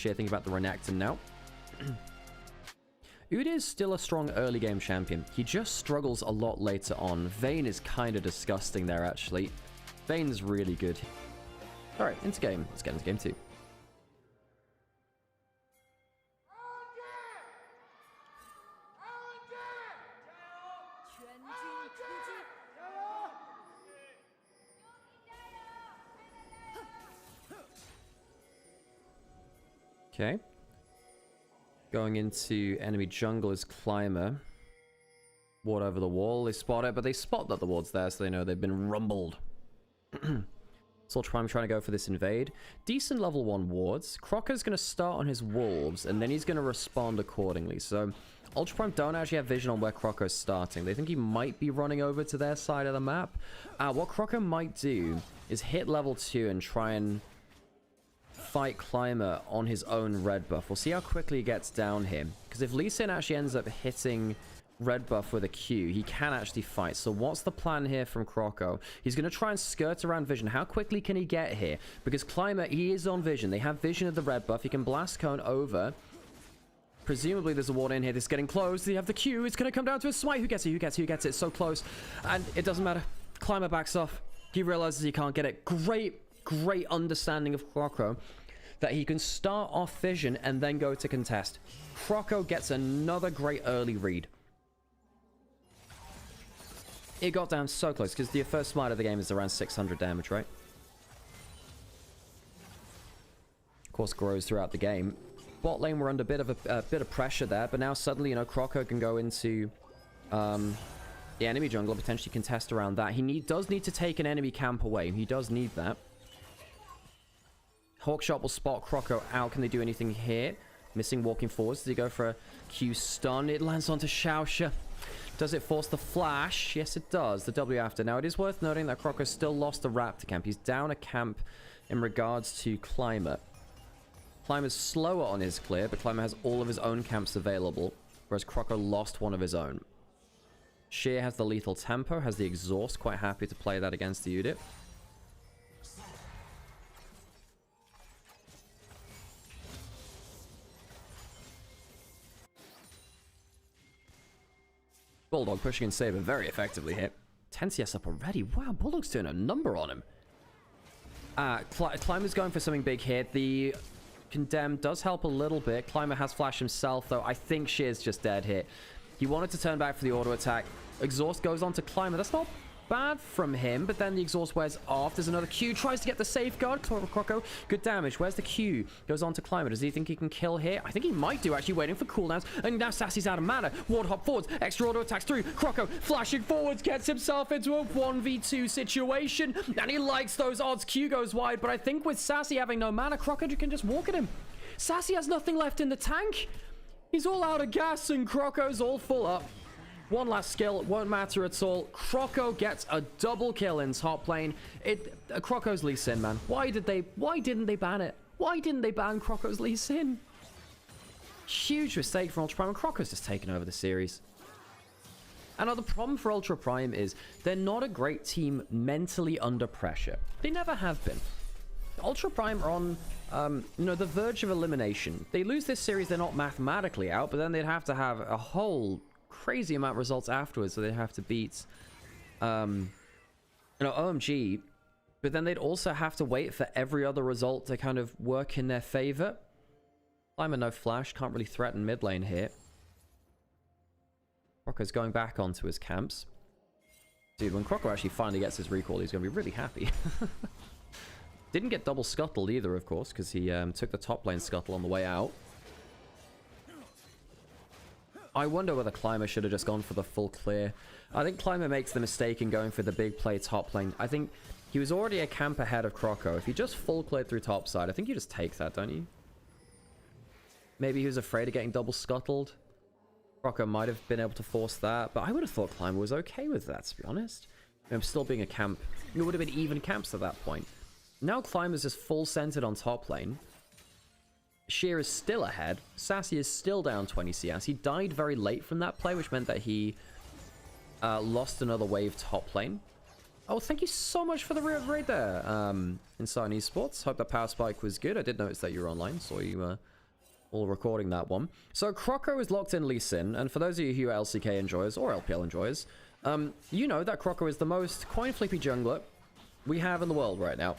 Sheer thinking about the Renekton now. Udyr is still a strong early game champion. He just struggles a lot later on. Vayne is kind of disgusting there, actually. Vayne's really good. Alright, into game. Let's get into game 2. Okay. Going into enemy jungle is Climber. Ward over the wall. They spot it, but they spot that the ward's there, so they know they've been rumbled. Ultra Prime trying to go for this invade. Decent level 1 wards. Crocker's going to start on his wolves, and then he's going to respond accordingly. So, Ultra Prime don't actually have vision on where Crocker's starting. They think he might be running over to their side of the map. What Crocker might do is hit level 2 and try and fight Climber on his own red buff. We'll see how quickly he gets down here. Because if Lee Sin actually ends up hitting red buff with a Q, he can actually fight. So what's the plan here from Croco? He's going to try and skirt around vision. How quickly can he get here? Because Climber, he is on vision. They have vision of the red buff. He can blast cone over. Presumably there's a ward in here. This is getting close. They have the Q. It's going to come down to a smite. Who gets it? Who gets it? Who gets it? So close. And it doesn't matter. Climber backs off. He realizes he can't get it. Great understanding of Croco, that he can start off vision and then go to contest. Croco gets another great early read. It got down so close, because the first smite of the game is around 600 damage, right? Of course, grows throughout the game. Bot lane, we're under a bit of pressure there, but now suddenly, you know, Croco can go into the enemy jungle, potentially contest around that. He does need to take an enemy camp away. He does need that. Hawkshot will spot Croco out. Can they do anything here? Missing walking forwards. Does he go for a Q stun? It lands onto Xiaoxia. Does it force the flash? Yes, it does. The W after. Now, it is worth noting that Croco still lost the Raptor camp. He's down a camp in regards to Climber. Climber's slower on his clear, but Climber has all of his own camps available, whereas Croco lost one of his own. Sheer has the lethal tempo, has the exhaust. Quite happy to play that against the Udyr. Bulldog pushing and Saber very effectively hit. 10 CS up already. Wow, Bulldog's doing a number on him. Climber's going for something big here. The Condemn does help a little bit. Climber has flash himself, though. I think Sheer's just dead here. He wanted to turn back for the auto attack. Exhaust goes on to Climber. That's not bad from him, but then the exhaust wears off. There's another Q. Tries to get the safeguard. Croco, good damage. Where's the Q? Goes on to Climber. Does he think he can kill here? I think he might do, actually, waiting for cooldowns. And now Sassy's out of mana. Ward hop forwards. Extra auto attacks through. Croco flashing forwards. Gets himself into a 1v2 situation. And he likes those odds. Q goes wide. But I think with Sassy having no mana, Croco can just walk at him. Sassy has nothing left in the tank. He's all out of gas and Croco's all full up. One last skill, it won't matter at all. Croco gets a double kill in top lane. Croco's Lee Sin, man. Why didn't they ban it? Why didn't they ban Croco's Lee Sin? Huge mistake from Ultra Prime, and Croco's just taken over the series. And the problem for Ultra Prime is they're not a great team mentally under pressure. They never have been. Ultra Prime are on, the verge of elimination. They lose this series, they're not mathematically out, but then they'd have to have a whole crazy amount of results afterwards, so they'd have to beat OMG, but then they'd also have to wait for every other result to kind of work in their favor. Climber no flash, can't really threaten mid lane here. Croco's going back onto his camps. Dude, when Croco actually finally gets his recall, he's going to be really happy. Didn't get double scuttled either, of course, because he took the top lane scuttle on the way out. I wonder whether Climber should have just gone for the full clear. I think Climber makes the mistake in going for the big play top lane. I think he was already a camp ahead of Croco. If he just full cleared through top side, I think you just take that, don't you? Maybe he was afraid of getting double scuttled. Croco might have been able to force that, but I would have thought Climber was okay with that, to be honest. I'm still being a camp. It would have been even camps at that point. Now Climber's just full centered on top lane. Sheer is still ahead. Sassy is still down 20 CS. He died very late from that play, which meant that he lost another wave top lane. Oh, thank you so much for the raid there, Inside Esports. Hope that power spike was good. I did notice that you were online. Saw you all recording that one. So Croco is locked in Lee Sin, and for those of you who are LCK enjoyers or LPL enjoyers, you know that Croco is the most coin flippy jungler we have in the world right now.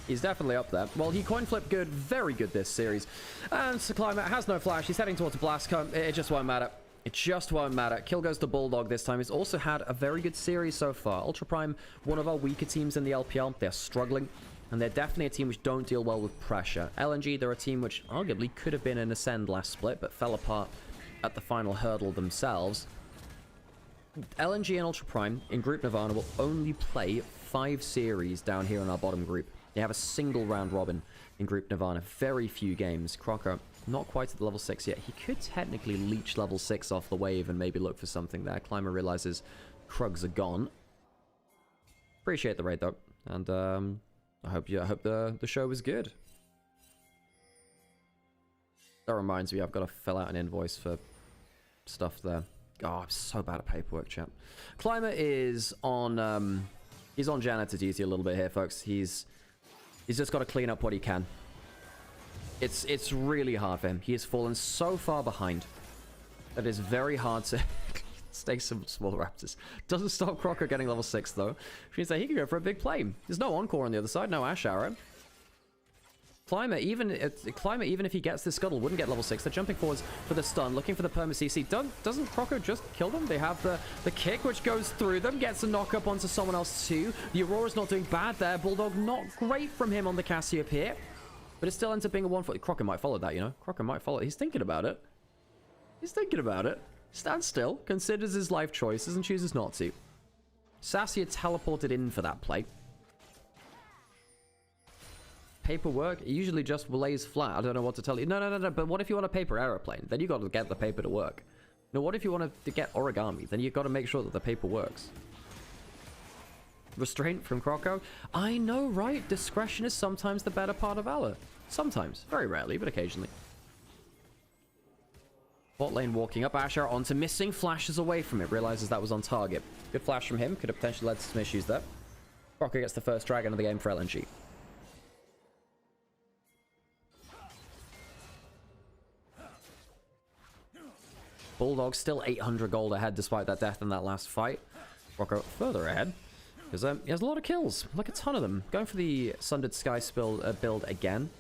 He's definitely up there. Well, he coin flipped good, very good this series. And Climate has no flash. He's heading towards a blast cone. It just won't matter. It just won't matter. Kill goes to Bulldog this time. He's also had a very good series so far. Ultra Prime, one of our weaker teams in the LPL. They're struggling. And they're definitely a team which don't deal well with pressure. LNG, they're a team which arguably could have been an Ascend last split, but fell apart at the final hurdle themselves. LNG and Ultra Prime in Group Nirvana will only play 5 series down here in our bottom group. They have a single round robin in Group Nirvana. Very few games. Croco, not quite at the level 6 yet. He could technically leech level 6 off the wave and maybe look for something there. Climber realizes Krugs are gone. Appreciate the raid though. And I hope the show was good. That reminds me, I've got to fill out an invoice for stuff there. Oh, I'm so bad at paperwork, chap. Climber is on he's on janitor duty a little bit here, folks. He's just got to clean up what he can. It's really hard for him. He has fallen so far behind that it's very hard to stay some small raptors. Doesn't stop Croco getting level 6 though. Which means that he can go for a big play. There's no encore on the other side, no Ash Arrow. Climber, even if he gets this scuttle, wouldn't get level 6. They're jumping forwards for the stun, looking for the perma CC. Doesn't Croco just kill them? They have the kick, which goes through them, gets a knock up onto someone else too. The Aurora's not doing bad there. Bulldog, not great from him on the Cassiopeia. But it still ends up being a 1-foot. Croco might follow that, you know? Croco might follow it. He's thinking about it. He's thinking about it. Stands still, considers his life choices, and chooses not to. Sassia teleported in for that play. Paperwork usually just lays flat. I don't know what to tell you. No. But what if you want a paper aeroplane? Then you got to get the paper to work. Now, what if you want to get origami? Then you got to make sure that the paper works. Restraint from Croco. I know, right? Discretion is sometimes the better part of valor. Sometimes, very rarely, but occasionally. Bot lane walking up. Asher onto missing. Flashes away from it. Realizes that was on target. Good flash from him. Could have potentially led to some issues there. Croco gets the first dragon of the game for LNG. Bulldog still 800 gold ahead despite that death in that last fight. Croco further ahead because he has a lot of kills, like a ton of them. Going for the Sundered Sky build again.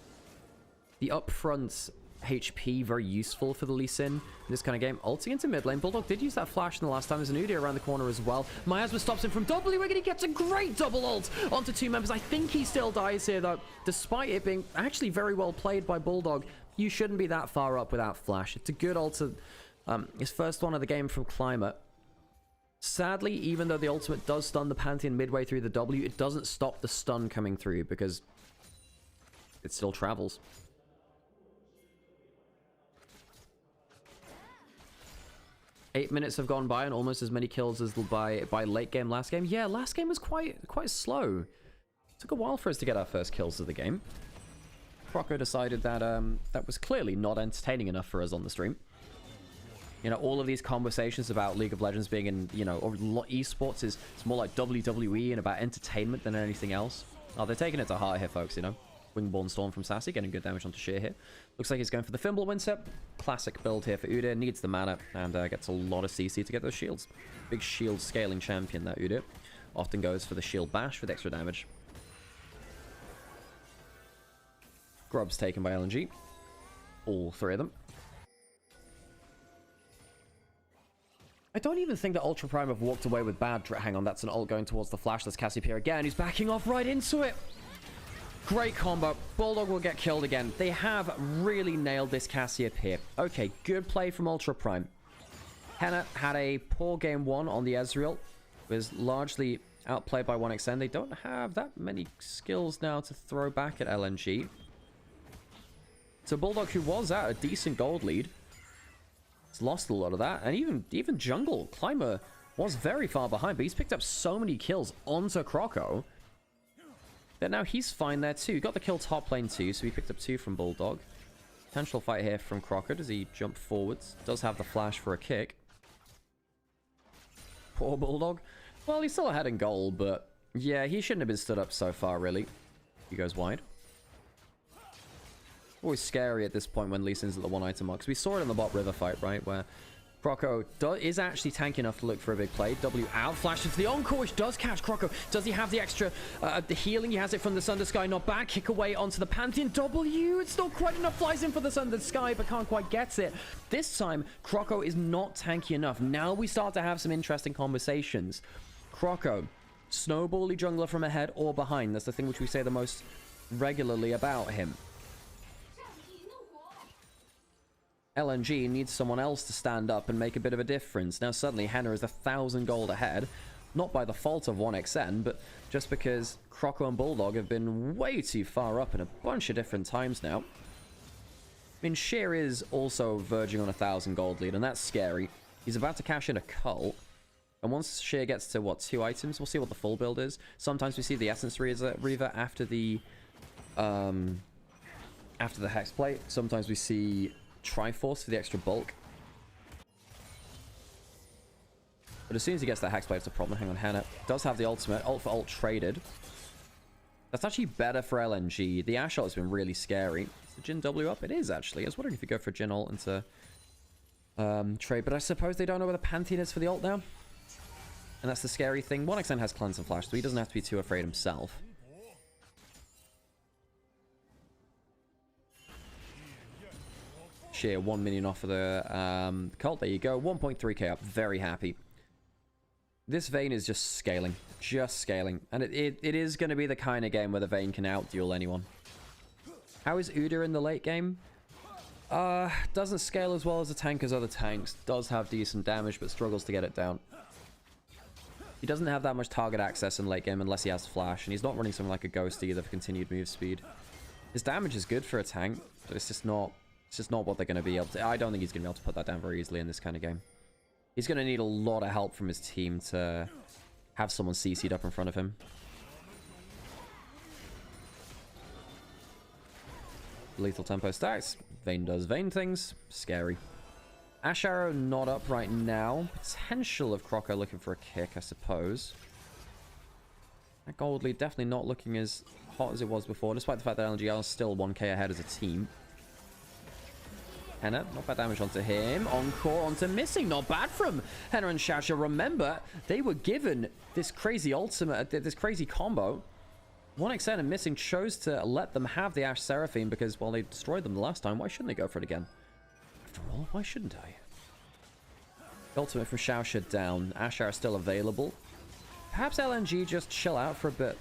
The upfront HP, very useful for the Lee Sin in this kind of game. Ulting into mid lane. Bulldog did use that flash in the last time. There's an Udyr around the corner as well. Miasma stops him from W Wig and he gets a great double ult onto 2 members. I think he still dies here though, despite it being actually very well played by Bulldog. You shouldn't be that far up without flash. It's a good ult to... his first one of the game from Climate. Sadly, even though the ultimate does stun the Pantheon midway through the W, it doesn't stop the stun coming through because it still travels. Eight minutes have gone by and almost as many kills as by late game last game. Yeah, last game was quite slow. Took a while for us to get our first kills of the game. Croco decided that that was clearly not entertaining enough for us on the stream. You know, all of these conversations about League of Legends being in, you know, or esports it's more like WWE and about entertainment than anything else. Oh, they're taking it to heart here, folks, you know. Wingborn Storm from Sassy, getting good damage onto Sheer here. Looks like he's going for the Fimble Winset. Classic build here for Udyr. Needs the mana and gets a lot of CC to get those shields. Big shield scaling champion, that Udyr. Often goes for the shield bash with extra damage. Grubs taken by LNG. All 3 of them. I don't even think that Ultra Prime have walked away with bad... Hang on, that's an ult going towards the Flashless Cassiopeia again. He's backing off right into it. Great combo. Bulldog will get killed again. They have really nailed this Cassiopeia. Okay, good play from Ultra Prime. Henna had a poor game 1 on the Ezreal. Was largely outplayed by 1xN. They don't have that many skills now to throw back at LNG. So Bulldog, who was at a decent gold lead, has lost a lot of that. And even Jungle, Climber, was very far behind. But he's picked up so many kills onto Croco that now he's fine there too. Got the kill top lane too, so he picked up 2 from Bulldog. Potential fight here from Croco. Does he jump forwards? Does have the flash for a kick. Poor Bulldog. Well, he's still ahead in goal, but Yeah, he shouldn't have been stood up so far, really. He goes wide. Always scary at this point when Lee Sin's at the one item mark. Because we saw it in the bot river fight, right? Where Croco is actually tanky enough to look for a big play. W out flashes to the encore, which does catch Croco. Does he have the extra the healing? He has it from the Sunder Sky. Not bad. Kick away onto the Pantheon. W. It's not quite enough. Flies in for the Sunder Sky, but can't quite get it. This time, Croco is not tanky enough. Now we start to have some interesting conversations. Croco, snowbally jungler from ahead or behind. That's the thing which we say the most regularly about him. LNG needs someone else to stand up and make a bit of a difference. Now suddenly Henna is 1,000 gold ahead. Not by the fault of 1xN, but just because Croco and Bulldog have been way too far up in a bunch of different times now. I mean, Sheer is also verging on 1,000 gold lead, and that's scary. He's about to cash in a cult. And once Sheer gets to, what, 2 items, we'll see what the full build is. Sometimes we see the Essence Reaver after the Hex plate. Sometimes we see Triforce for the extra bulk. But as soon as he gets that Hex plate, it's a problem. Hang on, Henna does have the ultimate. Ult for ult traded. That's actually better for LNG. The Ash ult has been really scary. Is the Jhin W up? It is, actually. I was wondering if you go for Jhin ult into trade. But I suppose they don't know where the Pantheon is for the ult now. And that's the scary thing. 1xN has Cleanse and Flash, so he doesn't have to be too afraid himself. Sheer 1 million off of the cult. There you go. 1.3k up. Very happy. This Vayne is just scaling. Just scaling. And it is going to be the kind of game where the Vayne can out-duel anyone. How is Udyr in the late game? Doesn't scale as well as a tank as other tanks. Does have decent damage, but struggles to get it down. He doesn't have that much target access in late game unless he has Flash. And he's not running something like a Ghost either for continued move speed. His damage is good for a tank, but it's just not... It's just not what they're going to be able to... I don't think he's going to be able to put that down very easily in this kind of game. He's going to need a lot of help from his team to have someone CC'd up in front of him. Lethal tempo stacks. Vayne does Vayne things. Scary. Ash Arrow not up right now. Potential of Croco looking for a kick, I suppose. That gold lead definitely not looking as hot as it was before, despite the fact that LNG is still 1k ahead as a team. Henna, not bad damage onto him. Encore onto missing. Not bad from Henna and Shasha. Remember, they were given this crazy ultimate, this crazy combo. 1xN and missing chose to let them have the Ash Seraphine because, well, they destroyed them the last time. Why shouldn't they go for it again? After all, why shouldn't I? Ultimate from Shasha down. Ashar is still available. Perhaps LNG just chill out for a bit.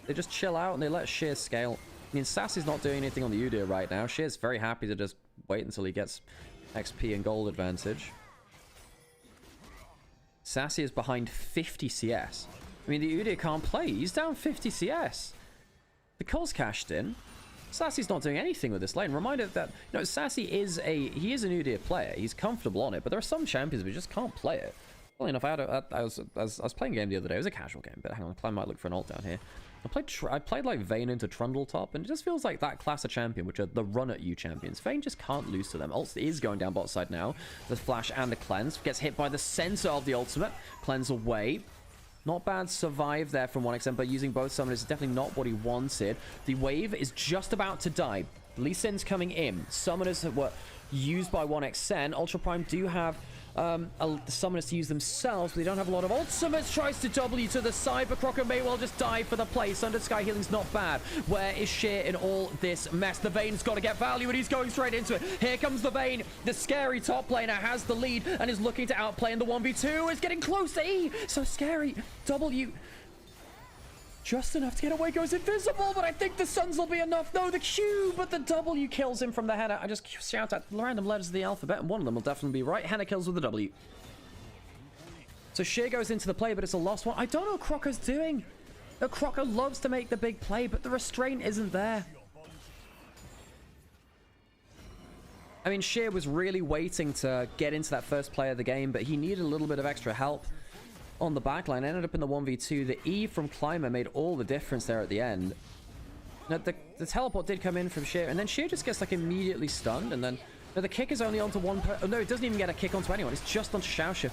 They just chill out and they let Sheer scale. I mean, Sassy's not doing anything on the Udyr right now. Sheer's very happy to just wait until he gets XP and gold advantage. Sassy is behind 50 CS. I mean, the Udyr can't play. He's down 50 CS. The Cull's cashed in. Sassy's not doing anything with this lane. Reminder that, you know, Sassy is he is an Udyr player. He's comfortable on it, but there are some champions who just can't play it. Well enough, I was playing a game the other day. It was a casual game, but hang on, I might look for an ult down here. I played like Vayne into Trundle top, and it just feels like that class of champion, which are the run-at-you champions. Vayne just can't lose to them. Ult is going down bot side now. The Flash and the Cleanse. Gets hit by the center of the ultimate. Cleanse away. Not bad survive there from 1xN, but using both summoners is definitely not what he wanted. The wave is just about to die. Lee Sin's coming in. Summoners that were used by 1xN. Ultra Prime do have summoners to use themselves, but they don't have a lot of ultimates. Tries to W to the side, but Croco may well just die for the play. Under Sky healing's not bad. Where is Sheer in all this mess? The Vayne's got to get value, and he's going straight into it. Here comes the Vayne. The scary top laner has the lead and is looking to outplay in the 1v2. Is getting close to E. So scary. W. Just enough to get away, goes invisible, but I think the Suns will be enough. No, the Q, but the W kills him from the Henna. I just shout out random letters of the alphabet, and one of them will definitely be right. Henna kills with the W. So Sheer goes into the play, but it's a lost one. I don't know what Croco's doing. Croco loves to make the big play, but the restraint isn't there. I mean, Sheer was really waiting to get into that first play of the game, but he needed a little bit of extra help on the backline. Ended up in the 1v2. The E from Climber made all the difference there at the end. Now, the teleport did come in from Sheer, and then Sheer just gets like immediately stunned, and then the kick is only onto one oh no, it doesn't even get a kick onto anyone. It's just onto Xiaoxia.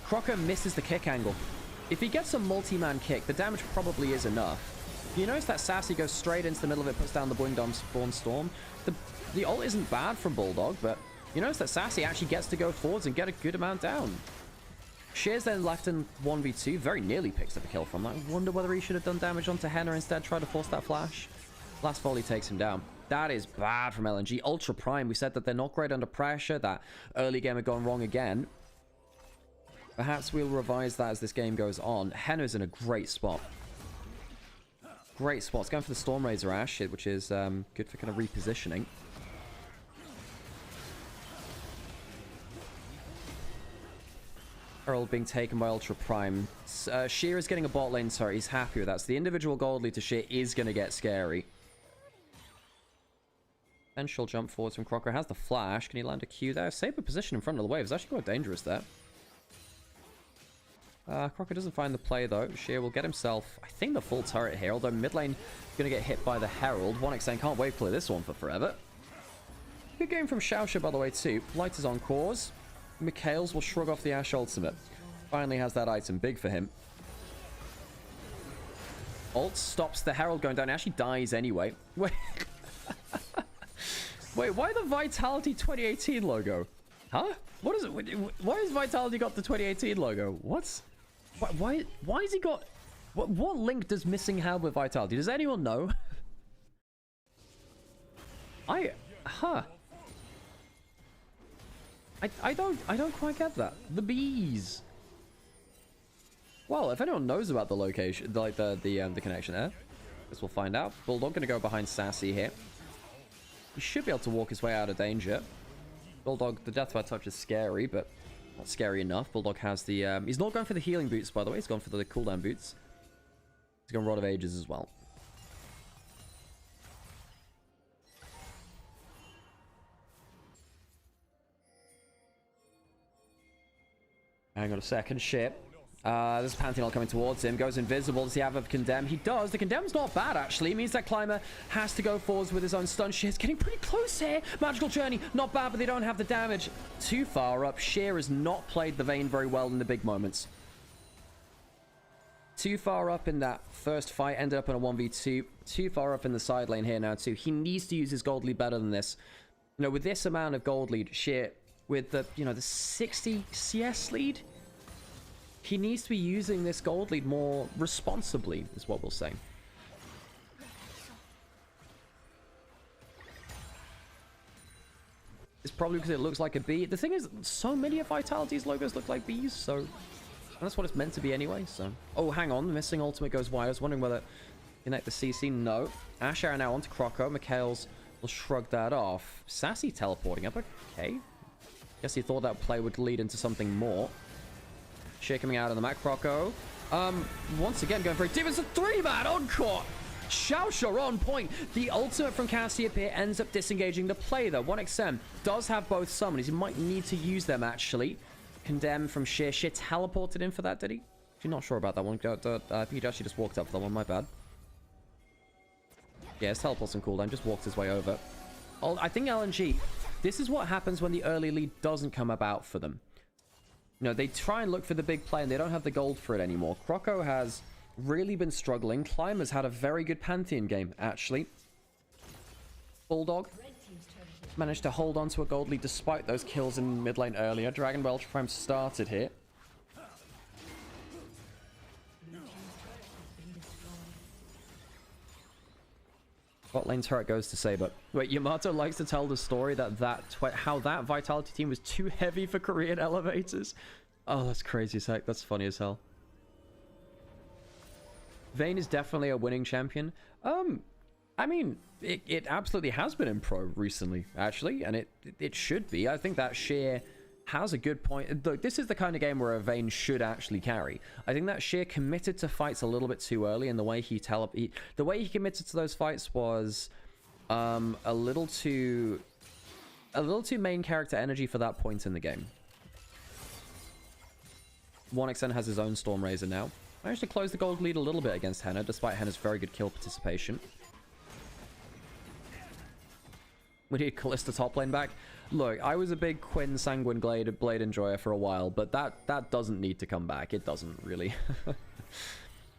Croco misses the kick angle. If he gets a multi-man kick, the damage probably is enough. You notice that Sassy goes straight into the middle of it, puts down the Boingdom Spawn Storm. The ult isn't bad from Bulldog, but you notice that Sassy actually gets to go forwards and get a good amount down. Shears then left in 1v2, very nearly picks up a kill from that. I wonder whether he should have done damage onto Henna instead, try to force that flash. Last volley takes him down. That is bad from LNG. Ultra Prime, we said that they're not great under pressure, that early game had gone wrong again. Perhaps we'll revise that as this game goes on. Henna's in a great spot. Great spot. It's going for the Storm Razor Ash, which is good for kind of repositioning. Herald being taken by Ultra Prime. Sheer is getting a bot lane, sorry, he's happy with that. So the individual gold lead to Sheer is going to get scary. Potential jump forwards from Crocker. Has the flash. Can he land a Q there? Saber position in front of the wave. It's actually quite dangerous there. Crocker doesn't find the play though. Sheer will get himself, I think, the full turret here. Although mid lane is going to get hit by the Herald. 1xN can't wave clear this one for forever. Good game from Shaosha, by the way, too. Light is on cause. Mikhails will shrug off the Ashe ultimate. Finally has that item. Big for him. Ult stops the Herald going down. He actually dies anyway. Wait. Wait, why the Vitality 2018 logo? Huh? What is it? Why has Vitality got the 2018 logo? What's... Why has he got... What link does missing have with Vitality? Does anyone know? Huh. I don't quite get that. The bees. Well, if anyone knows about the location, like the connection there, guess we'll find out. Bulldog gonna go behind Sassy here. He should be able to walk his way out of danger. Bulldog, the Deathfire Touch is scary, but not scary enough. Bulldog has the... he's not going for the healing boots, by the way. He's gone for the cooldown boots. He's gone Rod of Ages as well. Hang on a second. Shit. There's a Pantheon coming towards him. Goes invisible. Does he have a Condemn? He does. The Condemn's not bad, actually. It means that Climber has to go forwards with his own stun. Shear's getting pretty close here. Magical Journey. Not bad, but they don't have the damage. Too far up. Shear has not played the Vayne very well in the big moments. Too far up in that first fight. Ended up in a 1v2. Too far up in the side lane here now, too. He needs to use his gold lead better than this. You know, with this amount of gold lead, Shear, with the, you know, the 60 CS lead, he needs to be using this gold lead more responsibly, is what we'll say. It's probably because it looks like a bee. The thing is, so many of Vitality's logos look like bees, so that's what it's meant to be anyway, so... Oh, hang on, the missing ultimate goes wide. I was wondering whether connect the CC. No. Ashe Arrow now onto Croco. Mikhails will shrug that off. Sassy teleporting up. Okay. Guess he thought that play would lead into something more. Sheer coming out of the map. Croco. Once again going very deep. It's a 3-man encore. Shaosha on point. The ultimate from Cassiopeia ends up disengaging the play though. 1xM does have both summons. He might need to use them actually. Condemn from Sheer. Sheer teleported in for that, did he? Actually not sure about that one. I think he actually just walked up for that one. My bad. Yeah, his teleport's on cooldown. Just walked his way over. I think LNG... This is what happens when the early lead doesn't come about for them. You know, they try and look for the big play and they don't have the gold for it anymore. Croco has really been struggling. Climbers had a very good Pantheon game, actually. Bulldog managed to hold on to a gold lead despite those kills in mid lane earlier. Dragon Ball Ultra Prime started here. Bot lane turret goes to Saber. Wait, Yamato likes to tell the story that how that Vitality team was too heavy for Korean elevators. Oh, that's crazy as heck. That's funny as hell. Vayne is definitely a winning champion. I mean, it absolutely has been in pro recently, actually, and it should be. I think that Sheer has a good point. Look, this is the kind of game where a Vayne should actually carry. I think that Sheer committed to fights a little bit too early, and the way he committed to those fights was a little too main character energy for that point in the game. 1xN has his own Storm Razor now. Managed to close the gold lead a little bit against Henna, despite Henna's very good kill participation. We need Kalista top lane back. Look, I was a big Quinn Sanguine Blade enjoyer for a while, but that doesn't need to come back. It doesn't, really.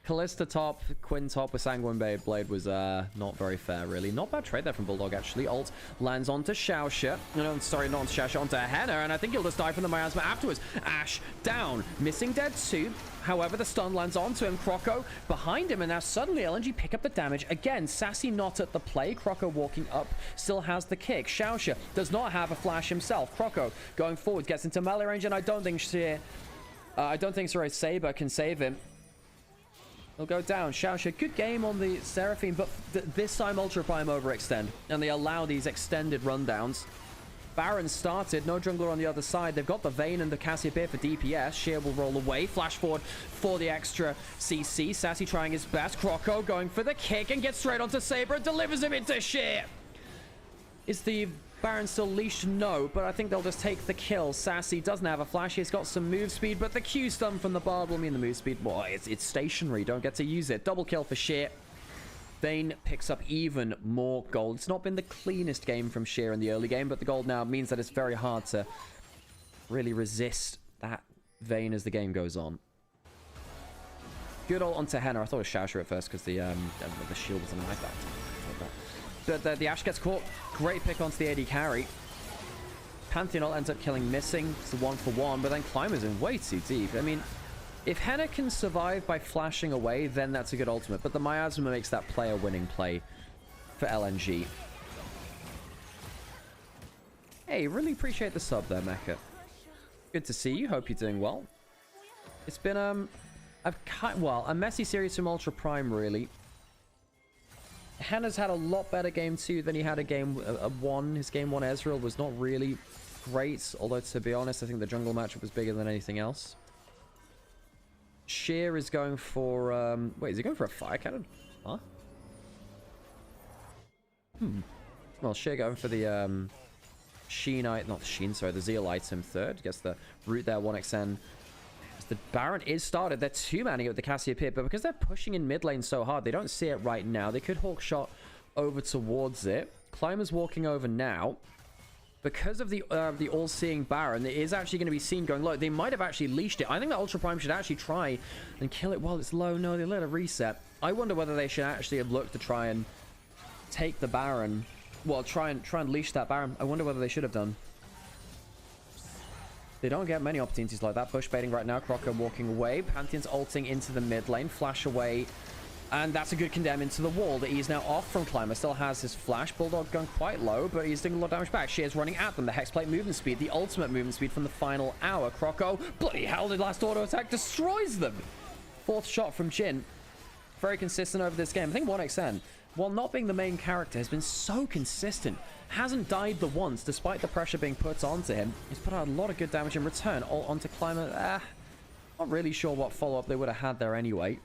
Kalista top, Quinn top with Sanguine Blade was not very fair, really. Not bad trade there from Bulldog, actually. Ult lands onto Xiaoxia. No, sorry, not onto Xiaoxia, onto Henna, and I think he'll just die from the miasma afterwards. Ashe down. Missing dead too. However, the stun lands onto him. Croco behind him, and now suddenly LNG pick up the damage. Again, Sassy not at the play. Croco walking up, still has the kick. Xiaoxia does not have a flash himself. Croco going forward, gets into melee range, and I don't think Saber can save him. He'll go down. Xiaoxia, good game on the Seraphine, but this time Ultra Prime overextend, and they allow these extended rundowns. Baron started, no jungler on the other side. They've got the Vayne and the Cassiopeia for DPS. Sheer will roll away. Flash forward for the extra CC. Sassy trying his best. Croco going for the kick and gets straight onto Saber and delivers him into Sheer. Is the Baron still leashed? No, but I think they'll just take the kill. Sassy doesn't have a flash. He's got some move speed, but the Q stun from the Bard will mean the move speed. Boy, it's stationary. Don't get to use it. Double kill for Sheer. Vayne picks up even more gold. It's not been the cleanest game from Sheer in the early game, but the gold now means that it's very hard to really resist that Vayne as the game goes on. Good ult onto Henna. I thought it was Xiaoxia at first because the shield was on my back. The Ashe gets caught. Great pick onto the AD carry. Pantheon ult ends up killing Missing. It's a 1-for-1, but then Climber's in way too deep. I mean, if Henna can survive by flashing away, then that's a good ultimate. But the miasma makes that play a winning play for LNG. Hey, really appreciate the sub there, Mecha. Good to see you. Hope you're doing well. It's been a messy series from Ultra Prime, really. Henna's had a lot better game 2 than he had a game 1. His game 1 Ezreal was not really great. Although, to be honest, I think the jungle matchup was bigger than anything else. Sheer is going for... wait, is he going for a fire cannon? Huh? Well, Sheer going for the Sheen... Not the Sheen, sorry. The Zeal item third. Gets the root there, 1xn. The Baron is started. They're two-manning it with the Cassiopeia, but because they're pushing in mid lane so hard, they don't see it right now. They could Hawk Shot over towards it. Climber's walking over now. Because of the all-seeing Baron, it is actually going to be seen going low. They might have actually leashed it. I think that Ultra Prime should actually try and kill it while it's low. No, they let it reset. I wonder whether they should actually have looked to try and take the Baron. Well, try and leash that Baron. I wonder whether they should have done. They don't get many opportunities like that. Push baiting right now. Croco walking away. Pantheon's ulting into the mid lane. Flash away. And that's a good condemn into the wall. That he's now off from Climber. Still has his flash. Bulldog going quite low, but he's doing a lot of damage back. Sheer's running at them. The Hexplate movement speed. The ultimate movement speed from the final hour. Croco, bloody hell, the last auto attack destroys them. Fourth shot from Jhin. Very consistent over this game. I think 1xn, while not being the main character, has been so consistent. Hasn't died the once, despite the pressure being put onto him. He's put out a lot of good damage in return. Ult onto Climber. Not really sure what follow-up they would have had there anyway.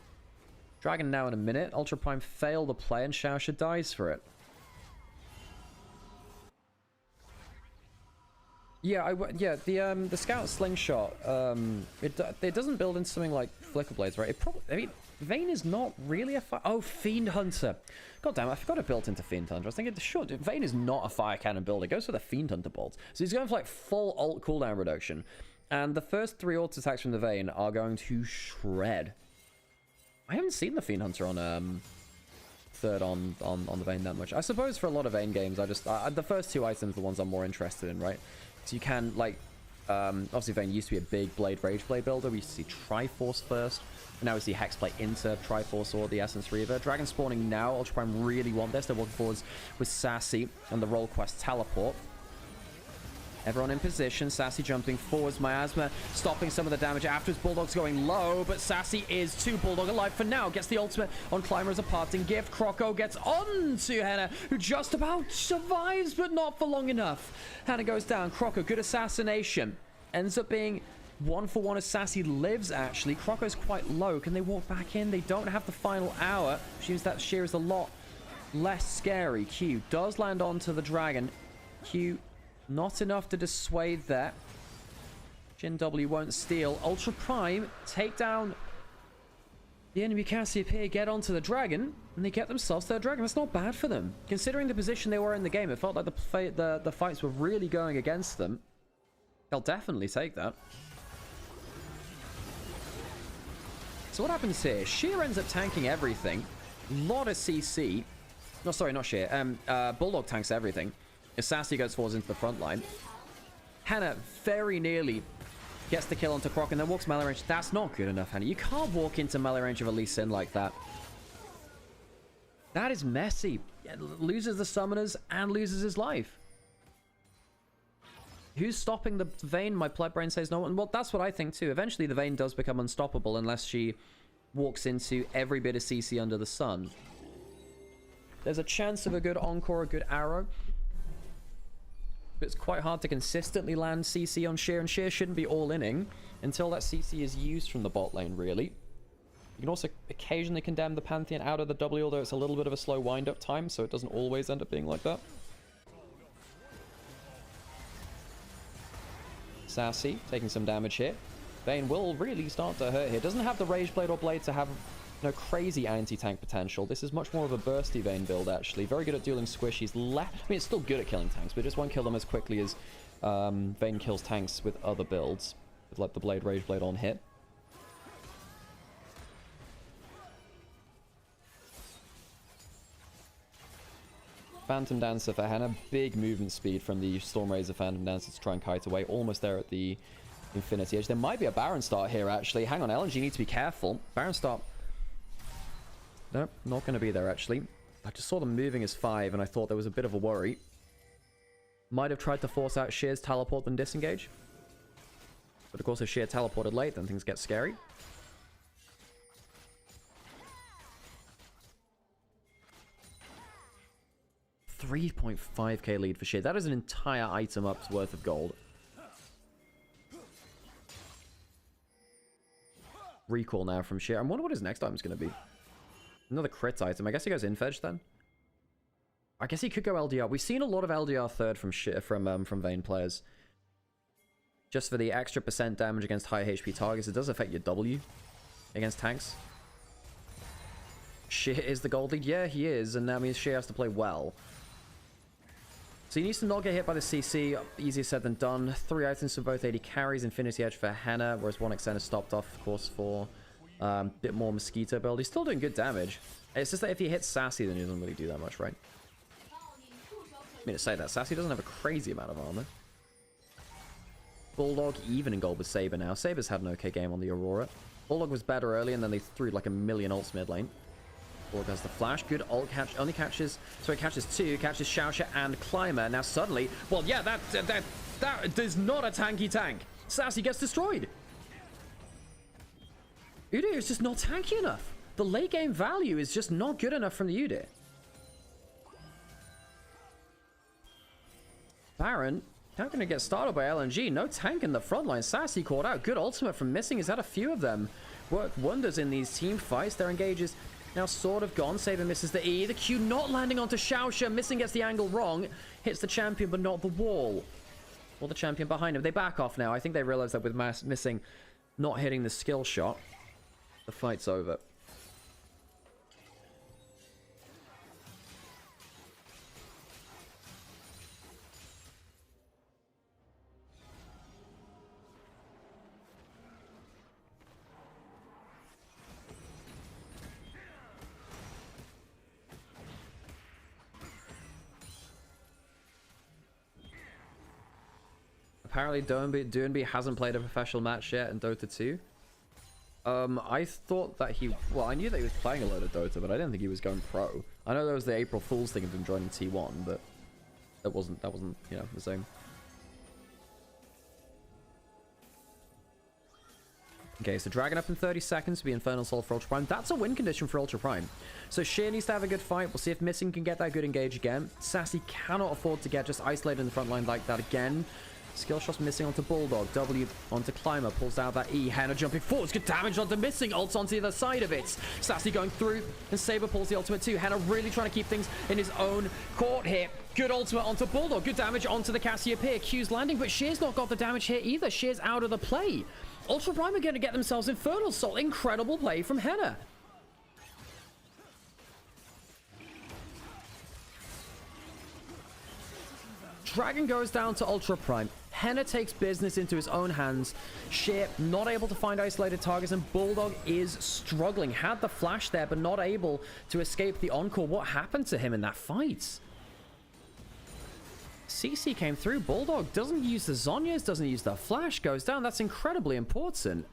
Dragon now in a minute. Ultra Prime failed the play, and Xiaoxia dies for it. Yeah, the Scout Slingshot, it doesn't build into something like Flicker Blades, right? I mean, Vayne is not really a fire... Oh, Fiend Hunter. God damn it, I forgot it built into Fiend Hunter. I was thinking, sure, Vayne is not a fire cannon build. It goes for the Fiend Hunter bolt. So he's going for like full ult cooldown reduction. And the first 3 ult attacks from the Vayne are going to shred. I haven't seen the Fiend Hunter on third on the Vayne that much. I suppose for a lot of Vayne games, the first 2 items are the ones I'm more interested in, right? So you can, like, obviously Vayne used to be a big Rage Blade builder. We used to see Triforce first. And now we see Hexplate into Triforce or the Essence Reaver. Dragon spawning now. Ultra Prime really want this. They're walking forwards with Sassy and the Roll Quest Teleport. Everyone in position. Sassy jumping forwards. Miasma stopping some of the damage afterwards. Bulldog's going low, but Sassy is 2 Bulldog alive for now. Gets the ultimate on Climber as a parting gift. Croco gets on to Henna, who just about survives, but not for long enough. Henna goes down. Croco, good assassination. Ends up being 1-for-1 as Sassy lives, actually. Croco's quite low. Can they walk back in? They don't have the final hour, which means that Sheer is a lot less scary. Q does land onto the Dragon. Q... not enough to dissuade that. Jhin W won't steal. Ultra Prime take down The enemy Cassiopeia get onto the dragon, and they get themselves their dragon. That's not bad for them. Considering the position they were in the game, it felt like the fights were really going against them. They'll definitely take that. So what happens here? Sheer ends up tanking everything. Lot of CC. No, sorry, not Sheer. Bulldog tanks everything. Sassy goes forwards into the front line. Hannah very nearly gets the kill onto Croc and then walks melee range. That's not good enough, Hannah. You can't walk into melee range of a Lee Sin like that. That is messy. Yeah, loses the summoners and loses his life. Who's stopping the Vayne? My pleb brain says no one. Well, that's what I think too. Eventually, the Vayne does become unstoppable unless she walks into every bit of CC under the sun. There's a chance of a good Encore, a good arrow. But it's quite hard to consistently land CC on Sheer, and Sheer shouldn't be all-inning until that CC is used from the bot lane, really. You can also occasionally condemn the Pantheon out of the W, although it's a little bit of a slow wind-up time, so it doesn't always end up being like that. Sassy taking some damage here. Vayne will really start to hurt here. Doesn't have the Rage Blade or Blade to have no crazy anti-tank potential. This is much more of a bursty Vayne build, actually. Very good at dueling squishies. I mean, it's still good at killing tanks, but it just won't kill them as quickly as Vayne kills tanks with other builds. With, like, the Blade, Rage Blade on hit. Phantom Dancer for Hannah. Big movement speed from the Storm Razor Phantom Dancer to try and kite away. Almost there at the Infinity Edge. There might be a Baron start here, actually. Hang on, LNG needs to be careful. Baron start. Nope, not going to be there, actually. I just saw them moving as 5, and I thought there was a bit of a worry. Might have tried to force out Sheer's teleport then disengage. But of course, if Sheer teleported late, then things get scary. $3.5k lead for Sheer. That is an entire item up's worth of gold. Recall now from Sheer. I wonder what his next item is going to be. Another crit item. I guess he goes Infedge then. I guess he could go LDR. We've seen a lot of LDR third from Sheer, from Vayne players. Just for the extra % damage against high HP targets. It does affect your W against tanks. Sheer is the gold lead. Yeah, he is. And that means Sheer has to play well. So he needs to not get hit by the CC. Easier said than done. 3 items for both AD carries. Infinity Edge for Hannah. Whereas 1xN is stopped off, of course, for a bit more Mosquito build. He's still doing good damage. It's just that if he hits Sassy, then he doesn't really do that much, right? I mean, to say that, Sassy doesn't have a crazy amount of armor. Bulldog even in gold with Saber now. Saber's had an okay game on the Aurora. Bulldog was better early, and then they threw like a million ults mid lane. Bulldog has the flash. Good ult catch. Only catches... So he catches 2. Catches Xiaoxia and Climber. Now suddenly... Well, yeah, that is not a tanky tank. Sassy gets destroyed. Udyr is just not tanky enough. The late game value is just not good enough from the Udyr. Baron... Not going to get started by LNG. No tank in the front line. Sassy caught out. Good ultimate from Missing. He's had a few of them. Worked wonders in these team fights. Their engage is now sort of gone. Saber misses the E. The Q not landing onto Xiaoxia. Missing gets the angle wrong. Hits the champion, but not the wall. Or the champion behind him. They back off now. I think they realize that with Missing not hitting the skill shot, the fight's over. Apparently Doonby hasn't played a professional match yet in Dota 2. I thought that he... Well, I knew that he was playing a load of Dota, but I didn't think he was going pro. I know there was the April Fool's thing of him joining T1, but that wasn't, you know, the same. Okay, so Dragon up in 30 seconds to be Infernal Soul for Ultra Prime. That's a win condition for Ultra Prime. So Sheer needs to have a good fight. We'll see if Missing can get that good engage again. Sassy cannot afford to get just isolated in the front line like that again. Skill shots Missing onto Bulldog. W onto Climber. Pulls out that E. Hannah jumping forwards. Good damage onto Missing. Ults onto the other side of it. Sassy going through. And Saber pulls the ultimate too. Hannah really trying to keep things in his own court here. Good ultimate onto Bulldog. Good damage onto the Cassiopeia. Q's landing, but Sheer's not got the damage here either. Sheer's out of the play. Ultra Prime are going to get themselves Infernal Soul. Incredible play from Hannah. Dragon goes down to Ultra Prime. Henna takes business into his own hands. Sheer not able to find isolated targets, and Bulldog is struggling. Had the flash there, but not able to escape the encore. What happened to him in that fight? CC came through. Bulldog doesn't use the Zhonya's, doesn't use the flash, goes down. That's incredibly important.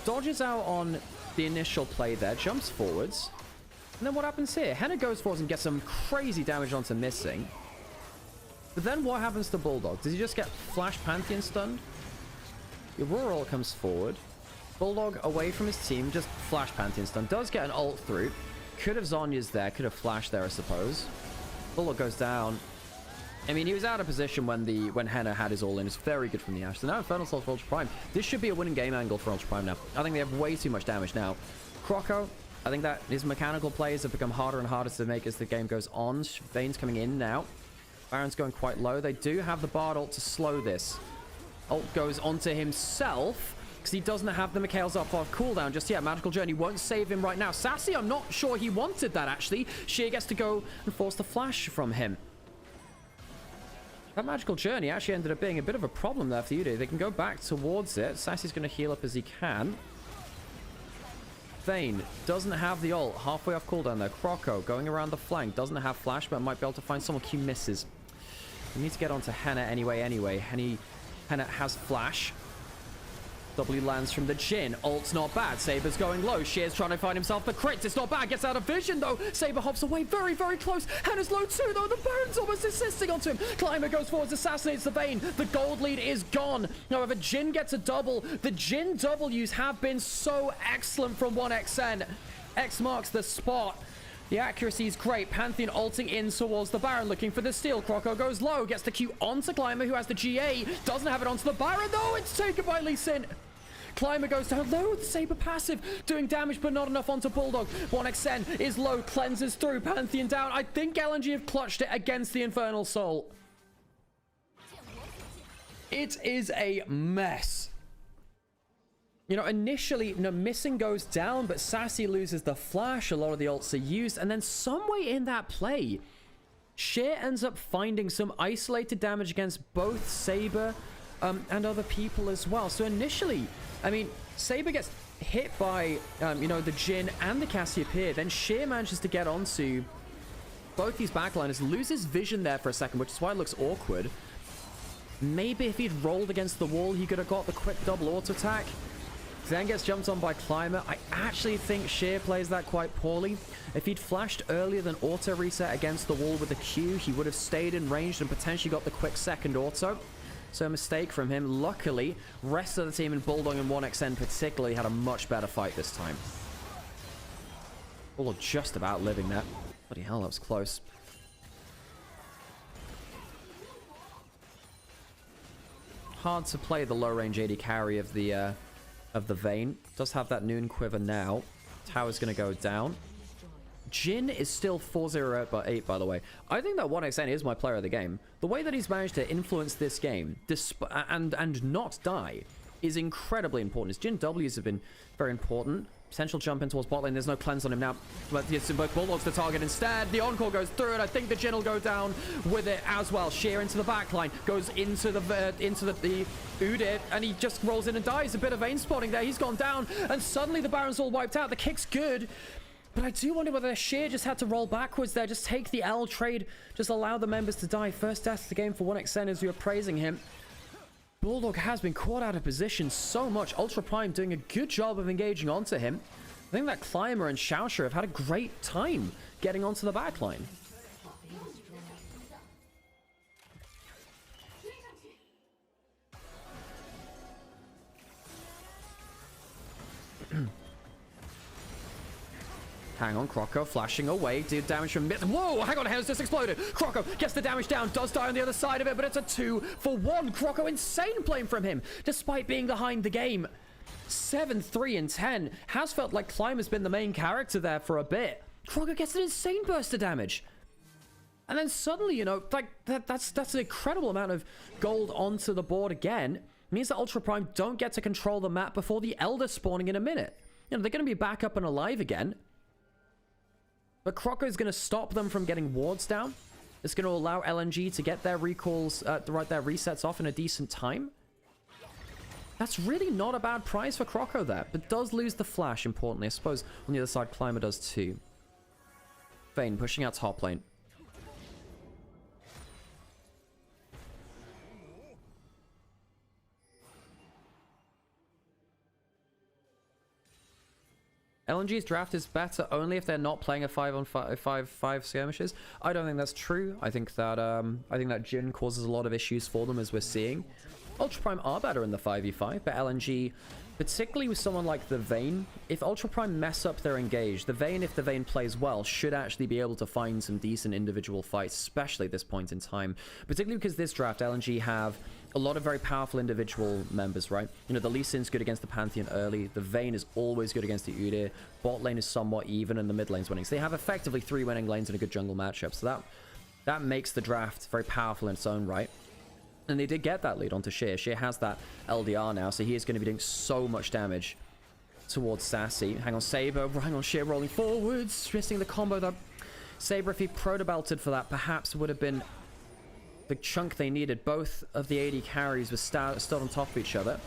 Dodges out on the initial play there, jumps forwards. And then what happens here? Henna goes forwards and gets some crazy damage onto Missing. But then what happens to Bulldog? Does he just get Flash Pantheon stunned? Aurora comes forward. Bulldog away from his team, just Flash Pantheon stun. Does get an ult through. Could have Zhonya's there, could have Flash there, I suppose. Bulldog goes down. I mean, he was out of position when Henna had his all-in. It's very good from the Ashe. So now Infernal Soul for Ultra Prime. This should be a winning game angle for Ultra Prime now. I think they have way too much damage now. Croco, I think that his mechanical plays have become harder and harder to make as the game goes on. Vayne's coming in now. Baron's going quite low. They do have the Bard ult to slow this. Ult goes onto himself because he doesn't have the Mikhail's up off cooldown just yet. Magical Journey won't save him right now. Sassy, I'm not sure he wanted that, actually. Sheer gets to go and force the flash from him. That Magical Journey actually ended up being a bit of a problem there for Udyr. They can go back towards it. Sassy's going to heal up as he can. Vayne doesn't have the ult. Halfway off cooldown there. Croco going around the flank. Doesn't have flash, but might be able to find someone. Q misses. He needs to get onto Henna anyway. Henna has flash. W lands from the Jhin. Ult's not bad. Saber's going low. Sheer's trying to find himself the crits. It's not bad. Gets out of vision, though. Saber hops away very, very close. Henna's low, too, though. The Baron's almost assisting onto him. Climber goes forwards, assassinates the Vayne. The gold lead is gone. However, Jhin gets a double. The Jhin Ws have been so excellent from 1xN. X marks the spot. The accuracy is great. Pantheon ulting in towards the Baron, looking for the steal. Croco goes low, gets the Q onto Climber, who has the GA. Doesn't have it onto the Baron, though. It's taken by Lee Sin. Climber goes down low with the Saber passive, doing damage, but not enough onto Bulldog. 1xN is low, cleanses through. Pantheon down. I think LNG have clutched it against the Infernal Soul. It is a mess. You know, initially, Missing goes down, but Sassy loses the flash. A lot of the ults are used. And then some way in that play, Sheer ends up finding some isolated damage against both Saber and other people as well. So initially, I mean, Saber gets hit by, you know, the Jhin and the Cassiopeia. Then Sheer manages to get onto both these backliners, loses vision there for a second, which is why it looks awkward. Maybe if he'd rolled against the wall, he could have got the quick double auto attack. Then gets jumped on by Climber. I actually think Sheer plays that quite poorly. If he'd flashed earlier than auto reset against the wall with a Q, he would have stayed in range and potentially got the quick second auto. So a mistake from him. Luckily, rest of the team in Bulldog and 1xN particularly had a much better fight this time. Bulldog just about living that. Bloody hell, that was close. Hard to play the low-range AD carry of the Vayne. Does have that Noon Quiver now. Tower's going to go down. Jhin is still 4-0-8, by the way. I think that 1xN is my player of the game. The way that he's managed to influence this game and not die is incredibly important. His Jhin Ws have been very important. Potential jump in towards bot lane. There's no cleanse on him now. But Bulldog's the target instead. The Encore goes through it. I think the Jhin will go down with it as well. Sheer into the backline. Goes into the Udyr. And he just rolls in and dies. A bit of Vayne spotting there. He's gone down. And suddenly the Baron's all wiped out. The kick's good. But I do wonder whether Sheer just had to roll backwards there. Just take the L trade. Just allow the members to die. First death of the game for 1xN as we were praising him. Bulldog has been caught out of position so much. Ultra Prime doing a good job of engaging onto him. I think that Climber and Shaosha have had a great time getting onto the backline. Hang on, Croco flashing away. Did damage from mid. Whoa, hang on, Henna's just exploded. Croco gets the damage down, does die on the other side of it, but it's a 2-for-1. Croco, insane playing from him, despite being behind the game. 7, 3, and 10. Has felt like Climber's been the main character there for a bit. Croco gets an insane burst of damage. And then suddenly, you know, like that's an incredible amount of gold onto the board again. It means that Ultra Prime don't get to control the map before the Elder spawning in a minute. You know, they're going to be back up and alive again. But Croco's going to stop them from getting wards down. It's going to allow LNG to get their recalls, their resets off in a decent time. That's really not a bad prize for Croco there, but does lose the flash, importantly. I suppose on the other side, Climber does too. Vayne pushing out top lane. LNG's draft is better only if they're not playing a 5-on-5 skirmishes. I don't think that's true. I think that Jhin causes a lot of issues for them, as we're seeing. Ultra Prime are better in the 5v5, but LNG, particularly with someone like the Vayne, if Ultra Prime mess up their engage, the Vayne, if the Vayne plays well, should actually be able to find some decent individual fights, especially at this point in time. Particularly because this draft, LNG have a lot of very powerful individual members, right? You know, the Lee Sin's good against the Pantheon early. The Vayne is always good against the Udyr. Bot lane is somewhat even, and the mid lane's winning. So they have effectively 3 winning lanes in a good jungle matchup. So that makes the draft very powerful in its own right. And they did get that lead onto Sheer. Sheer has that LDR now, so he is going to be doing so much damage towards Sassy. Hang on, Saber. Hang on, Sheer rolling forwards. Missing the combo, though. Saber, if he proto-belted for that, perhaps would have been the chunk they needed. Both of the AD carries were stood on top of each other.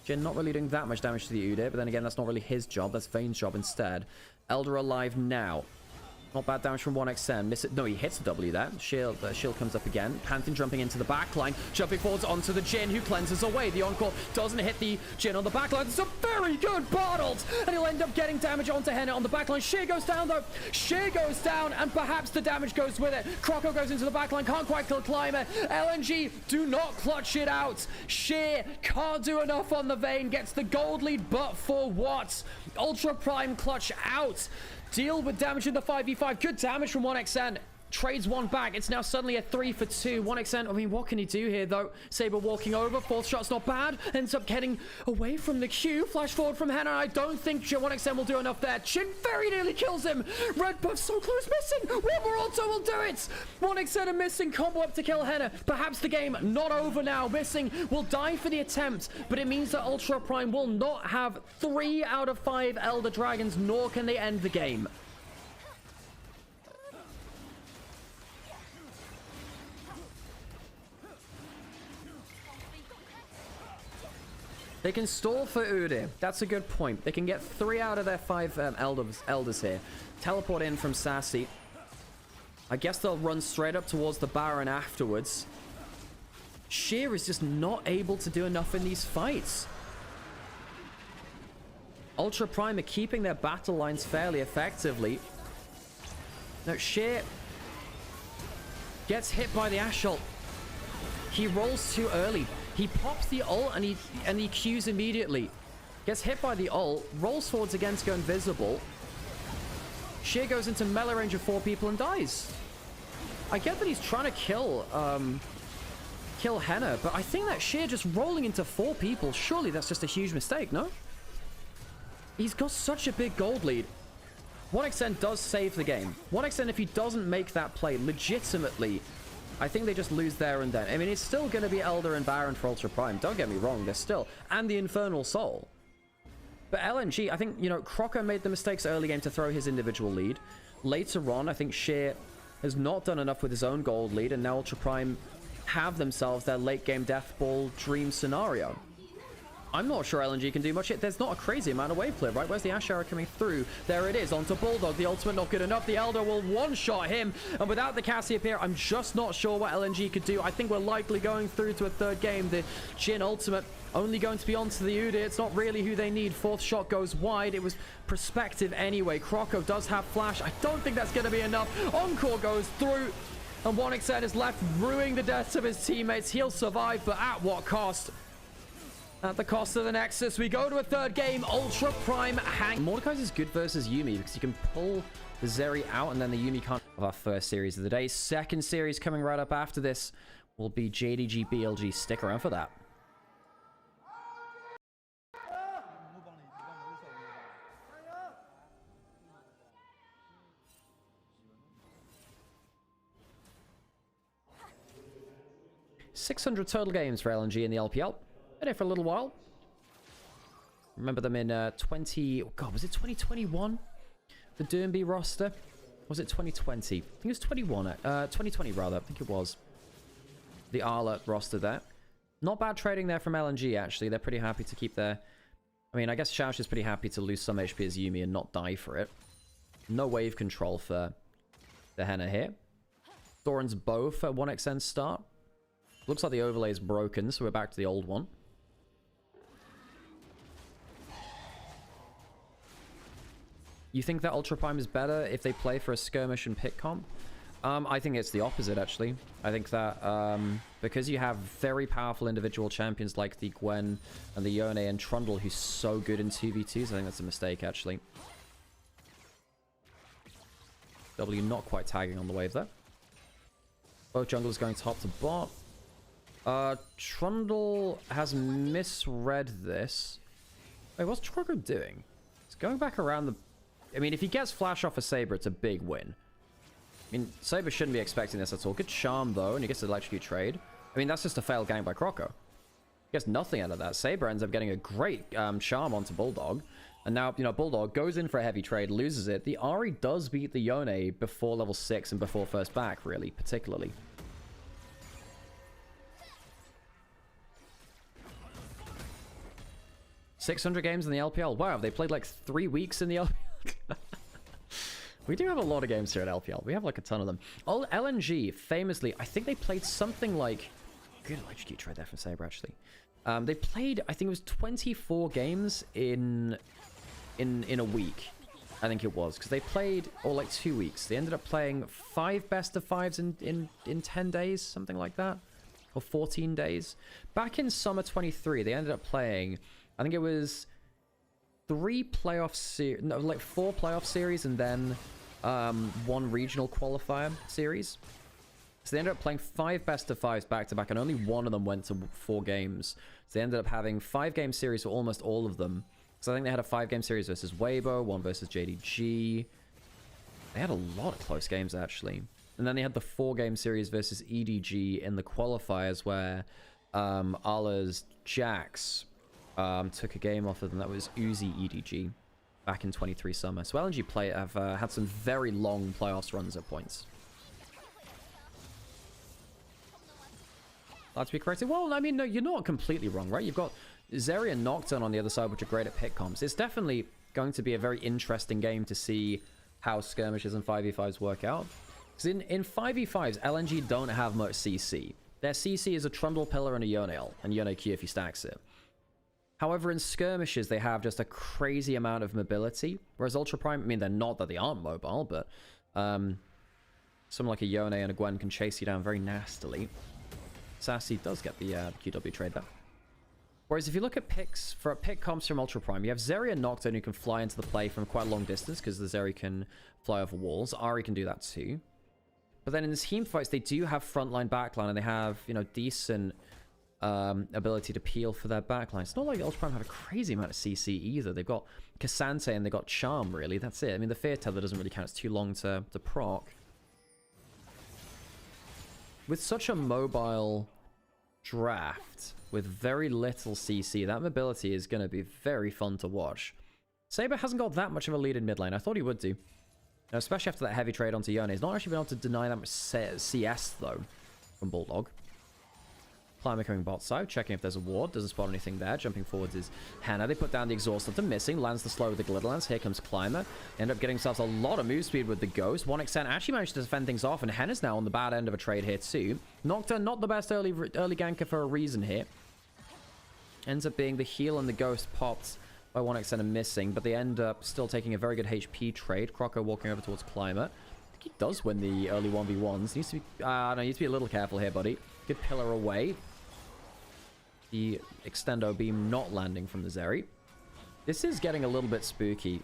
Jhin not really doing that much damage to the Udyr, but then again, that's not really his job. That's Vayne's job instead. Elder alive now. Not bad damage from 1xN. Miss it. No, he hits the W there. Shield comes up again. Pantheon jumping into the backline. Jumping forwards onto the Jhin, who cleanses away. The Encore doesn't hit the Jhin on the backline. It's a very good bottled. And he'll end up getting damage onto Henna on the backline. Sheer goes down, though. Sheer goes down, and perhaps the damage goes with it. Croco goes into the backline. Can't quite kill Climber. LNG do not clutch it out. Sheer can't do enough on the Vayne. Gets the gold lead, but for what? Ultra Prime clutch out. Deal with damage in the 5v5. Good damage from 1xN. Trades one back. It's now suddenly a 3 for 2. 1xN, I mean, what can he do here, though? Saber walking over. Fourth shot's not bad. Ends up getting away from the Q. Flash forward from Henna. I don't think 1xN will do enough there. Jhin very nearly kills him. Red buff so close, missing. One more auto will do it. 1xN a missing combo up to kill Henna. Perhaps the game not over now. Missing will die for the attempt, but it means that Ultra Prime will not have 3 out of 5 Elder Dragons, nor can they end the game. They can stall for Udyr. That's a good point. They can get 3 out of their 5 elders here. Teleport in from Sassy. I guess they'll run straight up towards the Baron afterwards. Sheer is just not able to do enough in these fights. Ultra Prime are keeping their battle lines fairly effectively. No, Sheer gets hit by the Ashe ult. He rolls too early. He pops the ult and he Qs immediately. Gets hit by the ult, rolls forwards again to go invisible. Sheer goes into melee range of 4 people and dies. I get that he's trying to kill Henna, but I think that Sheer just rolling into 4 people, surely that's just a huge mistake, no? He's got such a big gold lead. 1xN does save the game. 1xN, if he doesn't make that play legitimately, I think they just lose there and then. I mean, it's still going to be Elder and Baron for Ultra Prime. Don't get me wrong, they're still. And the Infernal Soul. But LNG, I think, you know, Croco made the mistakes early game to throw his individual lead. Later on, I think Sheer has not done enough with his own gold lead, and now Ultra Prime have themselves their late game death ball dream scenario. I'm not sure LNG can do much. There's not a crazy amount of wave clear, right? Where's the Ashe arrow coming through? There it is, onto Bulldog. The ultimate not good enough. The Elder will one-shot him. And without the Cassiopeia, I'm just not sure what LNG could do. I think we're likely going through to a 3rd game. The Jhin ultimate only going to be onto the Udyr. It's not really who they need. 4th shot goes wide. It was perspective anyway. Croco does have flash. I don't think that's going to be enough. Encore goes through. And 1xN is left ruining the deaths of his teammates. He'll survive, but at what cost? At the cost of the Nexus, we go to a 3rd game. Ultra Prime hang. Mordekaiser is good versus Yuumi because you can pull the Zeri out and then the Yuumi can't. Of our first series of the day. 2nd series coming right up after this will be JDG BLG. Stick around for that. $600 total games for LNG in the LPL. Been here for a little while. Remember them in 20... Oh God, was it 2021? The Derby roster. Was it 2020? I think it was 2020 rather. I think it was. The Arla roster there. Not bad trading there from LNG, actually. They're pretty happy to keep their... I mean, I guess Xiao is pretty happy to lose some HP as Yuumi and not die for it. No wave control for the Henna here. Doran's both at 1xn start. Looks like the overlay is broken, so we're back to the old one. You think that Ultra Prime is better if they play for a skirmish and pick comp? I think it's the opposite, actually. I think that because you have very powerful individual champions like the Gwen and the Yone and Trundle, who's so good in 2v2s, I think that's a mistake, actually. W not quite tagging on the wave there. Both junglers going top to bot. Trundle has misread this. Wait, what's Trogger doing? He's going back around the... I mean, if he gets flash off a Saber, it's a big win. I mean, Saber shouldn't be expecting this at all. Good charm, though, and he gets the electrocute trade. I mean, that's just a failed gank by Croco. He gets nothing out of that. Saber ends up getting a great charm onto Bulldog. And now, you know, Bulldog goes in for a heavy trade, loses it. The Ahri does beat the Yone before level 6 and before first back, really, particularly. $600 games in the LPL. Wow, they played like 3 weeks in the LPL. We do have a lot of games here at LPL. We have like a ton of them. LNG, famously, I think they played something like... Good electrocute trade there from Saber, actually. They played, I think it was 24 games in a week. I think it was. Because they played, or like 2 weeks. They ended up playing 5 best of 5s in 10 days, something like that. Or 14 days. Back in summer 23, they ended up playing, I think it was 4 playoff series and then 1 regional qualifier series. So they ended up playing 5 best of 5s back to back, and only 1 of them went to 4 games. So they ended up having 5-game series for almost all of them. So I think they had a 5-game series versus Weibo, 1 versus JDG. They had a lot of close games, actually. And then they had the 4-game series versus EDG in the qualifiers, where Allah's Jax took a game off of them. That was Uzi EDG back in 23 summer. So LNG have had some very long playoffs runs at points. That's to be corrected. Well, I mean, no, you're not completely wrong, right? You've got Zeri and Nocturne on the other side, which are great at pick comps. It's definitely going to be a very interesting game to see how skirmishes and 5v5s work out. Because in 5v5s, LNG don't have much CC. Their CC is a Trundle Pillar and a Yone, and Yone Q if he stacks it. However, in skirmishes, they have just a crazy amount of mobility. Whereas Ultra Prime, I mean, they're not that they aren't mobile, but someone like a Yone and a Gwen can chase you down very nastily. Sassy does get the QW trade there. Whereas if you look at picks, for pick comps from Ultra Prime, you have Zeri and Nocturne who can fly into the play from quite a long distance, because the Zeri can fly over walls. Ahri can do that too. But then in the team fights, they do have frontline, backline, and they have, you know, decent ability to peel for their backline. It's not like Ultra Prime have a crazy amount of CC either. They've got Cassante and they've got Charm, really. That's it. I mean, the Fear Tether doesn't really count. It's too long to proc. With such a mobile draft, with very little CC, that mobility is going to be very fun to watch. Saber hasn't got that much of a lead in mid lane. I thought he would do. Now, especially after that heavy trade onto Yone. He's not actually been able to deny that much CS, though, from Bulldog. Climber coming bot side, checking if there's a ward. Doesn't spot anything there. Jumping forwards is Hannah. They put down the exhaust after missing. Lands the slow with the glitter lance. Here comes Climber. End up getting themselves a lot of move speed with the Ghost. 1xn actually managed to defend things off, and Hannah's now on the bad end of a trade here too. Nocturne, not the best early ganker for a reason here. Ends up being the heal and the Ghost popped by 1xn and missing, but they end up still taking a very good HP trade. Croco walking over towards Climber. I think he does win the early 1v1s. Needs to be, no, needs to be a little careful here, buddy. Good pillar away. The extendo beam not landing from the Zeri. This is getting a little bit spooky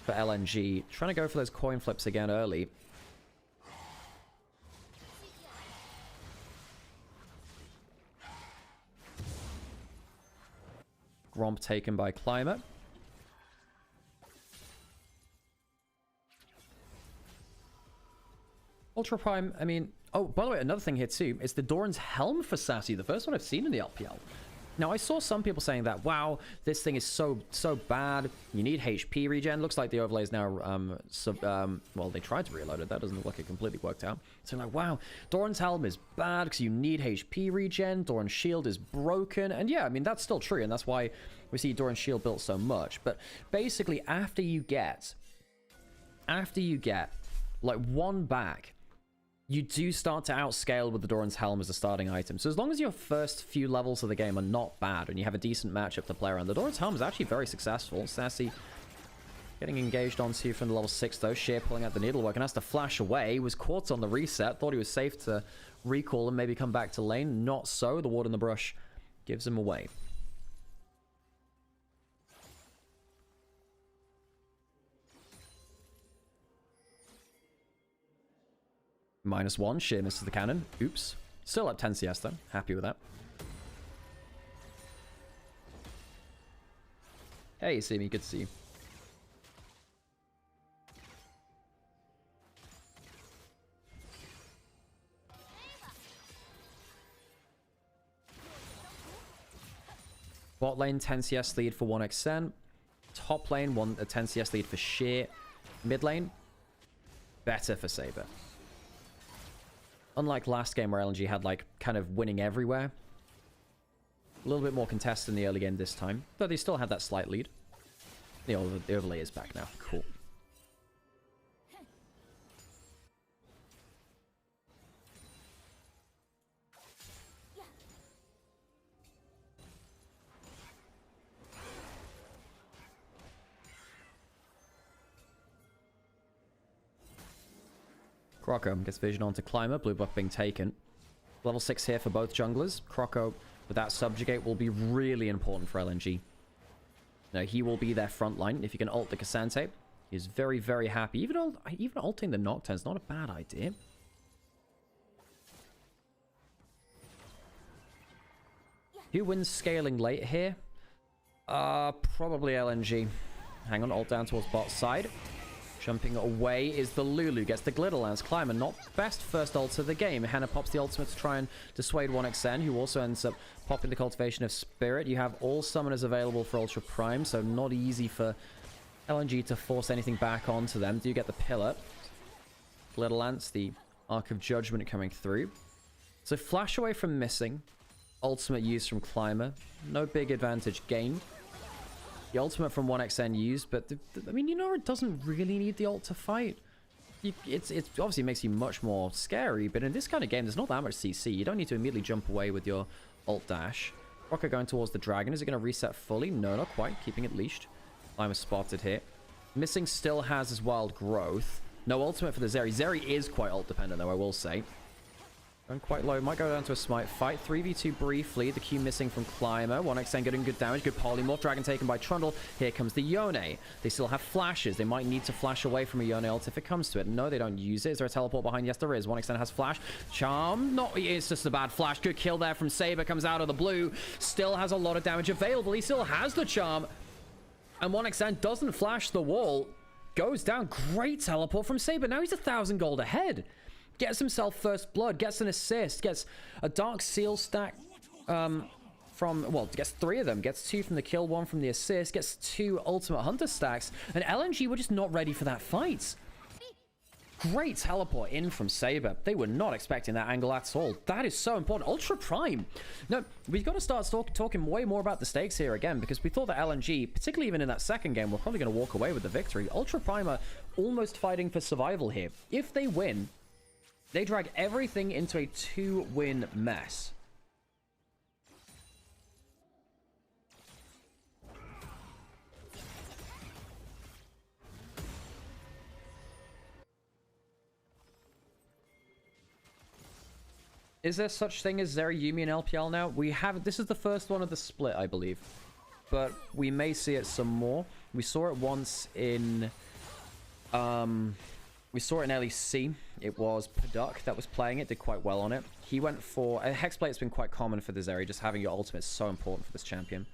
for LNG. Trying to go for those coin flips again early. Gromp taken by Climber. Ultra Prime, I mean... Oh, by the way, another thing here too is the Doran's Helm for Sassy. The first one I've seen in the LPL. Now, I saw some people saying that, wow, this thing is so bad. You need HP regen. Looks like the overlay is now, well, they tried to reload it. That doesn't look like it completely worked out. So like, wow, Doran's Helm is bad because you need HP regen. Doran's Shield is broken. And yeah, I mean, that's still true. And that's why we see Doran's Shield built so much. But basically, after you get like one back, you do start to outscale with the Doran's Helm as a starting item. So as long as your first few levels of the game are not bad and you have a decent matchup to play around, the Doran's Helm is actually very successful. Sassy getting engaged onto you from the level 6 though. Sheer pulling out the needlework and has to flash away. Was caught on the reset. Thought he was safe to recall and maybe come back to lane. Not so. The ward in the brush gives him away. -1, sheer misses the cannon. Oops. Still up 10 CS though. Happy with that. Hey, Simi, good to see you. Bot lane, 10 CS lead for 1xn. Top lane, a 10 CS lead for sheer. Mid lane, better for Saber. Unlike last game where LNG had, like, kind of winning everywhere. A little bit more contested in the early game this time. Though they still had that slight lead. The overlay is back now. Cool. Croco gets vision onto Climber, blue buff being taken. Level 6 here for both junglers. Croco with that subjugate will be really important for LNG. Now, he will be their front line. If you can ult the Cassante, he's very, very happy. Even ulting the Nocturne is not a bad idea. Who wins scaling late here? Probably LNG. Hang on, ult down towards bot side. Jumping away is the Lulu. Gets the Glitter Lance. Climber, not best first ult of the game. Hannah pops the ultimate to try and dissuade 1xn, who also ends up popping the Cultivation of Spirit. You have all summoners available for Ultra Prime, so not easy for LNG to force anything back onto them. Do you get the Pillar? Glitter Lance, the Arc of Judgment coming through. So flash away from missing. Ultimate use from Climber. No big advantage gained. The ultimate from 1xn used, but I mean, it doesn't really need the ult to fight. It obviously makes you much more scary, but in this kind of game, there's not that much CC. You don't need to immediately jump away with your ult dash. Rocket going towards the dragon. Is it going to reset fully? No, not quite. Keeping it leashed. I'm spotted here. Missing still has his wild growth. No ultimate for the Zeri. Zeri is quite ult dependent, though, I will say. Going quite low. Might go down to a smite fight. 3v2 briefly. The Q missing from Climber. 1xn getting good damage. Good polymorph. Dragon taken by Trundle. Here comes the Yone. They still have flashes. They might need to flash away from a Yone ult if it comes to it. No, they don't use it. Is there a teleport behind? Yes, there is. 1xn has flash. Charm. No, it's just a bad flash. Good kill there from Saber. Comes out of the blue. Still has a lot of damage available. He still has the charm. And 1xn doesn't flash the wall. Goes down. Great teleport from Saber. Now he's 1,000 gold ahead. Gets himself first blood, gets an assist, gets a Dark Seal stack gets 3 of them. Gets 2 from the kill, 1 from the assist, gets 2 Ultimate Hunter stacks, and LNG were just not ready for that fight. Great teleport in from Saber. They were not expecting that angle at all. That is so important. Ultra Prime. No, we've got to start talking way more about the stakes here again, because we thought that LNG, particularly even in that second game, were probably going to walk away with the victory. Ultra Prime are almost fighting for survival here. If they win, they drag everything into a 2-win mess. Is there such thing as Zeri Yuumi in LPL now? We have. This is the first one of the split, I believe. But we may see it some more. We saw it once in... we saw it in LEC. It was Paduk that was playing it, did quite well on it. He went for... Hexblade's been quite common for the Zeri, just having your ultimate is so important for this champion.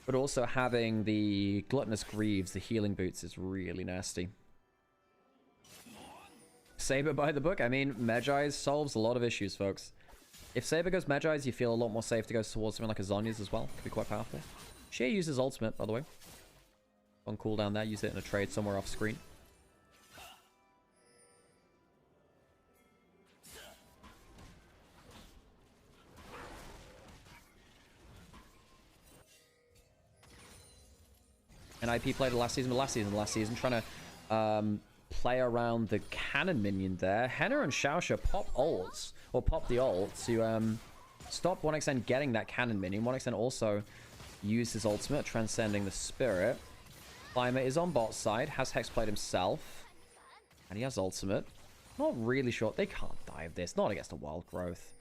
But also having the Gluttonous Greaves, the healing boots, is really nasty. Saber by the book? I mean, Magi solves a lot of issues, folks. If Saber goes Magi's, you feel a lot more safe to go towards something like a Zhonya's as well. Could be quite powerful. She uses ultimate, by the way. On cooldown there, use it in a trade somewhere off screen. And IP played it last season, trying to play around the cannon minion there. Henna and Xiaoxia pop ults, or pop the ult to stop 1xN getting that cannon minion. 1xN also used his ultimate, transcending the spirit. Climber is on bot side, has Hexblade himself, and he has ultimate. Not really sure. They can't dive this, not against a Wild Growth.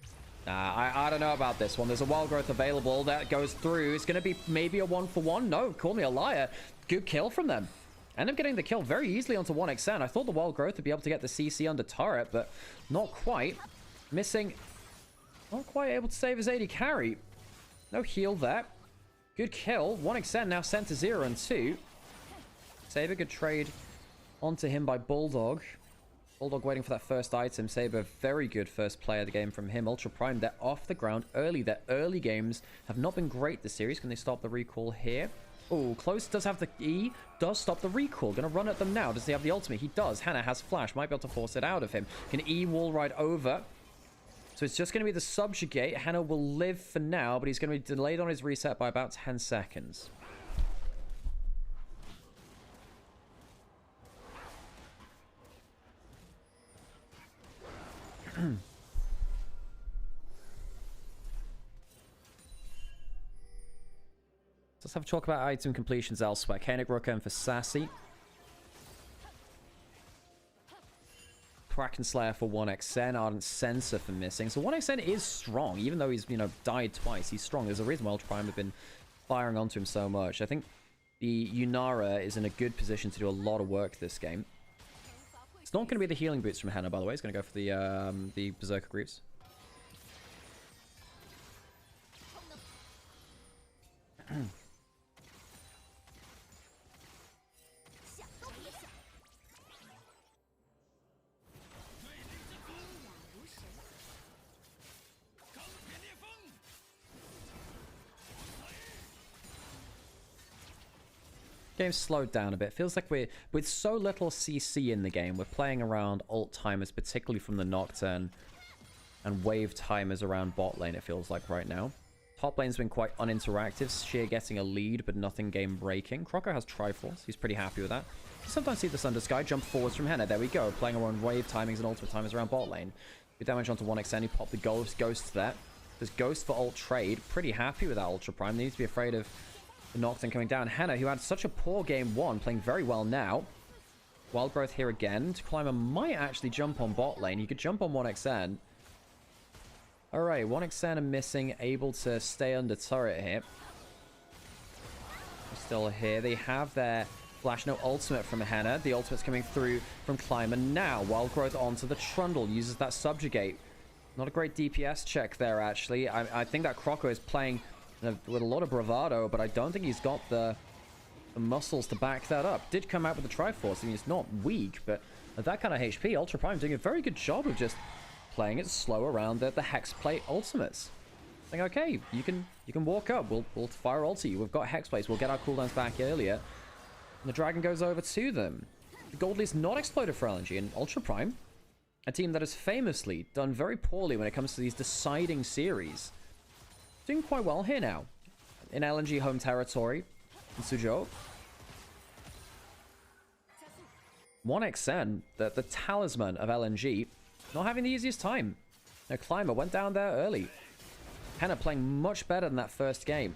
I don't know about this one. There's a Wild Growth available that goes through. It's going to be maybe a 1-for-1. No, call me a liar. Good kill from them. End up getting the kill very easily onto 1xN. I thought the Wild Growth would be able to get the CC under turret, but not quite. Missing. Not quite able to save his AD carry. No heal there. Good kill. 1xN now sent to 0 and 2. Saber, good trade onto him by Bulldog. Bulldog waiting for that first item. Saber, very good first play of the game from him. Ultra Prime, they're off the ground early. Their early games have not been great this series. Can they stop the recall here? Oh, Close does have the E. Does stop the recall. Gonna run at them now. Does he have the ultimate? He does. Hannah has flash. Might be able to force it out of him. Can E wall right over. So it's just going to be the subjugate. Hannah will live for now, but he's going to be delayed on his reset by about 10 seconds. Let's have a talk about item completions elsewhere. Koenig Rooker for Sassy. Kraken Slayer for 1xN. Ardent Sensor for missing. So 1xN is strong, even though he's, died twice. He's strong. There's a reason why Ultra Prime have been firing onto him so much. I think the Nymaera is in a good position to do a lot of work this game. It's not going to be the healing boots from Henna, by the way. It's going to go for the Berserker Greaves. Game's slowed down a bit. Feels like we're, with so little CC in the game, we're playing around ult timers, particularly from the Nocturne, and wave timers around bot lane, it feels like right now. Top lane's been quite uninteractive. Sheer getting a lead, but nothing game breaking. Croco has Triforce. He's pretty happy with that. You sometimes see the Thunder Sky jump forwards from Henna. There we go. Playing around wave timings and ultimate timers around bot lane. Good damage onto 1xN. He popped the Ghost there. There's Ghost for ult trade. Pretty happy with that Ultra Prime. They need to be afraid of the Nocturne coming down. Henna, who had such a poor game one, playing very well now. Wild Growth here again. Climber might actually jump on bot lane. He could jump on 1xN. Alright, 1xN are missing. Able to stay under turret here. Still here. They have their flash. No ultimate from Henna. The ultimate's coming through from Climber now. Wild Growth onto the Trundle. Uses that subjugate. Not a great DPS check there, actually. I think that Croco is playing with a lot of bravado, but I don't think he's got the muscles to back that up. Did come out with the Triforce. I mean, it's not weak, but at that kind of HP, Ultra Prime doing a very good job of just playing it slow around the Hexplate ultimates. Saying, okay, you can walk up. We'll fire ult to you. We've got Hexplates. We'll get our cooldowns back earlier. And the Dragon goes over to them. The Gold Leaf's not exploded for LNG, and Ultra Prime, a team that has famously done very poorly when it comes to these deciding series, doing quite well here now. In LNG home territory, in Suzhou. 1xN, the talisman of LNG, not having the easiest time. Now, Climber went down there early. Henna playing much better than that first game.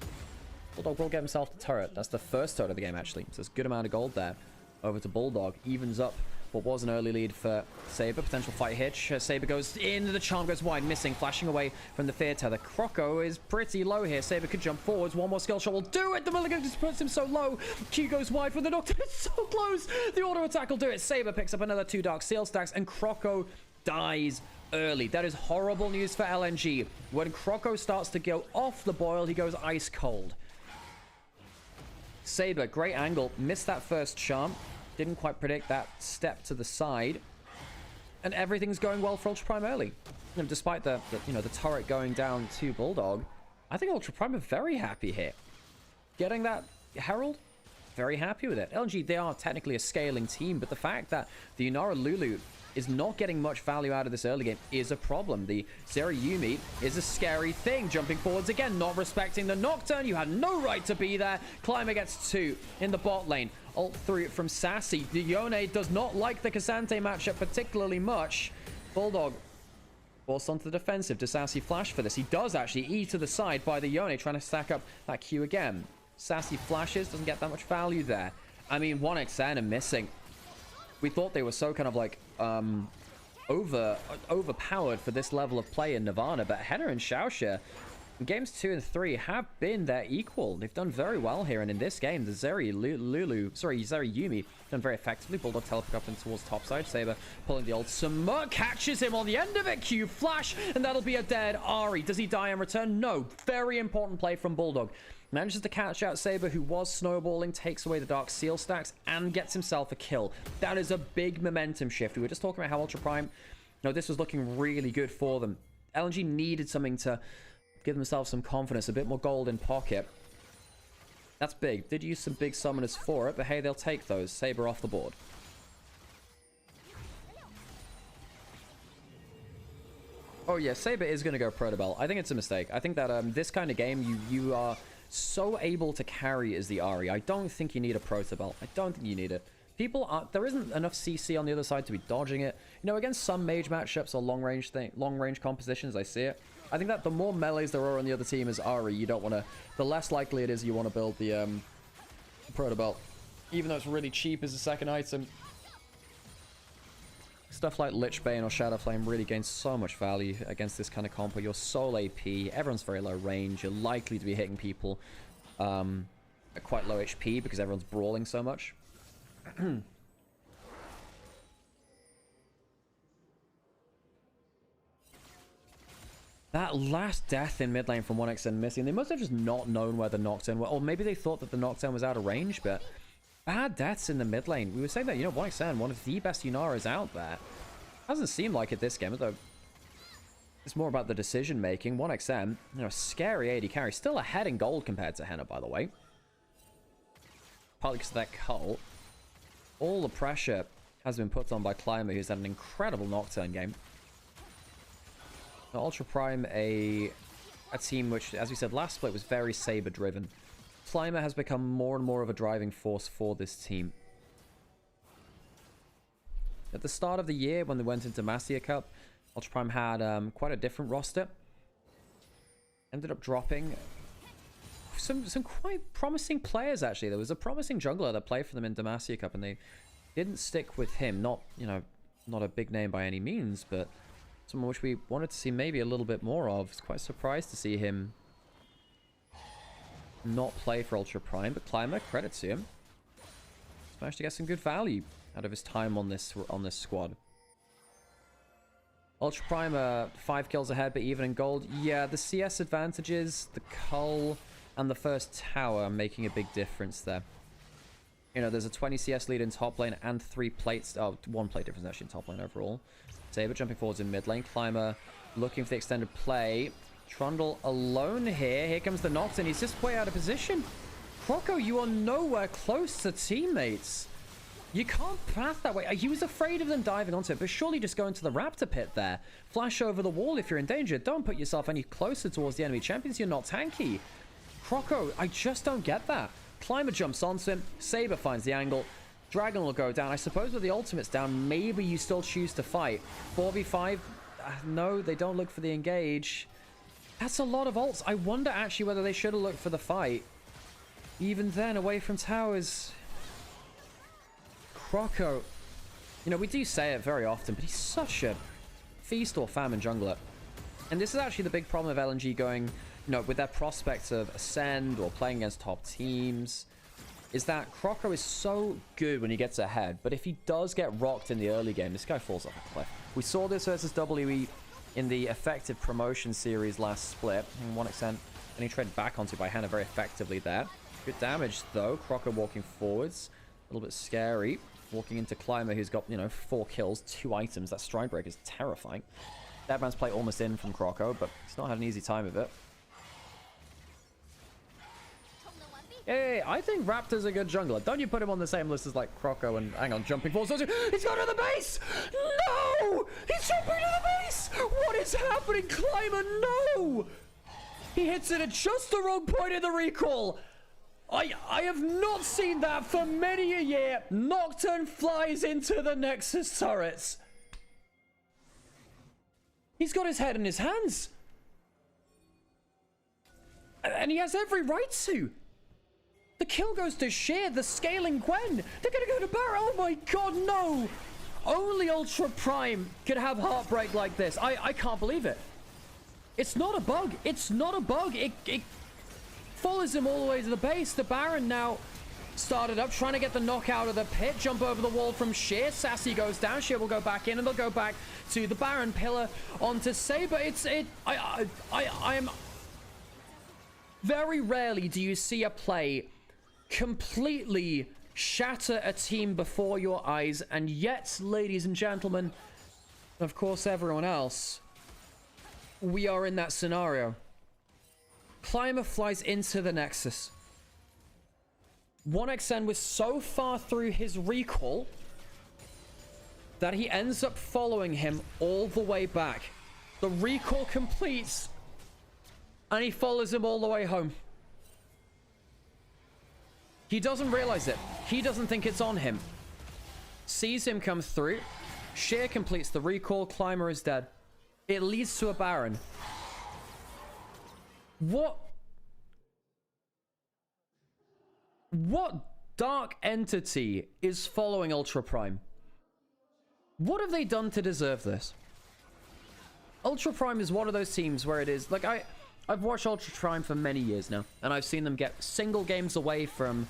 Bulldog will get himself the turret. That's the first turret of the game, actually. So there's a good amount of gold there. Over to Bulldog. Evens up what was an early lead for Saber. Potential fight hitch. Saber goes in. The charm goes wide. Missing. Flashing away from the fear tether. Croco is pretty low here. Saber could jump forwards. One more skill shot will do it. The Mulligan just puts him so low. Q goes wide for the Nocturne. It's so close. The auto attack will do it. Saber picks up another 2 Dark Seal stacks. And Croco dies early. That is horrible news for LNG. When Croco starts to go off the boil, he goes ice cold. Saber, great angle. Missed that first charm. Didn't quite predict that step to the side. And everything's going well for Ultra Prime early. despite the turret going down to Bulldog, I think Ultra Prime are very happy here. Getting that Herald, very happy with it. LNG, they are technically a scaling team, but the fact that the Nymaera Lulu is not getting much value out of this early game is a problem. The Zeri Yuumi is a scary thing. Jumping forwards again, not respecting the Nocturne. You had no right to be there. Climber gets 2 in the bot lane. Ult through from Sassy. The Yone does not like the K'Sante matchup particularly much. Bulldog forced onto the defensive. Does Sassy flash for this? He does actually. E to the side by the Yone, trying to stack up that Q again. Sassy flashes, doesn't get that much value there. I mean, 1xN are missing. We thought they were so kind of like overpowered for this level of play in Nirvana, but Henna and Xiaoxia in games 2 and 3 have been their equal. They've done very well here, and in this game, the Zeri Yuumi done very effectively. Bulldog teleport up in towards topside. Saber pulling the ultimate, catches him on the end of it. Q flash, and that'll be a dead Ahri. Does he die in return? No. Very important play from Bulldog. Manages to catch out Saber, who was snowballing, takes away the Dark Seal stacks, and gets himself a kill. That is a big momentum shift. We were just talking about how Ultra Prime, this was looking really good for them. LNG needed something to give themselves some confidence, a bit more gold in pocket. That's big. Did use some big summoners for it, but hey, they'll take those. Saber off the board. Oh yeah, Saber is going to go Protobell. I think it's a mistake. I think that this kind of game, you are so able to carry as the Ahri. I don't think you need a Protobell. I don't think you need it. There isn't enough CC on the other side to be dodging it. Against some mage matchups or long range compositions, I see it. I think that the more melees there are on the other team as Ahri, you don't want to, the less likely it is you want to build the Protobell. Even though it's really cheap as a second item. Stuff like Lich Bane or Shadow Flame really gains so much value against this kind of compo. You're sole AP, everyone's very low range, you're likely to be hitting people at quite low HP because everyone's brawling so much. That last death in mid lane from 1xN missing, they must have just not known where the Nocturne was, or maybe they thought that the Nocturne was out of range, but bad deaths in the mid lane. We were saying that, 1xN, one of the best Yunaras out there. Doesn't seem like it this game, though. It's more about the decision making. 1xN, scary AD carry. Still ahead in gold compared to Henna, by the way. Partly because of that cult. All the pressure has been put on by Climber, who's had an incredible Nocturne game. Now, Ultra Prime, a team which, as we said last split, was very Saber driven. Climber has become more and more of a driving force for this team. At the start of the year, when they went into Masia Cup, Ultra Prime had quite a different roster. Ended up dropping some quite promising players, actually. There was a promising jungler that played for them in Demacia Cup, and they didn't stick with him. Not a big name by any means, but someone which we wanted to see maybe a little bit more of. I was quite surprised to see him not play for Ultra Prime, but Climber, credit to him. He's managed to get some good value out of his time on this squad. Ultra Prime 5 kills ahead, but even in gold. Yeah, the CS advantages, the cull, and the first tower making a big difference there. There's a 20 CS lead in top lane and 3 plates. Oh, 1 plate difference actually in top lane overall. Saber jumping forwards in mid lane. Climber looking for the extended play. Trundle alone here. Here comes the Nocturne. He's just way out of position. Croco, you are nowhere close to teammates. You can't path that way. He was afraid of them diving onto it, but surely just go into the Raptor pit there. Flash over the wall if you're in danger. Don't put yourself any closer towards the enemy champions. You're not tanky. Croco, I just don't get that. Climber jumps onto him. Saber finds the angle. Dragon will go down. I suppose with the ultimates down, maybe you still choose to fight. 4v5? No, they don't look for the engage. That's a lot of ults. I wonder actually whether they should have looked for the fight. Even then, away from towers. Croco. We do say it very often, but he's such a feast or famine jungler. And this is actually the big problem of LNG going, with their prospects of Ascend or playing against top teams, is that Croco is so good when he gets ahead, but if he does get rocked in the early game, this guy falls off a cliff. We saw this versus WE in the effective promotion series last split, in 1xN, and he traded back onto by Henna very effectively there. Good damage, though. Croco walking forwards. A little bit scary. Walking into Climber, who's got, 4 kills, 2 items. That Stride Breaker is terrifying. Deadman's play almost in from Croco, but he's not had an easy time of it. Hey, I think Raptor's a good jungler. Don't you put him on the same list as, like, Croco and... Hang on, jumping force. He's gone to the base! No! He's jumping to the base! What is happening, Climber? No! He hits it at just the wrong point in the recall. I have not seen that for many a year. Nocturne flies into the Nexus turrets. He's got his head in his hands. And he has every right to. The kill goes to Sheer, the scaling Gwen. They're going to go to Barret. Oh my god, no. Only Ultra Prime could have heartbreak like this. I can't believe it. It's not a bug. It's not a bug. It follows him all the way to the base. The Baron now started up, trying to get the knock out of the pit. Jump over the wall from Sheer. Sassy goes down. Sheer will go back in, and they'll go back to the Baron pillar onto Saber. I am... Very rarely do you see a play completely shatter a team before your eyes, and yet, ladies and gentlemen, of course everyone else, we are in that scenario. Climber flies into the Nexus. 1xN was so far through his recall that he ends up following him all the way back. The recall completes, and he follows him all the way home. He doesn't realize it. He doesn't think it's on him. Sees him come through. Sheer completes the recall. Climber is dead. It leads to a Baron. What dark entity is following Ultra Prime? What have they done to deserve this? Ultra Prime is one of those teams where it is like I've watched Ultra Prime for many years now, and I've seen them get single games away from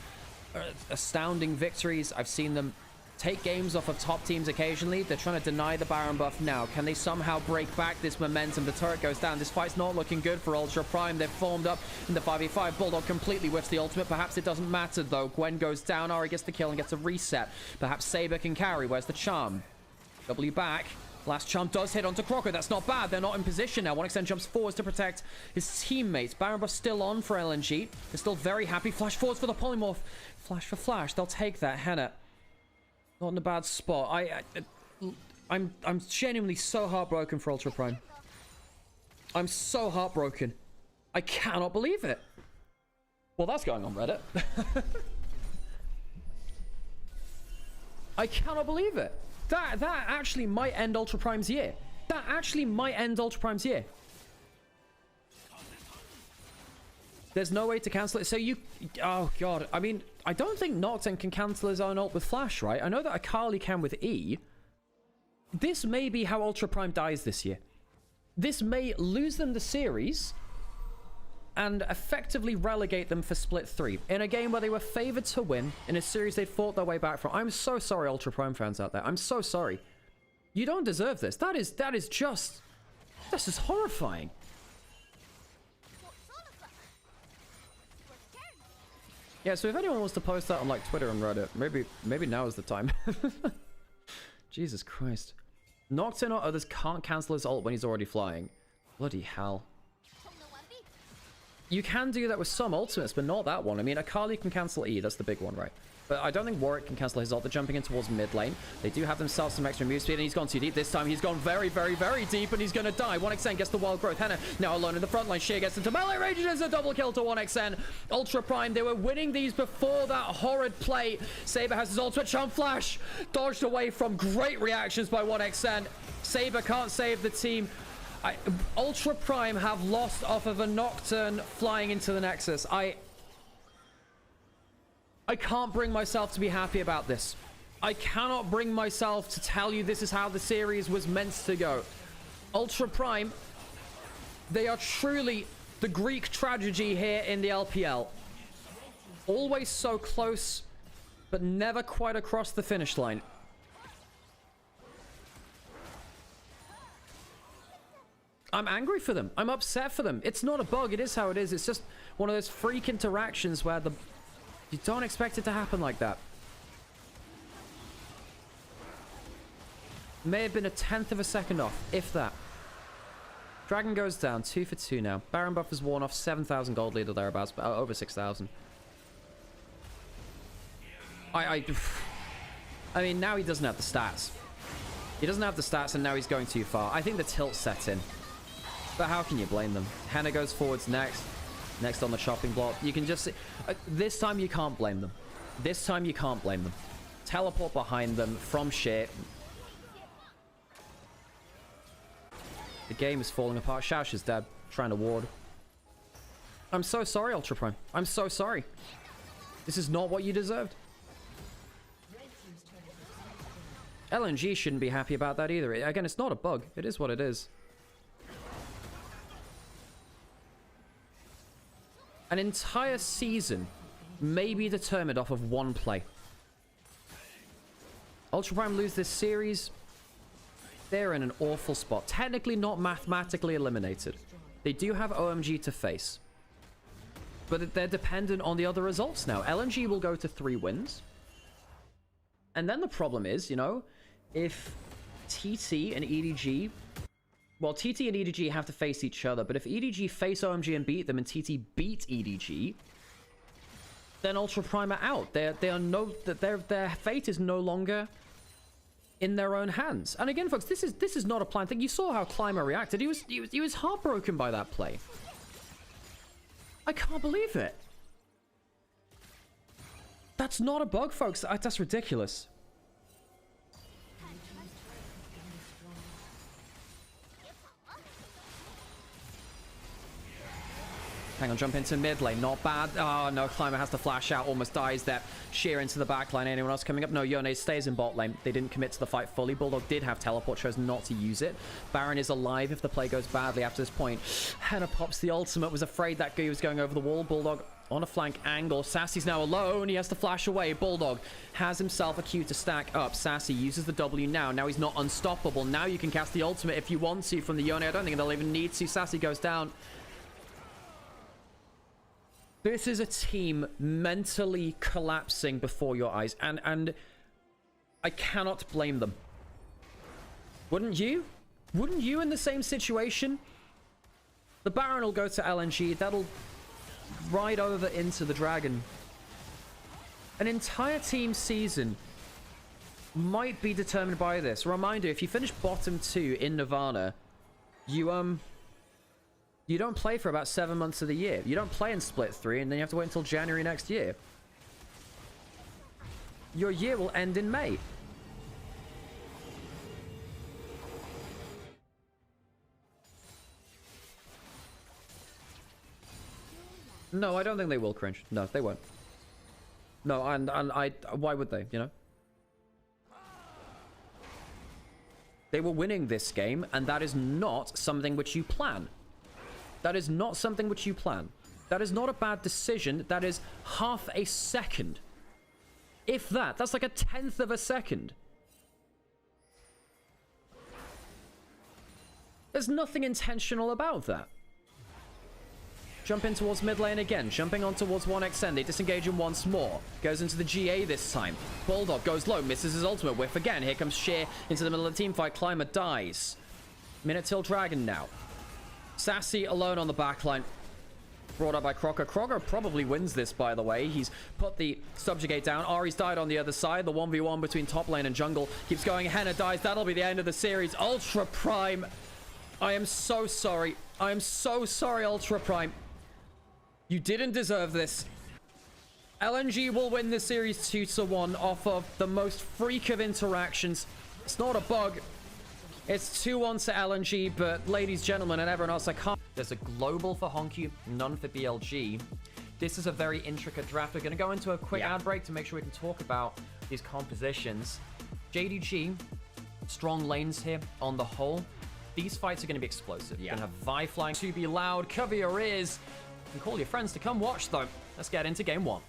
astounding victories. I've seen them take games off of top teams occasionally. They're trying to deny the Baron buff now. Can they somehow break back this momentum? The turret goes down. This fight's not looking good for Ultra Prime. They've formed up in the 5v5. Bulldog completely whiffs the ultimate. Perhaps it doesn't matter, though. Gwen goes down. Ari gets the kill and gets a reset. Perhaps Saber can carry. Where's the charm? W back. Last charm does hit onto Croco. That's not bad. They're not in position now. 1xN jumps forwards to protect his teammates. Baron buff still on for LNG. They're still very happy. Flash forwards for the polymorph. Flash for flash. They'll take that. Henna. Not in a bad spot. I'm genuinely so heartbroken for Ultra Prime. I'm so heartbroken. I cannot believe it. Well, that's going on Reddit. I cannot believe it. That actually might end Ultra Prime's year. That actually might end Ultra Prime's year. There's no way to cancel it. So you... Oh, God. I mean, I don't think Nocturne can cancel his own ult with Flash, right? I know that Akali can with E. This may be how Ultra Prime dies this year. This may lose them the series and effectively relegate them for Split 3 in a game where they were favored to win in a series they fought their way back from. I'm so sorry, Ultra Prime fans out there. I'm so sorry. You don't deserve this. That is just... This is horrifying. Yeah, so if anyone wants to post that on like Twitter and Reddit, maybe now is the time. Jesus Christ. Nocturne or others can't cancel his ult when he's already flying. Bloody hell. You can do that with some ultimates, but not that one. I mean, Akali can cancel E. That's the big one, right? But I don't think Warwick can cancel his ult. They're jumping in towards mid lane. They do have themselves some extra move speed, and he's gone too deep. This time, he's gone very, very, very deep, and he's going to die. 1xN gets the wild growth. Henna now alone in the front line. Sheer gets into melee range, and it's a double kill to 1xN. Ultra Prime, they were winning these before that horrid play. Saber has his ultimate. Charm Flash dodged away from great reactions by 1xN. Saber can't save the team. Ultra Prime have lost off of a Nocturne flying into the Nexus. I can't bring myself to be happy about this. I cannot bring myself to tell you this is how the series was meant to go. Ultra Prime, they are truly the Greek tragedy here in the LPL. Always so close, but never quite across the finish line. I'm angry for them. I'm upset for them. It's not a bug. It is how it is. It's just one of those freak interactions where you don't expect it to happen like that. May have been a 1/10 of a second off, if that. Dragon goes down, 2 for 2 now. Baron buff is worn off, 7,000 gold lead or thereabouts, but over 6,000. I mean, now he doesn't have the stats. He doesn't have the stats, and now he's going too far. I think the tilt set in. But how can you blame them? Henna goes forwards next. Next on the chopping block. You can just see... this time you can't blame them. This time you can't blame them. Teleport behind them from shit. The game is falling apart. Xiaoxi's dead. Trying to ward. I'm so sorry, Ultra Prime. I'm so sorry. This is not what you deserved. LNG shouldn't be happy about that either. Again, it's not a bug. It is what it is. An entire season may be determined off of one play. Ultra Prime lose this series. They're in an awful spot. Technically not mathematically eliminated. They do have OMG to face. But they're dependent on the other results now. LNG will go to 3 wins. And then the problem is, you know, if TT and EDG... Well, TT and EDG have to face each other, but if EDG face OMG and beat them and TT beat EDG, then Ultra Prime are out. Their fate is no longer in their own hands. And again, folks, this is not a planned thing. You saw how Climber reacted. He was heartbroken by that play. I can't believe it. That's not a bug, folks. That's ridiculous. Hang on, jump into mid lane. Not bad. Oh, no. Climber has to flash out. Almost dies there. Sheer into the back line. Anyone else coming up? No, Yone stays in bot lane. They didn't commit to the fight fully. Bulldog did have teleport. Chose not to use it. Baron is alive if the play goes badly after this point. Henna pops the ultimate. Was afraid that guy was going over the wall. Bulldog on a flank angle. Sassy's now alone. He has to flash away. Bulldog has himself a Q to stack up. Sassy uses the W now. Now he's not unstoppable. Now you can cast the ultimate if you want to from the Yone. I don't think they'll even need to. Sassy goes down. This is a team mentally collapsing before your eyes, and I cannot blame them. Wouldn't you? Wouldn't you in the same situation? The Baron will go to LNG. That'll ride over into the Dragon. An entire team season might be determined by this. Reminder, if you finish bottom 2 in Nirvana, you don't play for about 7 months of the year. You don't play in Split 3, and then you have to wait until January next year. Your year will end in May. No, I don't think they will cringe. No, they won't. No, and why would they, you know? They were winning this game, and that is not something which you plan. That is not something which you plan. That is not a bad decision. That is half a second. If that. That's like a 1/10 of a second. There's nothing intentional about that. Jump in towards mid lane again. Jumping on towards 1xn. They disengage him once more. Goes into the GA this time. Bulldog goes low. Misses his ultimate whiff again. Here comes Sheer into the middle of the team fight. Climber dies. Minute till Dragon now. Sassy alone on the backline. Brought up by Crocker. Crocker probably wins this, by the way. He's put the subjugate down. Ari's died on the other side. The 1v1 between top lane and jungle keeps going. Henna dies. That'll be the end of the series. Ultra Prime. I am so sorry. I am so sorry, Ultra Prime. You didn't deserve this. LNG will win this series 2-1 off of the most freak of interactions. It's not a bug. It's 2-1 to LNG, but ladies, gentlemen, and everyone else, I can't... There's a global for Honky, none for BLG. This is a very intricate draft. We're going to go into a quick ad break to make sure we can talk about these compositions. JDG, strong lanes here on the whole. These fights are going to be explosive. You're going to have Vi flying to be loud. Cover your ears. And call your friends to come watch, though. Let's get into game 1.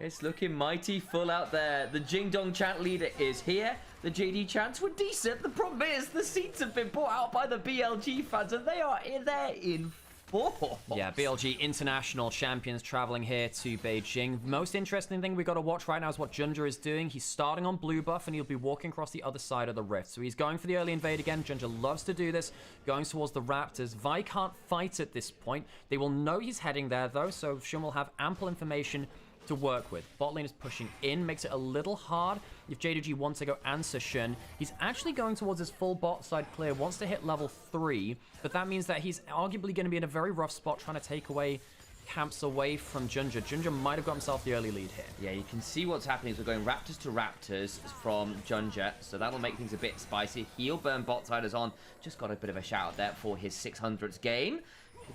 It's looking mighty full out there. The Jing Dong chant leader is here. The JD chants were decent. The problem is the seats have been bought out by the BLG fans, and they are in there in force. Yeah, BLG international champions traveling here to Beijing. Most interesting thing we got to watch right now is what Junja is doing. He's starting on blue buff, and he'll be walking across the other side of the rift. So he's going for the early invade again. Junja loves to do this, going towards the Raptors. Vi can't fight at this point. They will know he's heading there, though, so Shun will have ample information to work with. Bot lane is pushing in, makes it a little hard if JDG wants to go answer Shun. He's actually going towards his full bot side clear, wants to hit level 3, but that means that he's arguably going to be in a very rough spot trying to take away camps away from Junja. Junja might have got himself the early lead here. Yeah, you can see what's happening is we're going Raptors to Raptors from Junja, so that'll make things a bit spicy. He'll burn bot siders on. Just got a bit of a shout out there for his 600th game.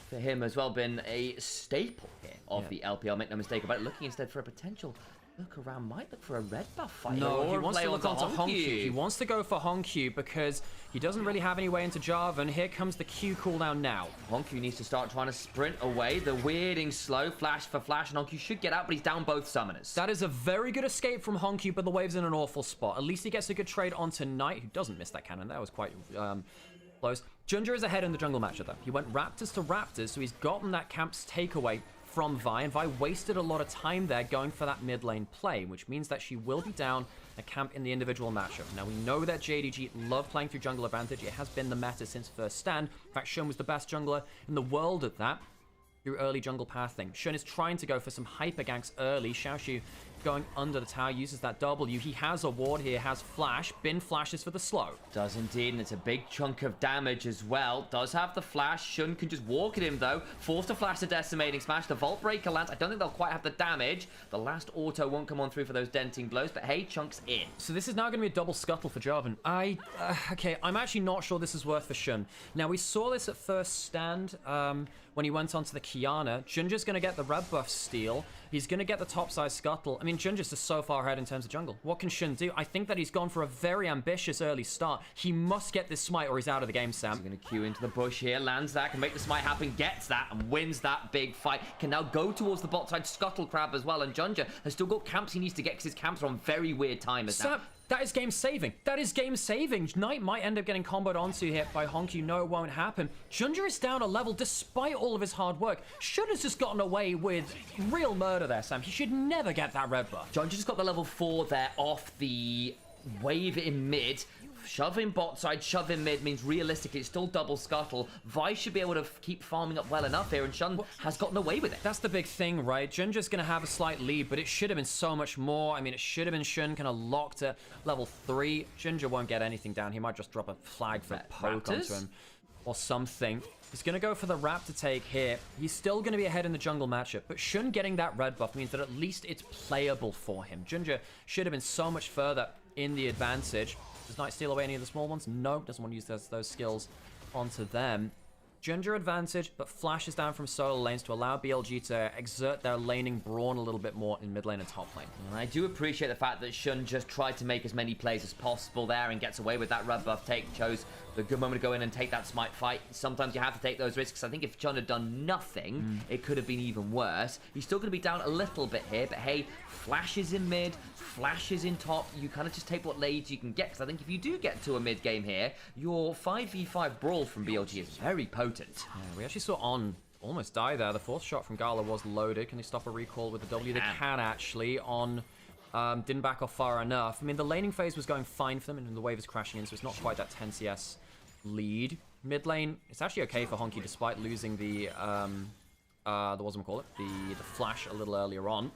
For him as well, been a staple here of the LPL. Make no mistake about it. Looking instead for a potential look around, might look for a red buff fight. No, he wants to look onto Hongyu. He wants to go for Hongyu because he doesn't really have any way into Jarvan. Here comes the Q cooldown now. Hongyu needs to start trying to sprint away. The weirding slow flash for flash, and Hongyu should get out, but he's down both summoners. That is a very good escape from Hongyu, but the wave's in an awful spot. At least he gets a good trade onto Knight, who doesn't miss that cannon. That was quite close. Junja is ahead in the jungle matchup, though. He went Raptors to Raptors, so he's gotten that camp's takeaway from Vi, and Vi wasted a lot of time there going for that mid lane play, which means that she will be down a camp in the individual matchup. Now, we know that JDG love playing through jungle advantage. It has been the meta since first stand. In fact, Shun was the best jungler in the world at that through early jungle pathing. Shun is trying to go for some hyper ganks early. Xiaoshu going under the tower, uses that W. He has a ward here, has flash. Bin flashes for the slow. Does indeed, and it's a big chunk of damage as well. Does have the flash. Shun can just walk at him, though. Forced to flash the decimating smash. The Vault Breaker lands. I don't think they'll quite have the damage. The last auto won't come on through for those denting blows, but hey, Chunk's in. So this is now going to be a double scuttle for Jarvan. Okay, I'm actually not sure this is worth for Shun. Now, we saw this at first stand when he went onto the Kiana. Junja's going to get the red buff steal. He's going to get the topside scuttle. I mean, Junja's just so far ahead in terms of jungle. What can Shun do? I think that he's gone for a very ambitious early start. He must get this smite or he's out of the game, Sam. He's going to queue into the bush here, lands that, can make the smite happen, gets that, and wins that big fight. Can now go towards the bot side scuttle crab as well, and Junja has still got camps he needs to get because his camps are on very weird timers Sam, now. that is game saving. That is game saving. Knight might end up getting comboed onto here by Hongyu. No, it won't happen. Junja is down a level despite all of his hard work. Should have just gotten away with real murder there, Sam. He should never get that red buff. Junja just got the level 4 there off the wave in mid. Shove in bot side, shove in mid means realistically it's still double scuttle. Vi should be able to keep farming up well enough here, and Shun has gotten away with it. That's the big thing, right? Junja's going to have a slight lead, but it should have been so much more. I mean, it should have been Shun kind of locked at level 3. Junja won't get anything down. He might just drop a flag for a poke onto him or something. He's going to go for the Raptor take here. He's still going to be ahead in the jungle matchup, but Shun getting that red buff means that at least it's playable for him. Junja should have been so much further in the advantage. Does Knight steal away any of the small ones? No, doesn't want to use those skills onto them. Junja advantage, but flashes down from solo lanes to allow BLG to exert their laning brawn a little bit more in mid lane and top lane. And I do appreciate the fact that Shun just tried to make as many plays as possible there and gets away with that red buff take. Chose the good moment to go in and take that smite fight. Sometimes you have to take those risks. I think if Shun had done nothing, it could have been even worse. He's still going to be down a little bit here, but hey, flashes in mid, flashes in top. You kind of just take what lades you can get, because I think if you do get to a mid game here, your 5v5 brawl from BLG is very potent. Yeah, we actually saw On almost die there. The fourth shot from Gala was loaded. Can they stop a recall with the W? They can actually. On didn't back off far enough. I mean, the laning phase was going fine for them, and the wave is crashing in, so it's not quite that 10 CS lead. Mid lane, it's actually okay for Honky despite losing the the flash a little earlier on,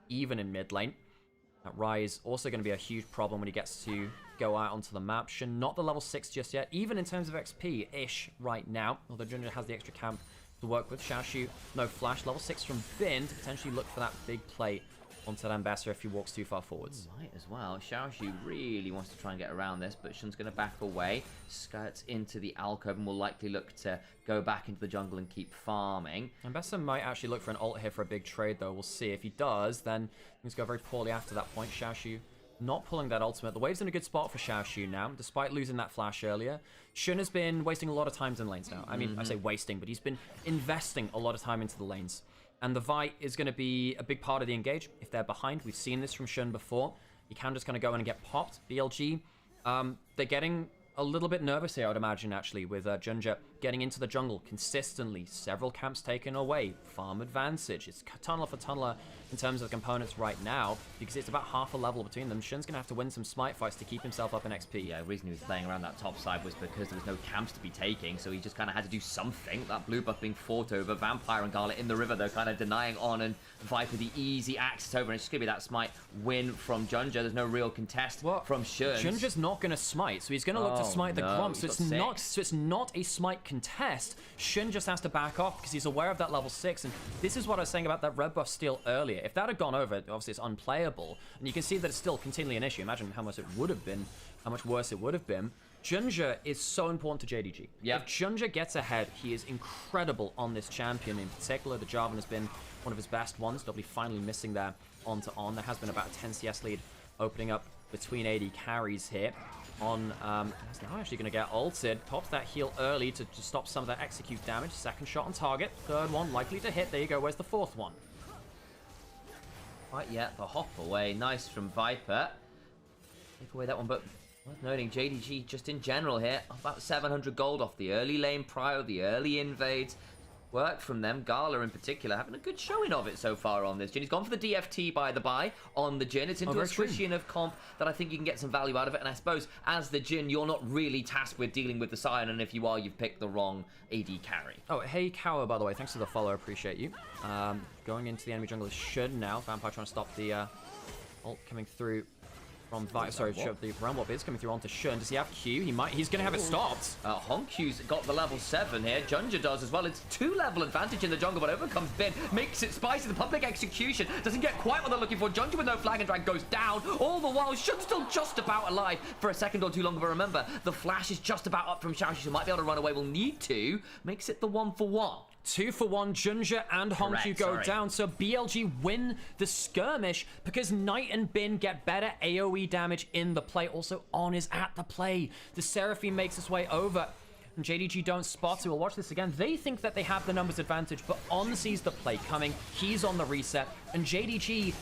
even in mid lane. That Rise also going to be a huge problem when he gets to go out onto the map. Shun not the level 6 just yet, even in terms of XP-ish right now, although Junja has the extra camp to work with. Xiaoshu, no flash, level 6 from Bin to potentially look for that big play onto that Ambassador if he walks too far forwards. Might as well. Xiaoshu really wants to try and get around this, but Shun's going to back away, skirts into the alcove, and will likely look to go back into the jungle and keep farming. Ambassador might actually look for an ult here for a big trade, though. We'll see. If he does, then things go very poorly after that point. Xiaoshu not pulling that ultimate. The wave's in a good spot for Xiaoshu now, despite losing that flash earlier. Shun has been wasting a lot of times in lanes now. I mean, I say wasting, but he's been investing a lot of time into the lanes. And the Vite is going to be a big part of the engage. If they're behind, we've seen this from Shun before. You can just kind of go in and get popped. BLG, they're getting a little bit nervous here, I would imagine, actually, with Junja getting into the jungle consistently. Several camps taken away. Farm advantage. It's tunneler for tunneler in terms of components right now, because it's about half a level between them. Shun's going to have to win some smite fights to keep himself up in XP. Yeah, the reason he was playing around that top side was because there was no camps to be taking, so he just kind of had to do something. That blue buff being fought over. Vampire and Garlet in the river, though, kind of denying On and Viper the easy access over, and it's going to be that smite win from Junja. There's no real contest from Shun. Junja's not going to smite, so he's going to look to smite the Gromp, so it's not a smite contest. Shun just has to back off because he's aware of that level 6, and this is what I was saying about that red buff steal earlier. If that had gone over, obviously it's unplayable, and you can see that it's still continually an issue. Imagine how much it would have been, how much worse it would have been. Junja is so important to JDG. Yep. If Junja gets ahead, he is incredible on this champion. In particular, the Jarvan has been one of his best ones. Probably finally missing there onto On. There has been about a 10 CS lead opening up between AD carries here. On is now actually going to get ulted. Pops that heal early to stop some of that execute damage. Second shot on target. Third one likely to hit. There you go. Where's the fourth one? Right, yeah, the hop away. Nice from Viper. Take away that one, but worth noting, JDG just in general here, about 700 gold off the early lane prio, the early invades. Work from them. Gala in particular having a good showing of it so far on this Jhin. He's gone for the DFT by the by on the Jhin. It's into a squishy enough comp that I think you can get some value out of it. And I suppose as the Jhin, you're not really tasked with dealing with the Sion, and if you are, you've picked the wrong AD carry. Oh, hey Cower, by the way, thanks for the follow, I appreciate you. Going into the enemy jungle is Shun now. Vampire trying to stop the ult coming through from Viper. Sorry, the round wop is coming through onto Shun. Does he have Q? He's going to have it stopped. Honkyu's got the level 7 here. Junja does as well. It's 2-level advantage in the jungle, but over comes Bin. Makes it spicy. The public execution doesn't get quite what they're looking for. Junja with no flag and drag goes down. All the while, Shun's still just about alive for a second or two longer. But remember, the flash is just about up from Xiaoxi, so might be able to run away. Will need to. Makes it the 1-for-1. 2-for-1, Junja and Honku go down, so BLG win the skirmish because Knight and Bin get better AoE damage in the play. Also, On is at the play. The Seraphine makes its way over, and JDG don't spot, so we'll watch this again. They think that they have the numbers advantage, but On sees the play coming. He's on the reset, and JDG,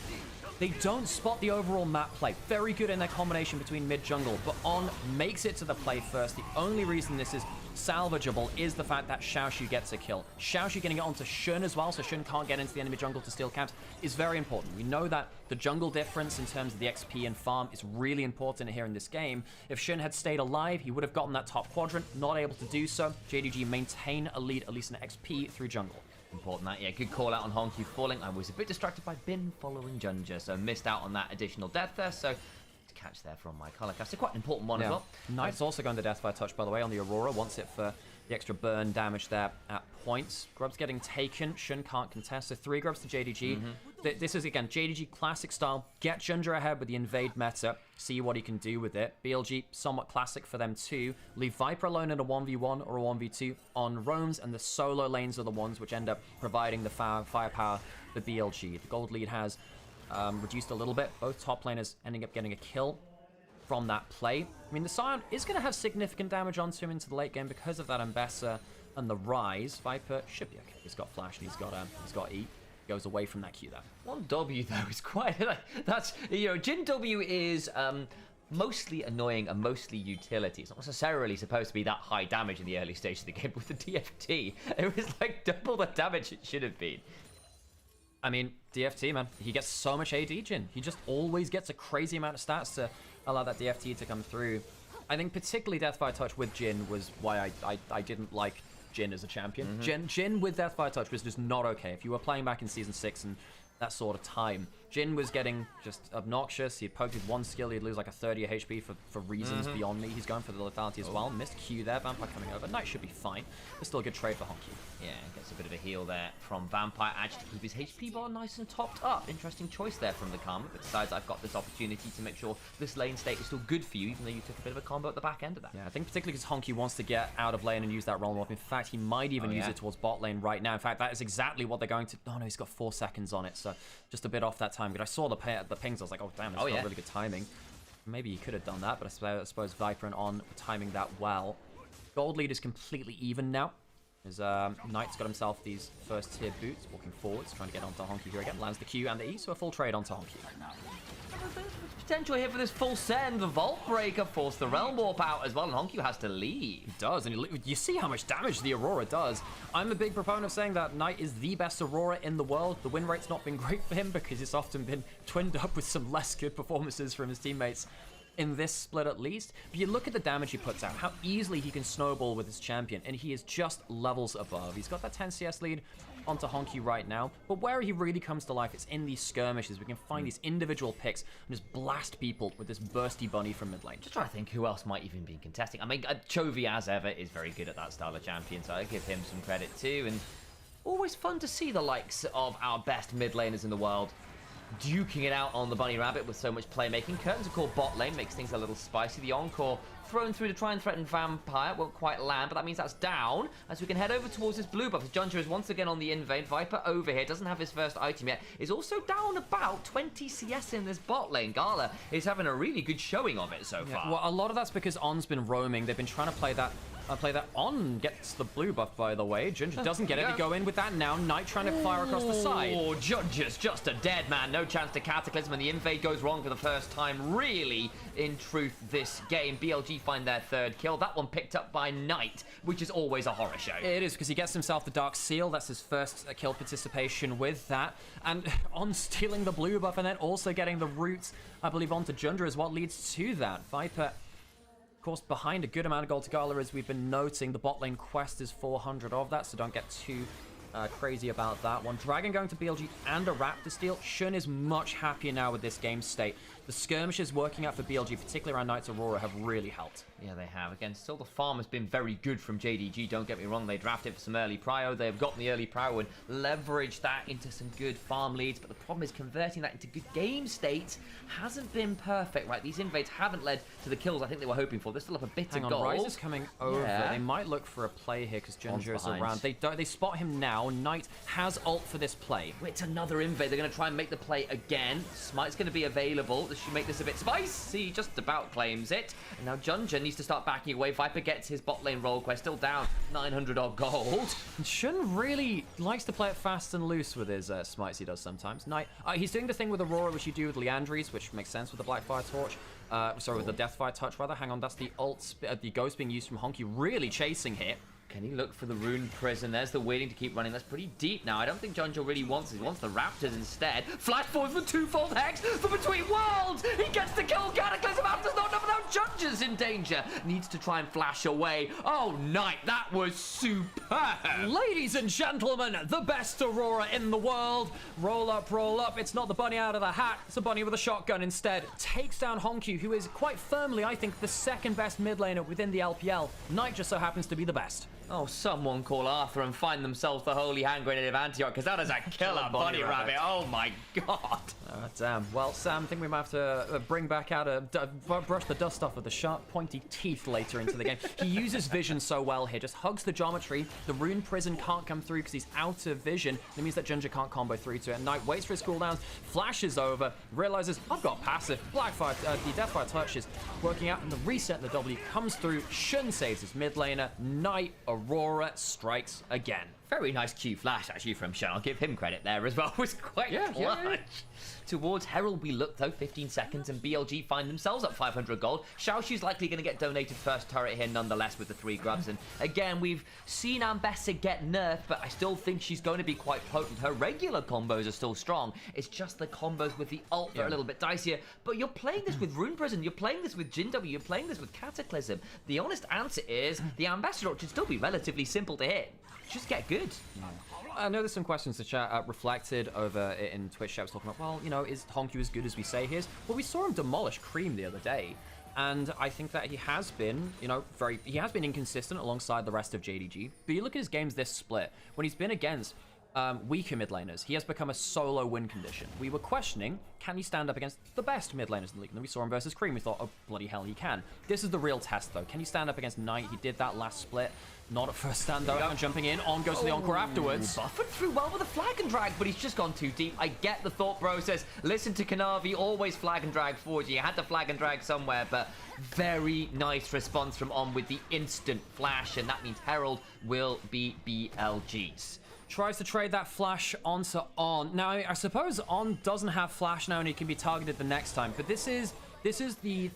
they don't spot the overall map play. Very good in their combination between mid-jungle, but On makes it to the play first. The only reason this is salvageable is the fact that Xiaoxu gets a kill. Xiaoxu getting it onto Shun as well, so Shun can't get into the enemy jungle to steal camps, is very important. We know that the jungle difference in terms of the XP and farm is really important here in this game. If Shun had stayed alive, he would have gotten that top quadrant, not able to do so. JDG maintain a lead, at least in XP, through jungle. Important that, yeah. Good call out on Honky falling. I was a bit distracted by Bin following Junja, so missed out on that additional death there, so to catch there from my color caster. Quite an important one as well. Knight's also going to death by touch, by the way, on the Aurora. Wants it for the extra burn damage there at points. Grub's getting taken. Shun can't contest, so 3 grubs to JDG. This is, again, JDG classic style. Get Junja ahead with the invade meta. See what he can do with it. BLG, somewhat classic for them too. Leave Viper alone in a 1v1 or a 1v2 on roams, and the solo lanes are the ones which end up providing the firepower for BLG. The gold lead has reduced a little bit. Both top laners ending up getting a kill from that play. I mean, the Sion is going to have significant damage onto him into the late game because of that Ambessa and the Rise. Viper should be okay. He's got flash and he's got E. Goes away from that Q there. 1W though is quite that's, you know, Jhin W is mostly annoying and mostly utility. It's not necessarily supposed to be that high damage in the early stage of the game. With the DFT, it was like double the damage it should have been. I mean, DFT, man, he gets so much AD, Jhin. He just always gets a crazy amount of stats to allow that DFT to come through. I think particularly Death by Touch with Jhin was why I didn't like Jhin as a champion. Jhin with Death by Touch was just not okay. If you were playing back in Season 6 and that sort of time, Jhin was getting just obnoxious. He'd poked with one skill, he'd lose like a 30 HP for reasons beyond me. He's going for the lethality as well. Missed Q there, Vampire coming over. Knight should be fine. But still a good trade for Honky. Yeah, gets a bit of a heal there from Vampire, actually to keep his HP bar nice and topped up. Interesting choice there from the Karma, but decides I've got this opportunity to make sure this lane state is still good for you, even though you took a bit of a combo at the back end of that. Yeah, I think particularly because Honky wants to get out of lane and use that roll off. In fact, he might even use it towards bot lane right now. In fact, that is exactly what they're going to... Oh no, he's got 4 seconds on it, so just a bit off that time. But I saw the pings, I was like, oh damn, that's got really good timing. Maybe he could have done that, but I suppose Viper and On timing that well. Gold lead is completely even now. As Knight's got himself these first tier boots, walking forwards, trying to get onto Honky here again. Lands the Q and the E, so a full trade onto Honky. Potential here for this full send. The Vault Breaker forced the Realm Warp out as well, and Honky has to leave. He does, and you see how much damage the Aurora does. I'm a big proponent of saying that Knight is the best Aurora in the world. The win rate's not been great for him because it's often been twinned up with some less good performances from his teammates. In this split at least, but you look at the damage he puts out, how easily he can snowball with his champion, and he is just levels above. He's got that 10 CS lead onto Honky right now, but where he really comes to life, it's in these skirmishes. We can find these individual picks and just blast people with this bursty bunny from mid lane. Just trying to think who else might even be contesting. I mean, Chovy, as ever, is very good at that style of champion, so I give him some credit too, and always fun to see the likes of our best mid laners in the world duking it out on the Bunny Rabbit with so much playmaking. Curtains are called bot lane, makes things a little spicy. The Encore thrown through to try and threaten Vampire. Won't quite land, but that means that's down as we can head over towards this blue buff. Junja is once again on the invade. Viper over here, doesn't have his first item yet. Is also down about 20 CS in this bot lane. Gala is having a really good showing of it so far. Well, a lot of that's because On's been roaming. They've been trying to play that. On gets the blue buff, by the way. Junja doesn't get it. They go in with that now. Knight trying to fire across the side. Oh, Junja's just a dead man. No chance to Cataclysm, and the invade goes wrong for the first time, really, in truth, this game. BLG find their third kill. That one picked up by Knight, which is always a horror show. It is, because he gets himself the Dark Seal. That's his first kill participation with that. And on stealing the blue buff and then also getting the roots, I believe, onto Junja is what leads to that. Viper, of course, behind a good amount of gold to Gala, as we've been noting. The bot lane quest is 400 of that, so don't get too crazy about that one. Dragon going to BLG and a Raptor steal. Shun is much happier now with this game state. The skirmishes working out for BLG, particularly around Knight's Aurora, have really helped. Yeah, they have. Again, still the farm has been very good from JDG. Don't get me wrong, they drafted for some early prio. They've gotten the early prio and leveraged that into some good farm leads. But the problem is converting that into good game states hasn't been perfect, right? These invades haven't led to the kills I think they were hoping for. They're still up a bit of gold. Ryze is coming over. Yeah. They might look for a play here because Junja is around. They spot him now. Knight has ult for this play. It's another invade. They're going to try and make the play again. Smite's going to be available. This should make this a bit spicy. Just about claims it. And now Junja needs to start backing away. Viper gets his bot lane roll quest. Still down 900 odd gold. Shun really likes to play it fast and loose with his smites. He does sometimes. Knight, he's doing the thing with Aurora which you do with Leandries, which makes sense with the Blackfire Torch. Sorry, with the Deathfire Touch rather. Hang on, that's the ult, the ghost being used from Honky. Really chasing here. Can he look for the Rune Prison? There's the waiting to keep running. That's pretty deep now. I don't think Junja really wants it. He wants the Raptors instead. Flash forward for twofold hex for Between Worlds. He gets the kill. Cataclysm Raptors not enough. Now Junja's in danger. Needs to try and flash away. Oh, Knight, that was superb. Ladies and gentlemen, the best Aurora in the world. Roll up, roll up. It's not the bunny out of the hat. It's a bunny with a shotgun instead. Takes down Honky, who is quite firmly, I think, the second best mid laner within the LPL. Knight just so happens to be the best. Oh, someone call Arthur and find themselves the holy hand grenade of Antioch, because that is a killer bunny rabbit. Oh my god. Oh, damn. Well, Sam, I think we might have to bring back out brush the dust off of the sharp, pointy teeth later into the game. He uses vision so well here. Just hugs the geometry. The Rune Prison can't come through because he's out of vision. That means that Junja can't combo through to it. Knight waits for his cooldowns, flashes over, realizes, I've got passive. Blackfire, the Deathfire Touch is working out, and the reset in the W comes through. Shun saves his mid laner. Knight, Aurora strikes again. Very nice Q flash, actually, from Shun. I'll give him credit there as well. It was quite clutch. Yeah. Towards Herald we look, though. 15 seconds, and BLG find themselves up 500 gold. Xiaoshu's likely going to get donated first turret here, nonetheless, with the 3 grubs. And again, we've seen Ambessa get nerfed, but I still think she's going to be quite potent. Her regular combos are still strong. It's just the combos with the ult that are a little bit dicier. But you're playing this with Rune Prison. You're playing this with Jin W. You're playing this with Cataclysm. The honest answer is the Ambassador should still be relatively simple to hit. Just get good. I know there's some questions the chat reflected over in Twitch chat was talking about, well, you know, is Honky as good as we say he is? Well, we saw him demolish Cream the other day, and I think that he has been, you know, he has been inconsistent alongside the rest of JDG. But you look at his games this split, when he's been against weaker mid laners. He has become a solo win condition. We were questioning, can he stand up against the best mid laners in the league? And then we saw him versus Cream. We thought, oh, bloody hell, he can. This is the real test, though. Can he stand up against Knight? He did that last split. Not at first stand, though. And jumping in. On goes to the Encore afterwards. Buffered through well with a flag and drag, but he's just gone too deep. I get the thought process. Listen to Kanavi, always flag and drag forward. You had to flag and drag somewhere, but very nice response from On with the instant flash, and that means Herald will be BLG's. Tries to trade that flash onto On. Now, I suppose On doesn't have flash now and he can be targeted the next time, but this is the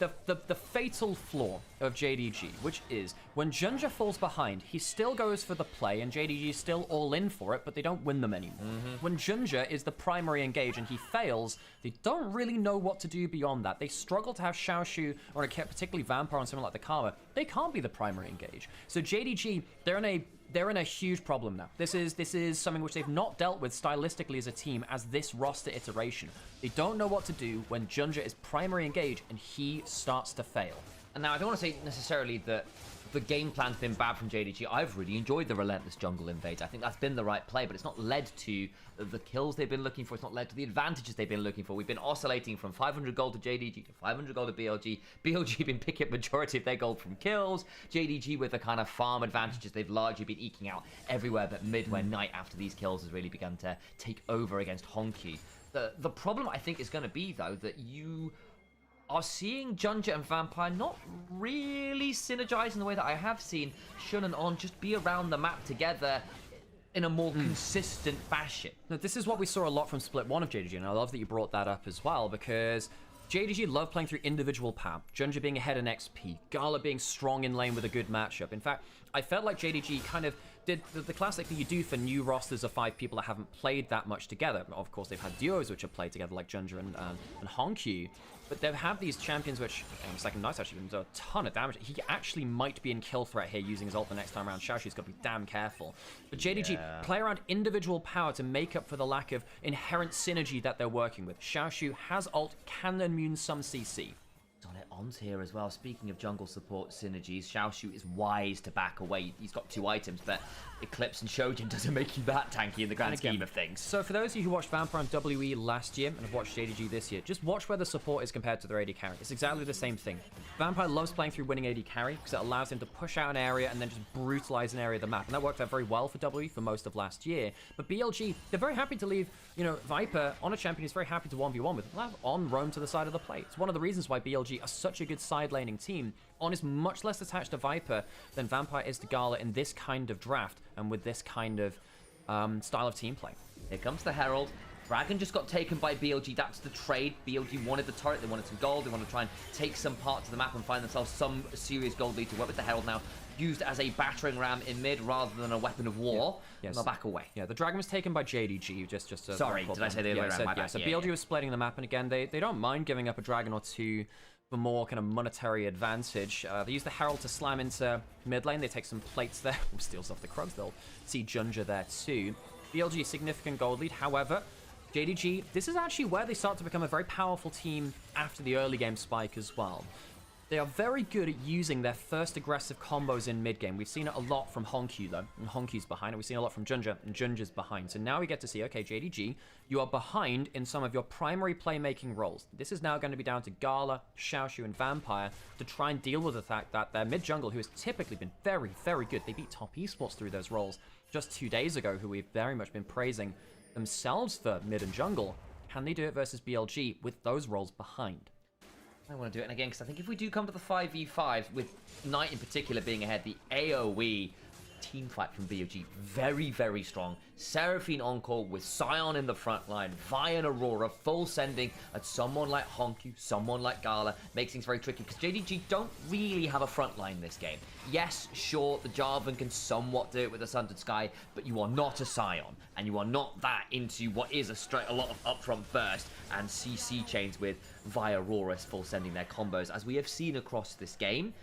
fatal flaw of JDG, which is when Junja falls behind, he still goes for the play and JDG is still all in for it, but they don't win them anymore. When Junja is the primary engage and he fails, they don't really know what to do beyond that. They struggle to have Xiaoshu or particularly Vampire on something like the Karma. They can't be the primary engage. So JDG, they're in a huge problem now. This is something which they've not dealt with stylistically as a team as this roster iteration. They don't know what to do when Junja is primary engage and he starts to fail. And now I don't want to say necessarily that the game plan's been bad from JDG. I've really enjoyed the relentless jungle invades. I think that's been the right play, but it's not led to the kills they've been looking for. It's not led to the advantages they've been looking for. We've been oscillating from 500 gold to JDG to 500 gold to BLG. BLG been picking up majority of their gold from kills. JDG with the kind of farm advantages they've largely been eking out everywhere but mid, where Knight after these kills has really begun to take over against Honky. The problem I think is going to be, though, that you are seeing Junja and Vampire not really synergize in the way that I have seen Shun and On just be around the map together in a more consistent fashion. Now, this is what we saw a lot from Split 1 of JDG, and I love that you brought that up as well, because JDG love playing through individual power. Junja being ahead in XP, Gala being strong in lane with a good matchup. In fact, I felt like JDG kind of did the classic that you do for new rosters of 5 people that haven't played that much together. Of course, they've had duos which have played together, like Junja and Honkyu, but they have these champions which, Second Knight's actually been a ton of damage. He actually might be in kill threat here using his ult the next time around. Xiaoshu's got to be damn careful. But JDG play around individual power to make up for the lack of inherent synergy that they're working with. Xiaoshu has ult, can immune some CC. On's here as well. Speaking of jungle support synergies, Xiaoshu is wise to back away. He's got 2 items, but Eclipse and Shojin doesn't make you that tanky in the grand scheme of things. So for those of you who watched Vampire on WE last year and have watched JDG this year, just watch where the support is compared to their AD carry. It's exactly the same thing. Vampire loves playing through winning AD carry because it allows him to push out an area and then just brutalize an area of the map. And that worked out very well for WE for most of last year. But BLG, they're very happy to leave, Viper on a champion who's very happy to 1v1 with. They'll have On roam to the side of the plate. It's one of the reasons why BLG are such a good side laning team. On is much less attached to Viper than Vampire is to Gala in this kind of draft and with this kind of style of team play. Here comes the Herald. Dragon just got taken by BLG. That's the trade. BLG wanted the turret. They wanted some gold. They want to try and take some parts of the map and find themselves some serious gold lead to work with the Herald now. Used as a battering ram in mid rather than a weapon of war. Yes. They'll back away. Yeah, the Dragon was taken by JDG. Sorry, did I say the other way around? My bad. So BLG was splitting the map, and again, they don't mind giving up a Dragon or 2 for more kind of monetary advantage. They use the Herald to slam into mid lane. They take some plates there. Steals off the Krugs. They'll see Junja there too. BLG, significant gold lead. However, JDG, this is actually where they start to become a very powerful team after the early game spike as well. They are very good at using their first aggressive combos in mid game. We've seen it a lot from Honkyu though, and Honkyu's behind. And we've seen a lot from Junja, and Junja's behind. So now we get to see, okay, JDG, you are behind in some of your primary playmaking roles. This is now going to be down to Gala, Xiaoshu, and Vampire to try and deal with the fact that their mid jungle, who has typically been very, very good, they beat top esports through those roles just 2 days ago, who we've very much been praising themselves for mid and jungle. Can they do it versus BLG with those roles behind? I want to do it again because I think if we do come to the 5v5, with Knight in particular being ahead, the AoE team fight from BLG, very, very strong. Seraphine Encore with Sion in the front line, Vi and Aurora full sending at someone like Honkyu, someone like Gala, makes things very tricky because JDG don't really have a front line this game. Yes, sure, the Jarvan can somewhat do it with the Sundered Sky, but you are not a Sion, and you are not that into what is a lot of upfront burst and CC chains with Vi Aurora full sending their combos, as we have seen across this game.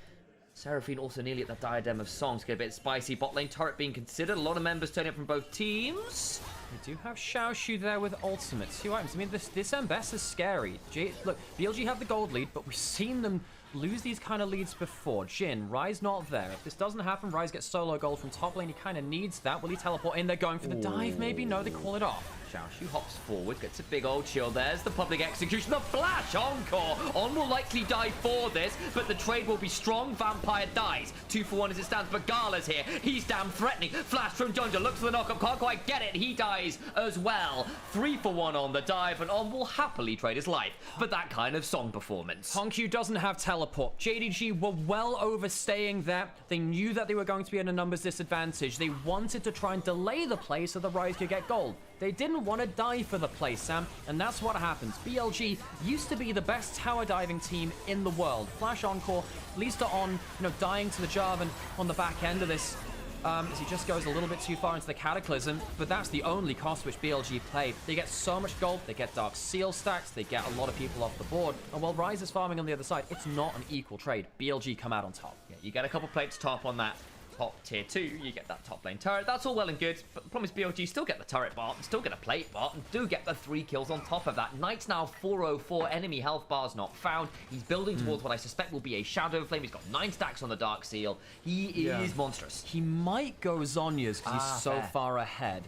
Seraphine also nearly at the diadem of songs. Get a bit spicy. Bot lane turret being considered. A lot of members turning up from both teams. We do have Xiaoshu there with ultimate. 2 items. I mean, this Mbess is scary. Look, BLG have the gold lead, but we've seen them lose these kind of leads before. Jhin, Ryze not there. If this doesn't happen, Ryze gets solo gold from top lane. He kind of needs that. Will he teleport in? They're going for the dive, maybe? No, they call it off. Xiaoshu hops forward, gets a big old shield. There's the public execution. The flash encore. On will likely die for this, but the trade will be strong. Vampire dies. 2 for 1 as it stands, but Gala's here. He's damn threatening. Flash from Junja. Looks for the knockup. Can't quite get it. He dies as well. 3 for 1 on the dive, and On will happily trade his life for that kind of song performance. Hongq doesn't have teleport. JDG were well overstaying that. They knew that they were going to be in a numbers disadvantage. They wanted to try and delay the play so the Ryze could get gold. They didn't want to die for the play, Sam, and that's what happens. BLG used to be the best tower diving team in the world. Flash Encore leads to On, dying to the Jarvan on the back end of this, as he just goes a little bit too far into the Cataclysm, but that's the only cost which BLG play. They get so much gold, they get Dark Seal stacks, they get a lot of people off the board, and while Ryze is farming on the other side, it's not an equal trade. BLG come out on top. Yeah, you get a couple plates top on that. Top tier 2, you get that top lane turret. That's all well and good, but the problem is BLG still get the turret bot, still get a plate bot, and do get the 3 kills on top of that. Knight's now 404, enemy health bars not found. He's building towards what I suspect will be a Shadow Flame. He's got 9 stacks on the Dark Seal. He is monstrous. He might go Zhonya's because he's so far ahead.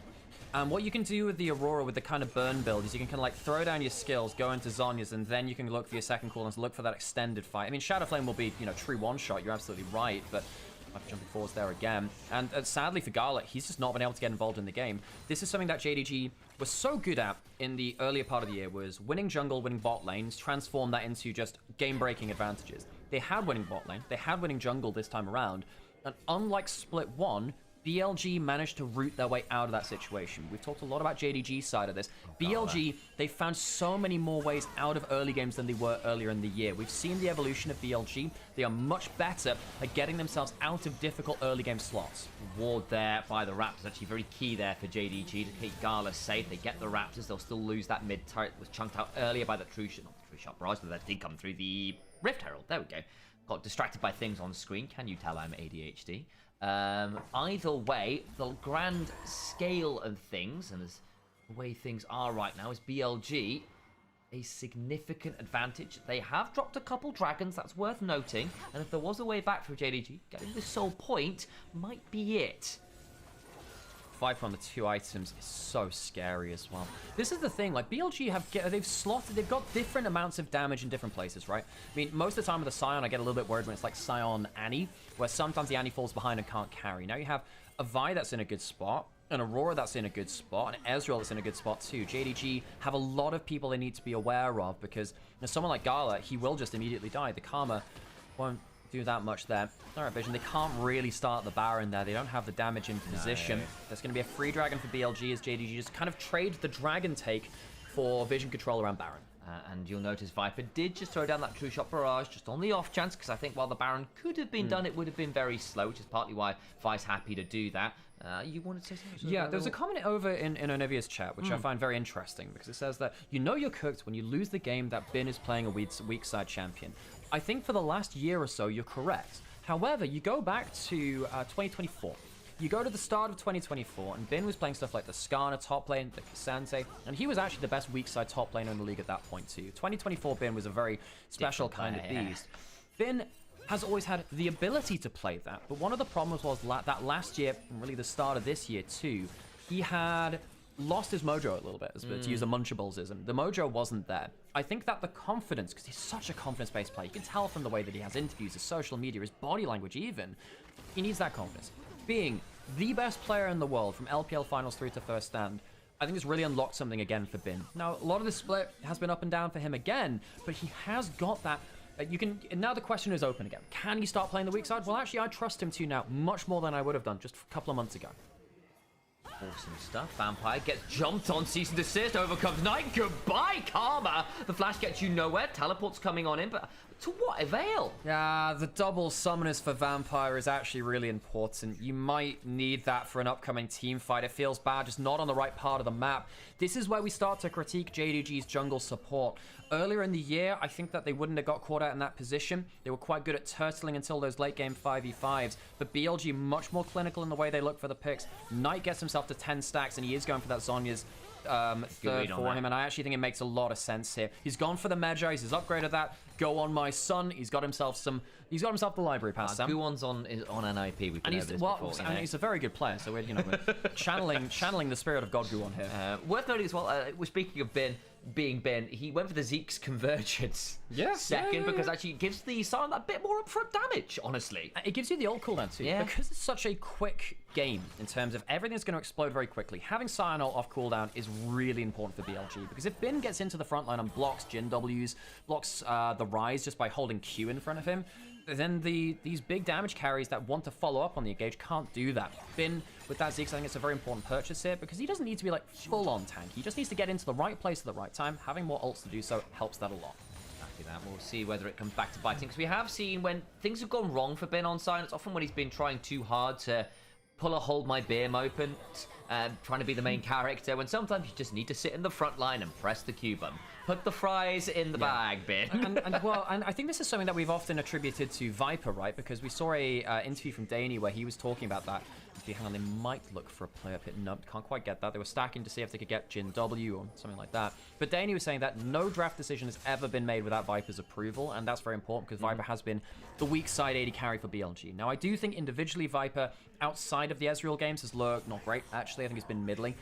And what you can do with the Aurora with the kind of burn build is you can kind of like throw down your skills, go into Zhonya's, and then you can look for your second cooldowns, look for that extended fight. I mean, Shadow Flame will be, true one-shot, you're absolutely right, but jumping forwards there again. And sadly for Gala, he's just not been able to get involved in the game. This is something that JDG was so good at in the earlier part of the year, was winning jungle, winning bot lanes, transform that into just game-breaking advantages. They had winning bot lane, they had winning jungle this time around, and unlike Split 1, BLG managed to root their way out of that situation. We've talked a lot about JDG's side of this. BLG, they found so many more ways out of early games than they were earlier in the year. We've seen the evolution of BLG. They are much better at getting themselves out of difficult early game slots. Ward there by the Raptors, actually very key there for JDG to keep Gala safe. They get the Raptors, they'll still lose that mid turret. Was chunked out earlier by the True Shot, not the True Shot Barrage, but that did come through the Rift Herald. There we go. Got distracted by things on screen. Can you tell I'm ADHD? Either way, the grand scale of things, and as the way things are right now, is BLG a significant advantage. They have dropped a couple dragons, that's worth noting, and if there was a way back for JDG, getting the soul point might be it. 5 on the 2 items is so scary as well. This is the thing, like BLG they've got different amounts of damage in different places, right? I mean, most of the time with the Sion, I get a little bit worried when it's like Sion Annie, where sometimes the Annie falls behind and can't carry. Now you have a Vi that's in a good spot, an Aurora that's in a good spot, and Ezreal that's in a good spot too. JDG have a lot of people they need to be aware of, because someone like Gala, he will just immediately die. The Karma won't do that much there. Alright, Vision, they can't really start the Baron there. They don't have the damage in position. There's going to be a free dragon for BLG as JDG just kind of trades the dragon take for Vision control around Baron. And you'll notice Viper did just throw down that True Shot Barrage just on the off chance, because I think while the Baron could have been done, it would have been very slow, which is partly why Vi's happy to do that. You wanted to say something? Yeah, there's a comment over in Onivia's chat, which I find very interesting, because it says that you're cooked when you lose the game that Bin is playing a weak side champion. I think for the last year or so, you're correct. However, you go back to 2024. You go to the start of 2024, and Bin was playing stuff like the Skarner top lane, the Cassante, and he was actually the best weak side top laner in the league at that point too. 2024 Bin was a very special kind of beast. Bin has always had the ability to play that, but one of the problems was that last year, and really the start of this year too, he had lost his mojo a little bit, to use a Munchablesism. The mojo wasn't there. I think that the confidence, because he's such a confidence-based player, you can tell from the way that he has interviews, his social media, his body language even, he needs that confidence. Being the best player in the world from LPL Finals through to First Stand, I think it's really unlocked something again for Bin. Now, a lot of the split has been up and down for him again, but he has got that. Now the question is open again. Can he start playing the weak side? Well, actually, I trust him to now much more than I would have done just a couple of months ago. Awesome stuff. Vampire gets jumped on, cease and desist, overcomes Knight. Goodbye, Karma. The flash gets you nowhere. Teleport's coming on in, but to what avail? Yeah, the double summoners for Vampire is actually really important. You might need that for an upcoming team fight. It feels bad, just not on the right part of the map. This is where we start to critique JDG's jungle support. Earlier in the year, I think that they wouldn't have got caught out in that position. They were quite good at turtling until those late game 5v5s, but BLG much more clinical in the way they look for the picks. Knight gets himself to 10 stacks, and he is going for that Zhonya's. third for him, and I actually think it makes a lot of sense here. He's gone for the Magi, he's upgraded that. Go on, my son. He's got himself the library pass. Guwon's on NIP. We've been over this before. And he's a very good player, so we're channeling the spirit of God Guwon here. Worth noting as well. We're speaking of being Ben. He went for the Zeke's convergence. Second, because actually it gives the Sion a bit more upfront damage. Honestly, it gives you the ult cooldown too. Yeah. Because it's such a quick game in terms of everything's going to explode very quickly. Having Sion ult off cooldown is really important for BLG, because if Bin gets into the front line and blocks Jin W's, blocks the Rise just by holding Q in front of him, then these big damage carries that want to follow up on the engage can't do that. Bin, with that Ziggs, I think it's a very important purchase here, because he doesn't need to be like full-on tank. He just needs to get into the right place at the right time. Having more ults to do so helps that a lot. Exactly that. We'll see whether it comes back to biting, because we have seen when things have gone wrong for Bin on Sion, it's often when he's been trying too hard to pull a hold my beer moment, trying to be the main character, when sometimes you just need to sit in the front line and press the Q button. Put the fries in the bag, Bin. And I think this is something that we've often attributed to Viper, right? Because we saw a interview from Danny where he was talking about that. Hang on, they might look for a play up hit. Nope, can't quite get that. They were stacking to see if they could get Jin W or something like that. But Danny was saying that no draft decision has ever been made without Viper's approval, and that's very important because Viper has been the weak side AD carry for BLG. Now, I do think individually Viper, outside of the Ezreal games, has looked not great. Actually, I think it's been middling,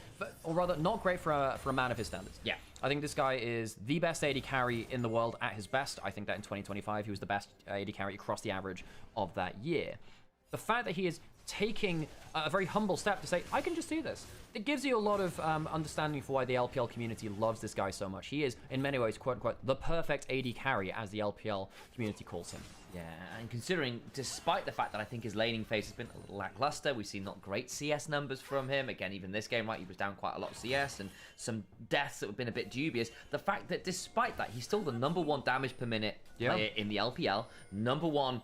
or rather, not great for a man of his standards. Yeah. I think this guy is the best AD carry in the world at his best. I think that in 2025, he was the best AD carry across the average of that year. The fact that he is taking a very humble step to say, I can just do this, it gives you a lot of understanding for why the LPL community loves this guy so much. He is, in many ways, quote-unquote, the perfect AD carry, as the LPL community calls him. Yeah, and considering, despite the fact that I think his laning phase has been a little lackluster, we've seen not great CS numbers from him. Again, even this game, right, he was down quite a lot of CS, and some deaths that have been a bit dubious. The fact that despite that, he's still the #1 damage per minute player in the LPL, #1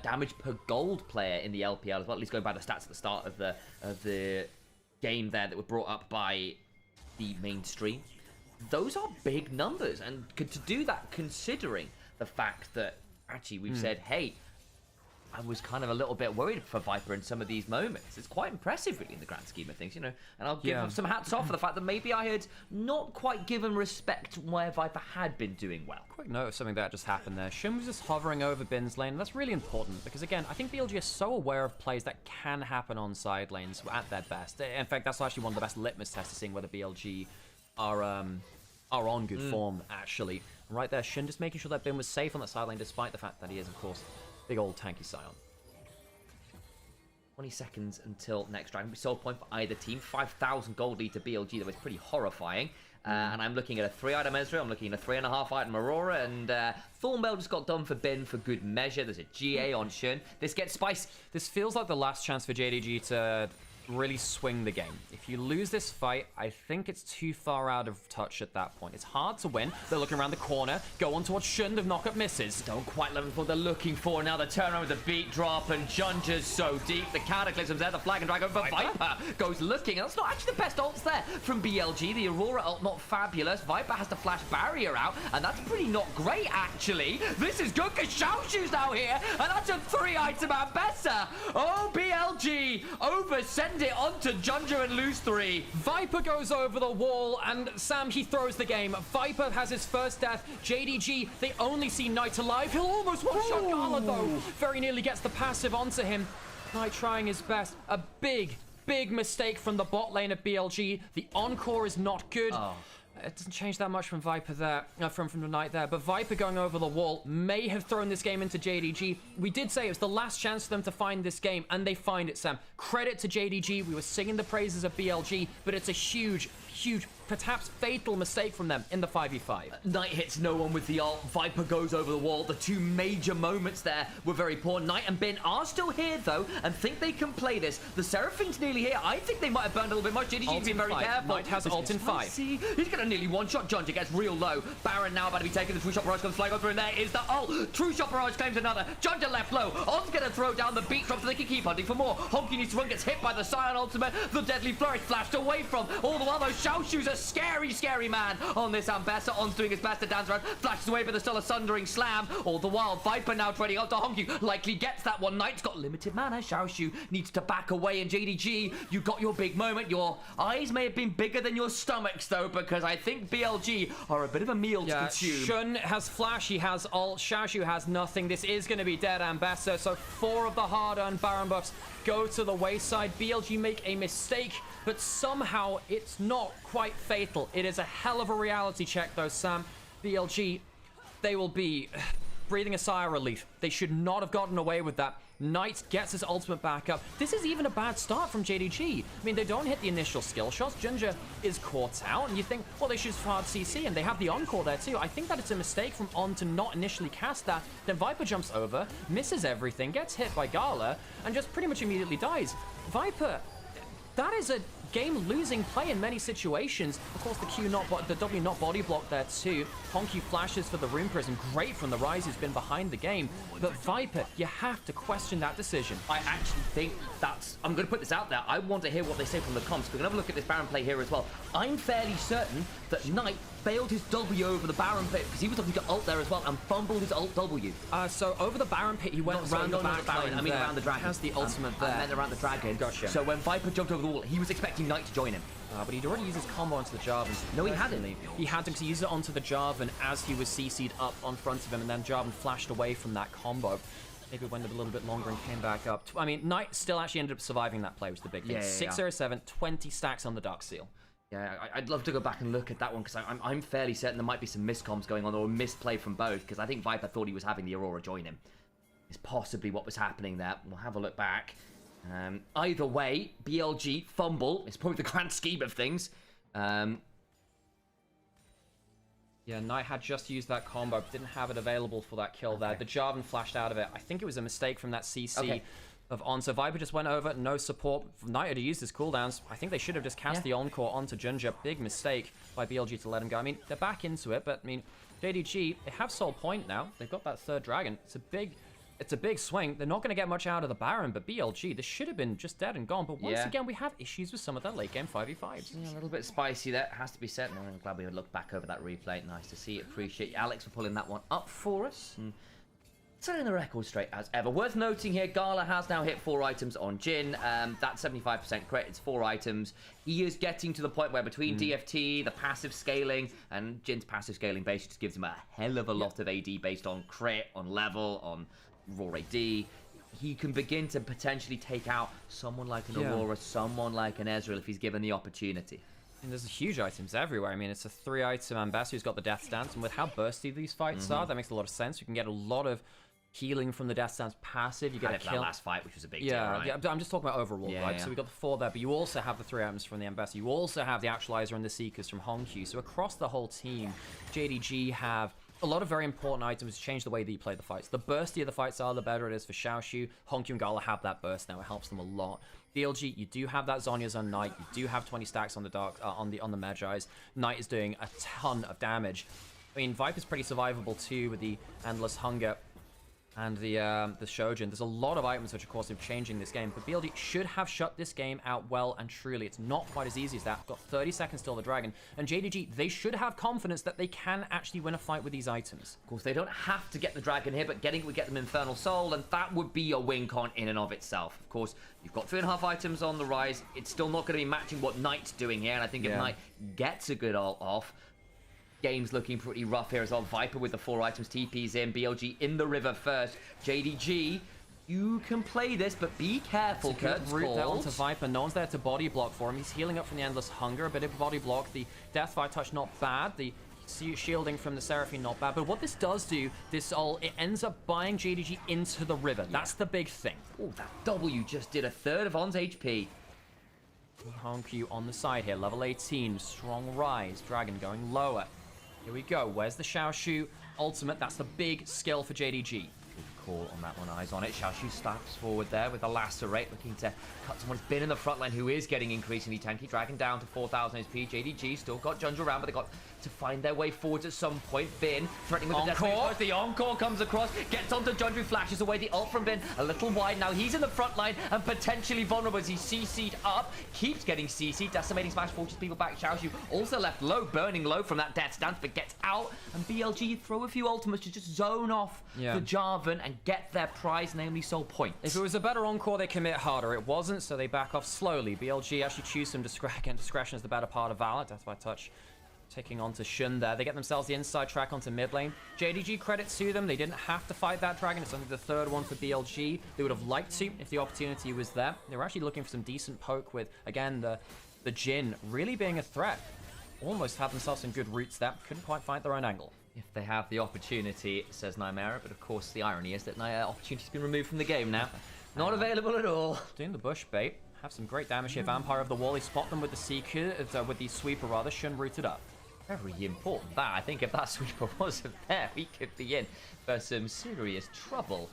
damage per gold player in the LPL as well, at least going by the stats at the start of the game there that were brought up by the mainstream. Those are big numbers, and to do that considering the fact that actually we've said, hey, I was kind of a little bit worried for Viper in some of these moments. It's quite impressive, really, in the grand scheme of things, you know. And I'll give him some hats off for the fact that maybe I had not quite given respect where Viper had been doing well. Quick note of something that just happened there. Shun was just hovering over Bin's lane. That's really important because, again, I think BLG is so aware of plays that can happen on side lanes at their best. In fact, that's actually one of the best litmus tests to seeing whether BLG are on good form, actually. Right there, Shun just making sure that Bin was safe on that side lane, despite the fact that he is, of course, big old tanky Sion. 20 seconds until next round. We sold point for either team. 5,000 gold lead to BLG. That was pretty horrifying. And I'm looking at a 3-item Ezreal. I'm looking at a 3.5-item Aurora. And Thornbell just got done for Bin for good measure. There's a GA on Shun. This gets spicy. This feels like the last chance for JDG to really swing the game. If you lose this fight, I think it's too far out of touch at that point. It's hard to win. They're looking around the corner, go on towards Shun, the knock-up misses. Don't quite level what they're looking for. Now the turnaround with the beat drop, and Junja's so deep. The cataclysm's there, the flag and drag over. Viper goes looking, and that's not actually the best ults there from BLG. The Aurora ult, not fabulous. Viper has to flash barrier out, and that's pretty not great, actually. This is good, because Xiaoshu's now here, and that's a 3-item Ambessa. Oh, BLG oversend it onto Junja and lose 3. Viper goes over the wall, and Sam, he throws the game. Viper has his first death. JDG, they only see Knight alive. He'll almost one-shot Gala, though. Very nearly gets the passive onto him. Knight trying his best. A big mistake from the bot lane of BLG. The encore is not good. It doesn't change that much from Viper there, from the Knight there, but Viper going over the wall may have thrown this game into JDG. We did say it was the last chance for them to find this game, and they find it, Sam. Credit to JDG. We were singing the praises of BLG, but it's a huge, perhaps fatal mistake from them in the 5v5. Knight hits no one with the ult. Viper goes over the wall. The two major moments there were very poor. Knight and Bin are still here, though, and think they can play this. The Seraphim's nearly here. I think they might have burned a little bit much. JDG's been very careful. Knight has ult in 5. He's going to nearly one-shot Junja. Gets real low. Baron now about to be taken. The True Shot Barrage comes flying over, and there is the ult. True Shot Barrage claims another. Junja left low. On's going to throw down the beat drop so they can keep hunting for more. Honky needs to run, gets hit by the Sion ultimate. The Deadly Flourish flashed away from. All the while, those Xiaoshu's are scary, scary man on this Ambessa. On's doing his best to dance around, flashes away, but there's still a sundering slam. All the while, Viper now trading out to Hongyu. Likely gets that one. Knight's got limited mana. Xiaoshu needs to back away, and JDG, you got your big moment. Your eyes may have been bigger than your stomachs, though, because I think BLG are a bit of a meal to consume. Shun has flash, he has ult, Xiaoshu has nothing. This is going to be dead Ambessa, so 4 of the hard-earned Baron buffs go to the wayside. BLG make a mistake, but somehow it's not quite fatal. It is a hell of a reality check, though, Sam. BLG, they will be breathing a sigh of relief. They should not have gotten away with that. Knight gets his ultimate back up. This is even a bad start from JDG. I mean, they don't hit the initial skill shots. Ginger is caught out, and you think, well, they should hard CC, and they have the encore there too. I think that it's a mistake from On to not initially cast that. Then Viper jumps over, misses everything, gets hit by Gala, and just pretty much immediately dies. Viper, that is a game-losing play in many situations. Of course, the W not body block there too. Honky flashes for the Rune Prison. Great from the Rise, who's been behind the game. But Viper, you have to question that decision. I actually think that's... I'm going to put this out there. I want to hear what they say from the comps. We're going to have a look at this Baron play here as well. I'm fairly certain that Knight failed his W over the Baron pit because he was looking to ult there as well and fumbled his ult W. So over the Baron pit, he went around the back Baron. I mean, around the dragon. Has the ultimate there. I meant around the dragon. Gotcha. So when Viper jumped over the wall, he was expecting Knight to join him. But he'd already used his combo onto the Jarvan. No, he hadn't. He had to, because he used it onto the Jarvan as he was CC'd up on front of him, and then Jarvan flashed away from that combo. Maybe went a little bit longer and came back up. I mean, Knight still actually ended up surviving that play, was the big thing. 607, 20 stacks on the Dark Seal. Yeah, I'd love to go back and look at that one, because I'm fairly certain there might be some miscoms going on, or a misplay from both, because I think Viper thought he was having the Aurora join him. Is possibly what was happening there. We'll have a look back. Either way, BLG fumble is probably the grand scheme of things. Yeah, Knight had just used that combo, but didn't have it available for that kill there. The Jarvan flashed out of it. I think it was a mistake from that CC of On. So Viper just went over, no support. Knight had used his cooldowns. I think they should have just cast the Encore onto Ginger. Big mistake by BLG to let him go. I mean, they're back into it, but I mean, JDG, they have Soul Point now. They've got that third dragon. It's a big swing. They're not going to get much out of the Baron, but BLG, this should have been just dead and gone. But once again, we have issues with some of their late game 5v5s. Yeah, a little bit spicy there, has to be said. And I'm glad we looked back over that replay. Nice to see it. Appreciate you, Alex, for pulling that one up for us. Setting the record straight as ever. Worth noting here, Gala has now hit 4 items on Jin. That's 75% crit. It's 4 items. He is getting to the point where between DFT, the passive scaling, and Jin's passive scaling base just gives him a hell of a lot of AD based on crit, on level, on raw AD. He can begin to potentially take out someone like an Aurora, someone like an Ezreal if he's given the opportunity. And there's huge items everywhere. I mean, it's a 3-item Ambassador who's got the Death Stance, and with how bursty these fights are, that makes a lot of sense. You can get a lot of healing from the Death Stance passive. You get a kill. That last fight, which was a big deal, right? Yeah, I'm just talking about overall, right? So we got the 4 there, but you also have the 3 items from the Ambassador. You also have the Actualizer and the Seekers from Hongyu. So across the whole team, JDG have a lot of very important items to change the way that you play the fights. The burstier the fights are, the better it is for Xiaoshu. Hongyu and Gala have that burst now. It helps them a lot. BLG, you do have that Zhonya's on Knight. You do have 20 stacks on the Dark, on the Magi's. Knight is doing a ton of damage. I mean, Viper's pretty survivable too with the Endless Hunger and the Shojin. There's a lot of items which, of course, are changing this game. But BLG should have shut this game out well and truly. It's not quite as easy as that. Got 30 seconds till the Dragon. And JDG, they should have confidence that they can actually win a fight with these items. Of course, they don't have to get the Dragon here, but getting it would get them Infernal Soul, and that would be a win con in and of itself. Of course, you've got 3.5 items on the Rise. It's still not going to be matching what Knight's doing here, and I think if Knight gets a good ult off, game's looking pretty rough here as well. Viper with the 4 items, TP's in, BLG in the river first. JDG, you can play this, but be careful. Good route there onto Viper. No one's there to body block for him. He's healing up from the Endless Hunger. A bit of body block. The Deathfire Touch, not bad. The shielding from the Seraphine, not bad. But what this does do, it ends up buying JDG into the river. That's the big thing. Oh, that W just did a third of On's HP. Hongyu on the side here. Level 18. Strong Rise. Dragon going lower. Here we go. Where's the Xiaoshu ultimate? That's the big skill for JDG. Of call on that one. Eyes on it. Xiaoshu steps forward there with a lacerate, looking to cut someone who's been in the front line, who is getting increasingly tanky. Dragging down to 4,000 HP. JDG still got Junja around, but they got to find their way forwards at some point. Bin threatening with the Encore. The Encore comes across, gets onto Junja, flashes away the ult from Bin. A little wide. Now he's in the front line and potentially vulnerable as he's CC'd up. Keeps getting CC'd. Decimating smash forces people back. Xiaoshu also left low, burning low from that death stance, but gets out. And BLG throw a few ultimates to just zone off the Jarvan and get their prize, namely soul points. If it was a better Encore, they commit harder. It wasn't, so they back off slowly. BLG actually choose some discretion. Discretion is the better part of Valor. Death by touch. Taking on to Shun there. They get themselves the inside track onto mid lane. JDG, credit to them. They didn't have to fight that dragon. It's only the third one for BLG. They would have liked to if the opportunity was there. They were actually looking for some decent poke with, again, the Jhin really being a threat. Almost had themselves some good roots there. Couldn't quite find their own angle. If they have the opportunity, says Nymaera, but of course the irony is that opportunity's been removed from the game now. Not available at all. Doing the bush bait. Have some great damage here. Vampire of the Wall. They spot them with the Seeker, with the Sweeper rather. Shun rooted up. Very important that. I think if that sweeper wasn't there, we could be in for some serious trouble.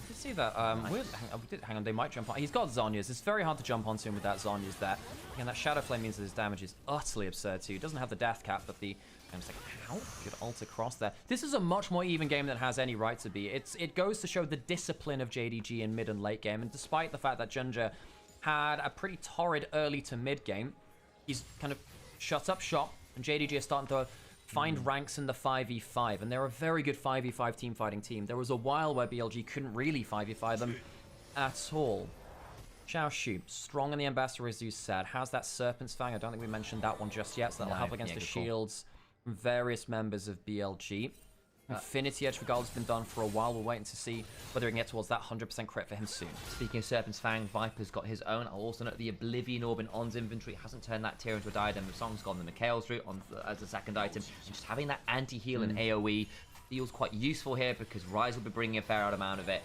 You see that? Hang on, they might jump on. He's got Zhonya's. It's very hard to jump onto him with that Zhonya's there. Again, that Shadow Flame means that his damage is utterly absurd too. He doesn't have the death cap, but the... I'm just like, how? Good ult across there. This is a much more even game than it has any right to be. It goes to show the discipline of JDG in mid and late game, and despite the fact that Junja had a pretty torrid early to mid game, he's kind of shut up shop, and JDG is starting to find ranks in the 5v5, and they're a very good 5v5 team fighting team. There was a while where BLG couldn't really 5v5 them at all. Xiaoshu, strong in the Ambassador, as you said. How's that Serpent's Fang? I don't think we mentioned that one just yet, so that'll help against the shields from various members of BLG. Infinity Edge for Gold has been done for a while. We're waiting to see whether he can get towards that 100% crit for him soon. Speaking of Serpent's Fang, Viper's got his own. I'll also note the Oblivion Orb in On's inventory hasn't turned that tier into a diadem. The song's gone the Mikhail's route as a second item. And just having that anti-heal and AoE feels quite useful here because Ryze will be bringing a fair amount of it.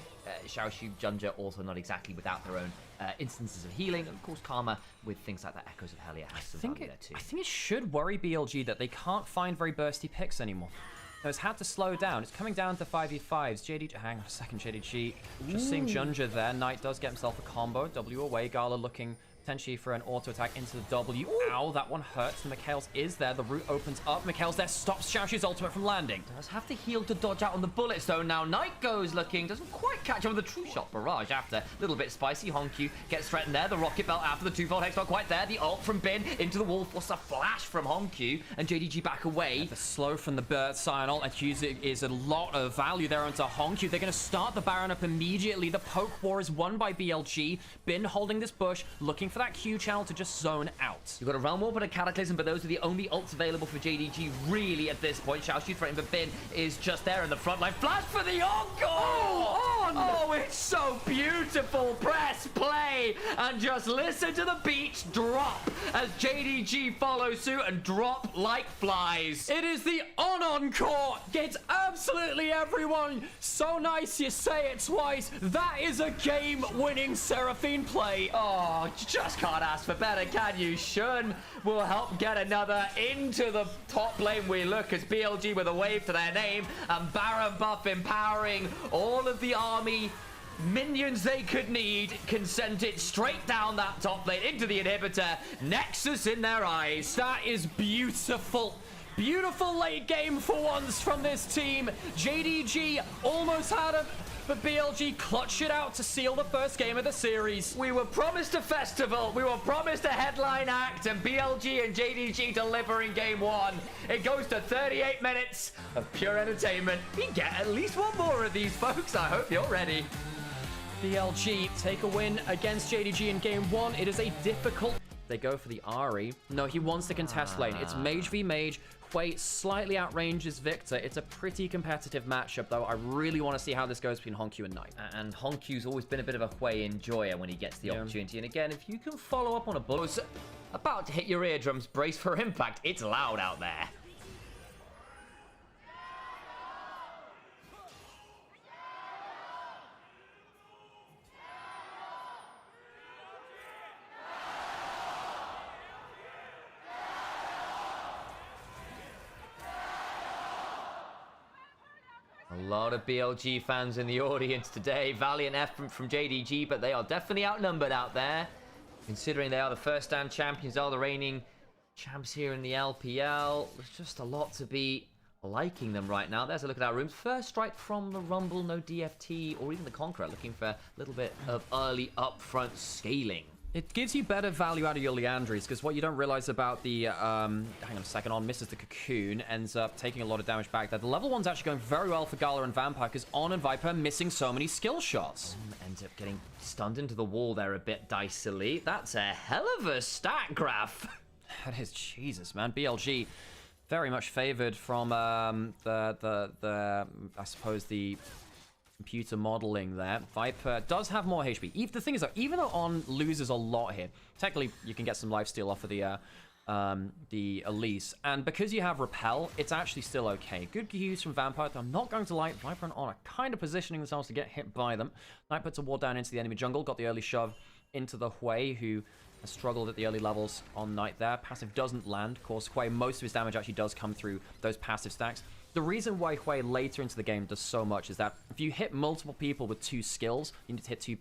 Xiaoshu, Junja also not exactly without their own instances of healing. And of course, Karma with things like that Echoes of Hellier has some value there too. I think it should worry BLG that they can't find very bursty picks anymore. No, it's had to slow down. It's coming down to 5v5s. JDG, hang on a second, JDG. Just seeing Junja there. Knight does get himself a combo. W away. Gala looking potentially for an auto attack into the W. Ow, that one hurts. Mikhail's is there. The route opens up. Mikhail's there. Stops Xiaoshu's ultimate from landing. Does have to heal to dodge out on the bullets though. Now Knight goes looking, doesn't quite catch up with the True Shot barrage after. A little bit spicy. Honku gets threatened there. The Rocket Belt after the 2-fold hex not quite there. The ult from Bin into the wall. Force a flash from Honku and JDG back away. And the slow from the Bird Scion ult and Hughes is a lot of value there onto Honku. They're going to start the Baron up immediately. The poke war is won by BLG. Bin holding this bush, looking for that Q channel to just zone out. You've got a Realm Warp and a Cataclysm, but those are the only ults available for JDG really at this point. Xiaoshu threatening, but Bin is just there in the front line. Flash for the Encore! Oh, it's so beautiful. Press play and just listen to the beats drop as JDG follows suit and drop like flies. It is the Encore. Gets absolutely everyone. So nice you say it twice. That is a game-winning Seraphine play. Oh, just can't ask for better, can you? Shun will help get another into the top lane. We look as BLG with a wave to their name and Baron buff empowering all of the army minions they could need, can send it straight down that top lane into the inhibitor. Nexus in their eyes. That is beautiful. Beautiful late game for once from this team. JDG almost had it, but BLG clutched it out to seal the first game of the series. We were promised a festival. We were promised a headline act, and BLG and JDG deliver in game one. It goes to 38 minutes of pure entertainment. We get at least one more of these, folks. I hope you're ready. BLG take a win against JDG in game one. It is a difficult... They go for the Ahri. No, he wants to contest lane. It's mage v mage. Hui slightly outranges Victor. It's a pretty competitive matchup, though. I really want to see how this goes between Honku and Knight. And Honku's always been a bit of a Hui enjoyer when he gets the opportunity. And again, if you can follow up on a bullet about to hit your eardrums, brace for impact. It's loud out there. A lot of BLG fans in the audience today. Valiant effort from JDG, but they are definitely outnumbered out there. Considering they are the first stand champions, are the reigning champs here in the LPL. There's just a lot to be liking them right now. There's a look at our rooms. First strike from the Rumble, no DFT, or even the Conqueror, looking for a little bit of early upfront scaling. It gives you better value out of your Leandries, because what you don't realize about the, hang on a second, On misses the Cocoon, ends up taking a lot of damage back there. The level 1's actually going very well for Gala and Vampire, because On and Viper missing so many skill shots. Ends up getting stunned into the wall there a bit dicily. That's a hell of a stat graph. That is, Jesus, man. BLG very much favored from I suppose the computer modeling there. Viper does have more HP. The thing is, though, even though On loses a lot here, technically you can get some lifesteal off of the Elise, and because you have Repel, it's actually still okay. Good use from Vampire. I'm not going to lie. Viper and On are kind of positioning themselves to get hit by them. Knight puts a ward down into the enemy jungle, got the early shove into the Hui, who has struggled at the early levels on Knight there. Passive doesn't land. Of course, Hui, most of his damage actually does come through those passive stacks. The reason why Hui later into the game does so much is that if you hit multiple people with 2 skills, you need to hit two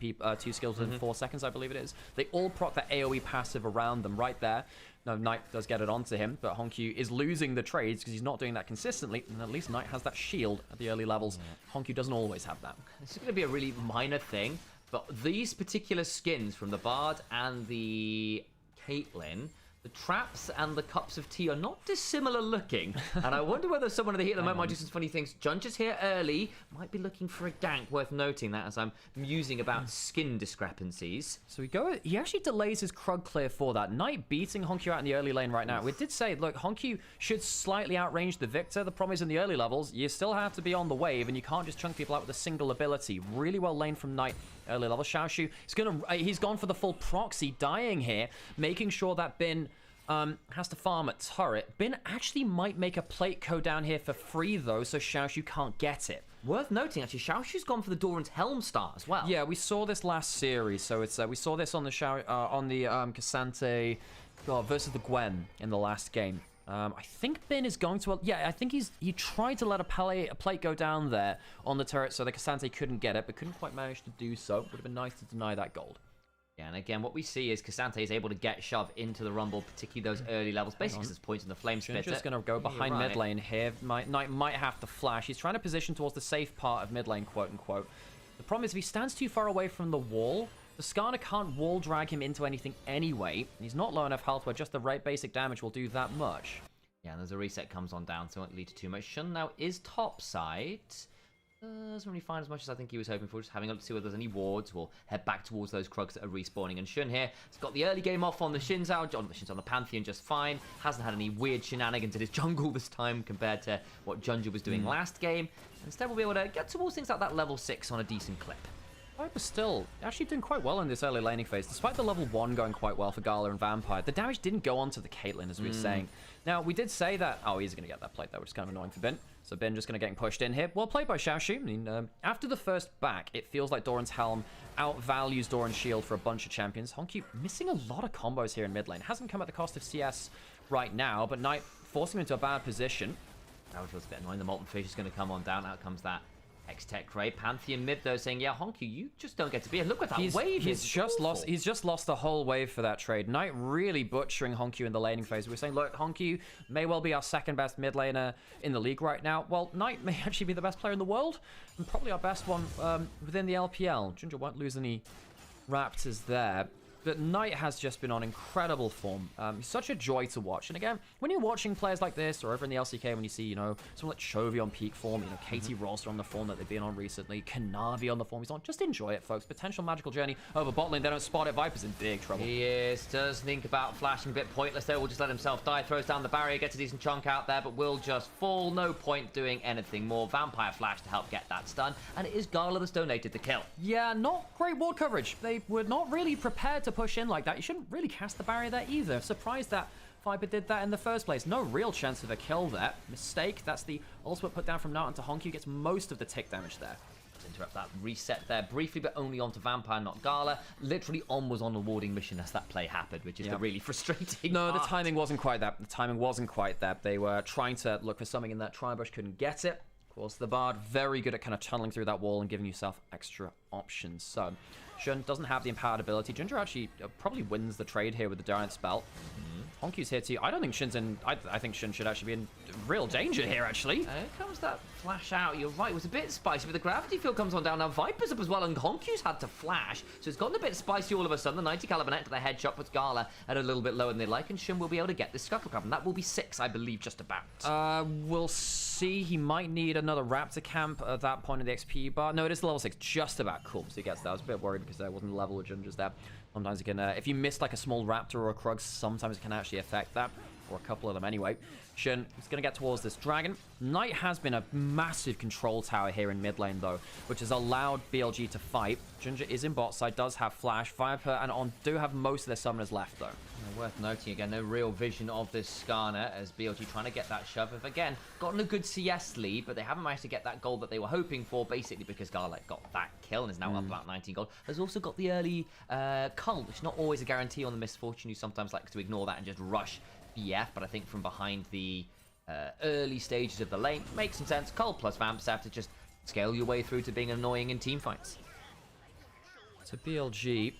skills within 4 seconds, I believe it is. They all proc that AoE passive around them right there. Now, Knight does get it onto him, but Honkyu is losing the trades because he's not doing that consistently, and at least Knight has that shield at the early levels. Honkyu doesn't always have that. This is going to be a really minor thing, but these particular skins from the Bard and the Caitlyn, the traps and the cups of tea are not dissimilar looking, and I wonder whether someone of the heat at the moment might do some funny things. Junger's here early, might be looking for a gank, worth noting that as I'm musing about skin discrepancies. So he actually delays his Krug clear for that. Knight beating Honkyu out in the early lane right now. We did say, look, Honkyu should slightly outrange the Victor. The problem is in the early levels, you still have to be on the wave, and you can't just chunk people out with a single ability. Really well laned from Knight. Early level. Xiaoshu, he's gone for the full proxy, dying here, making sure that Bin has to farm at turret. Bin actually might make a plate go down here for free, though, so Xiaoshu can't get it. Worth noting, actually, Xiaoshu's gone for the Doran's Helm Star as well. Yeah, we saw this last series, so it's we saw this on the Cassante versus the Gwen in the last game. I think Bin is going to... Yeah, I think he tried to let a plate go down there on the turret so the Cassante couldn't get it, but couldn't quite manage to do so. Would have been nice to deny that gold. Yeah, and again, what we see is Cassante is able to get shove into the Rumble, particularly those early levels, basically because there's points in the Flame Spitter. Just going to go behind mid lane here. Knight might have to flash. He's trying to position towards the safe part of mid lane, quote-unquote. The problem is if he stands too far away from the wall, the Skarner can't wall drag him into anything anyway. He's not low enough health where just the right basic damage will do that much. Yeah, and as a reset comes on down, so it won't lead to too much. Shun now is top side. Doesn't really find as much as I think he was hoping for. Just having a look to see whether there's any wards. We'll head back towards those Krugs that are respawning. And Shun here has got the early game off on the Shinzao. On the Pantheon just fine. Hasn't had any weird shenanigans in his jungle this time compared to what Junger was doing last game. Instead, we'll be able to get towards things like that level 6 on a decent clip. Viper's still actually doing quite well in this early laning phase, despite the level 1 going quite well for Gala and Vampire. The damage didn't go onto the Caitlyn, as we were saying. Now, we did say that... Oh, he's going to get that plate, though, which is kind of annoying for Bin. So Bin just going to get pushed in here. Well played by Xiaoshu. I mean, after the first back, it feels like Doran's Helm outvalues Doran's Shield for a bunch of champions. Honkyu missing a lot of combos here in mid lane. Hasn't come at the cost of CS right now, but Knight forcing him into a bad position. That was a bit annoying. The Molten Fish is going to come on down. Out comes that X-Tech Raid. Pantheon mid, though, saying, yeah, Honkyu, you just don't get to be here. Look at that wave. He's just lost the whole wave for that trade. Knight really butchering Honkyu in the laning phase. We're saying, look, Honkyu may well be our second best mid laner in the league right now. Well, Knight may actually be the best player in the world, and probably our best one within the LPL. Ginger won't lose any Raptors there. But Knight has just been on incredible form. He's such a joy to watch. And again, when you're watching players like this, or over in the LCK, when you see, someone like Chovy on peak form, Katie Ross on the form that they've been on recently, Kanavi on the form he's on, just enjoy it, folks. Potential magical journey over bot lane. They don't spot it. Viper's in big trouble. He is. Does think about flashing, a bit pointless there. Will just let himself die. Throws down the barrier, gets a decent chunk out there, but will just fall. No point doing anything more. Vampire flash to help get that stun. And it is Gala that's donated the kill. Yeah, not great ward coverage. They were not really prepared to push in like that. You shouldn't really cast the barrier there either. Surprised that Viper did that in the first place. No real chance of a kill there. Mistake. That's the ultimate put down from Nart onto Honkyu. Gets most of the tick damage there. Let's interrupt that reset there briefly, but only onto Vampire, not Gala. Literally, On was on a warding mission as that play happened, which is the really frustrating No, part. the timing wasn't quite that. The timing wasn't quite that. They were trying to look for something in that Tribush, couldn't get it. Of course, the Bard very good at kind of tunneling through that wall and giving yourself extra options. So, Shun doesn't have the empowered ability. Ginger actually probably wins the trade here with the Giant Spell. Honkyu's here too. I don't think Shun's in... I think Shun should actually be in real danger here, actually. Here comes that flash out. You're right, it was a bit spicy, but the gravity field comes on down. Now Viper's up as well, and Honkyu's had to flash. So it's gotten a bit spicy all of a sudden. The 90 caliber net to the headshot puts Gala at a little bit lower than they like, and Shun will be able to get this Scuttle Crab, and that will be 6, I believe, just about. We'll see. He might need another Raptor camp at that point in the XP bar. No, it is level 6, just about. Cool, so he gets that. I was a bit worried because there wasn't a level with Gingers there. Sometimes it can, if you miss like a small Raptor or a Krug, sometimes it can actually affect that. Or a couple of them anyway. Shun is going to get towards this dragon. Knight has been a massive control tower here in mid lane, though, which has allowed BLG to fight. Ginger is in bot side, does have Flash. Viper and On do have most of their summoners left, though. Worth noting again, no real vision of this Skarner as BLG trying to get that shove. Have again gotten a good CS lead, but they haven't managed to get that gold that they were hoping for, basically because Garlic got that kill and is now up about 19 gold. Has also got the early cull, which is not always a guarantee on the Misfortune, who sometimes likes to ignore that and just rush BF, but I think from behind the early stages of the lane makes some sense. Cull plus Vamps have to just scale your way through to being annoying in team fights. So BLG,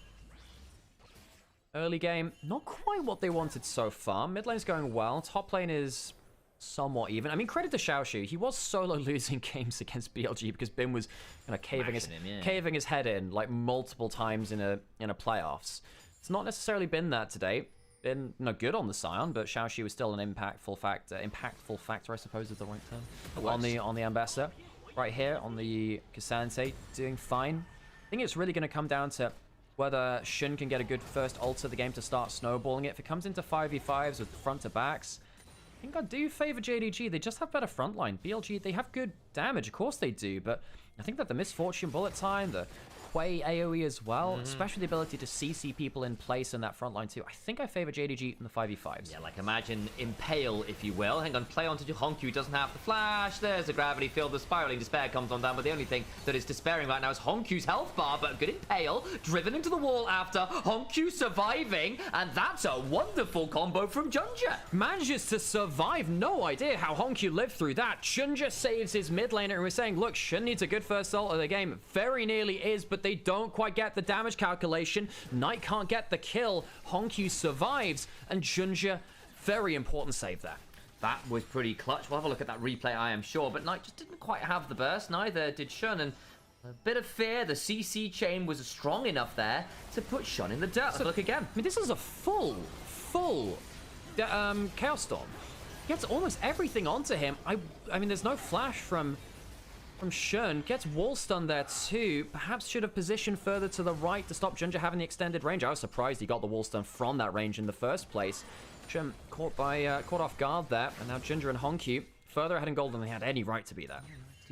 early game, not quite what they wanted so far. Mid lane's going well. Top lane is somewhat even. I mean, credit to Xiaoshu. He was solo losing games against BLG because Bin was kind of caving his head in like multiple times in a playoffs. It's not necessarily been that today. Been good on the Scion, but Xiaoshu was still an impactful factor, I suppose is the right term. On the Ambassador. Right here on the Cassante, doing fine. I think it's really going to come down to whether Shun can get a good first ult of the game to start snowballing it. If it comes into 5v5s with front to backs, I think I do favor JDG. They just have better frontline. BLG, they have good damage, of course they do, but I think that the Misfortune bullet time, the Quay AoE as well, especially the ability to CC people in place in that front line too. I think I favor JDG in the 5v5s. Yeah, like imagine Impale, if you will. Hang on, play onto Honku, doesn't have the flash. There's a gravity field. The Spiraling Despair comes on down, but the only thing that is despairing right now is Honku's health bar, but good Impale, driven into the wall after Honku surviving, and that's a wonderful combo from Junja. Manages to survive. No idea how Honku lived through that. Junja saves his mid laner, and we're saying, look, Shun needs a good first ult of the game. Very nearly is, but they don't quite get the damage calculation. Knight can't get the kill. Honku survives, and Junja, very important save there. That was pretty clutch. We'll have a look at that replay, I am sure, but Knight just didn't quite have the burst. Neither did Shun, and a bit of fear. The CC chain was strong enough there to put Shun in the dirt. Let's look again. I mean, this is a full Chaos Storm. Gets almost everything onto him. I mean, there's no flash from Shun. Gets wall stun there too. Perhaps should have positioned further to the right to stop Junja having the extended range. I was surprised he got the wall stun from that range in the first place. Shun caught off guard there, and now Junja and Honku further ahead in gold than they had any right to be there.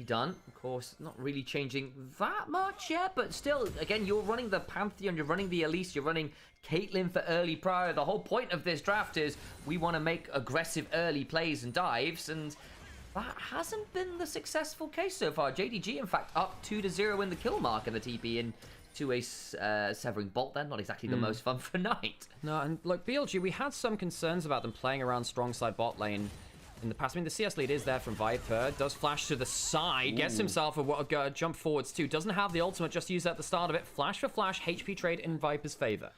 Done. Of course, not really changing that much yet, but still, again, you're running the Pantheon, you're running the Elise, you're running Caitlyn for early prior. The whole point of this draft is we want to make aggressive early plays and dives, and that hasn't been the successful case so far. JDG, in fact, up 2-0 in the kill mark in the TP into a Severing Bolt then. Not exactly the most fun for Knight. No, and look, BLG, we had some concerns about them playing around strong side bot lane in the past. I mean, the CS lead is there from Viper. Does flash to the side. Gets himself a jump forwards too. Doesn't have the ultimate, just used at the start of it. Flash for flash, HP trade in Viper's favor.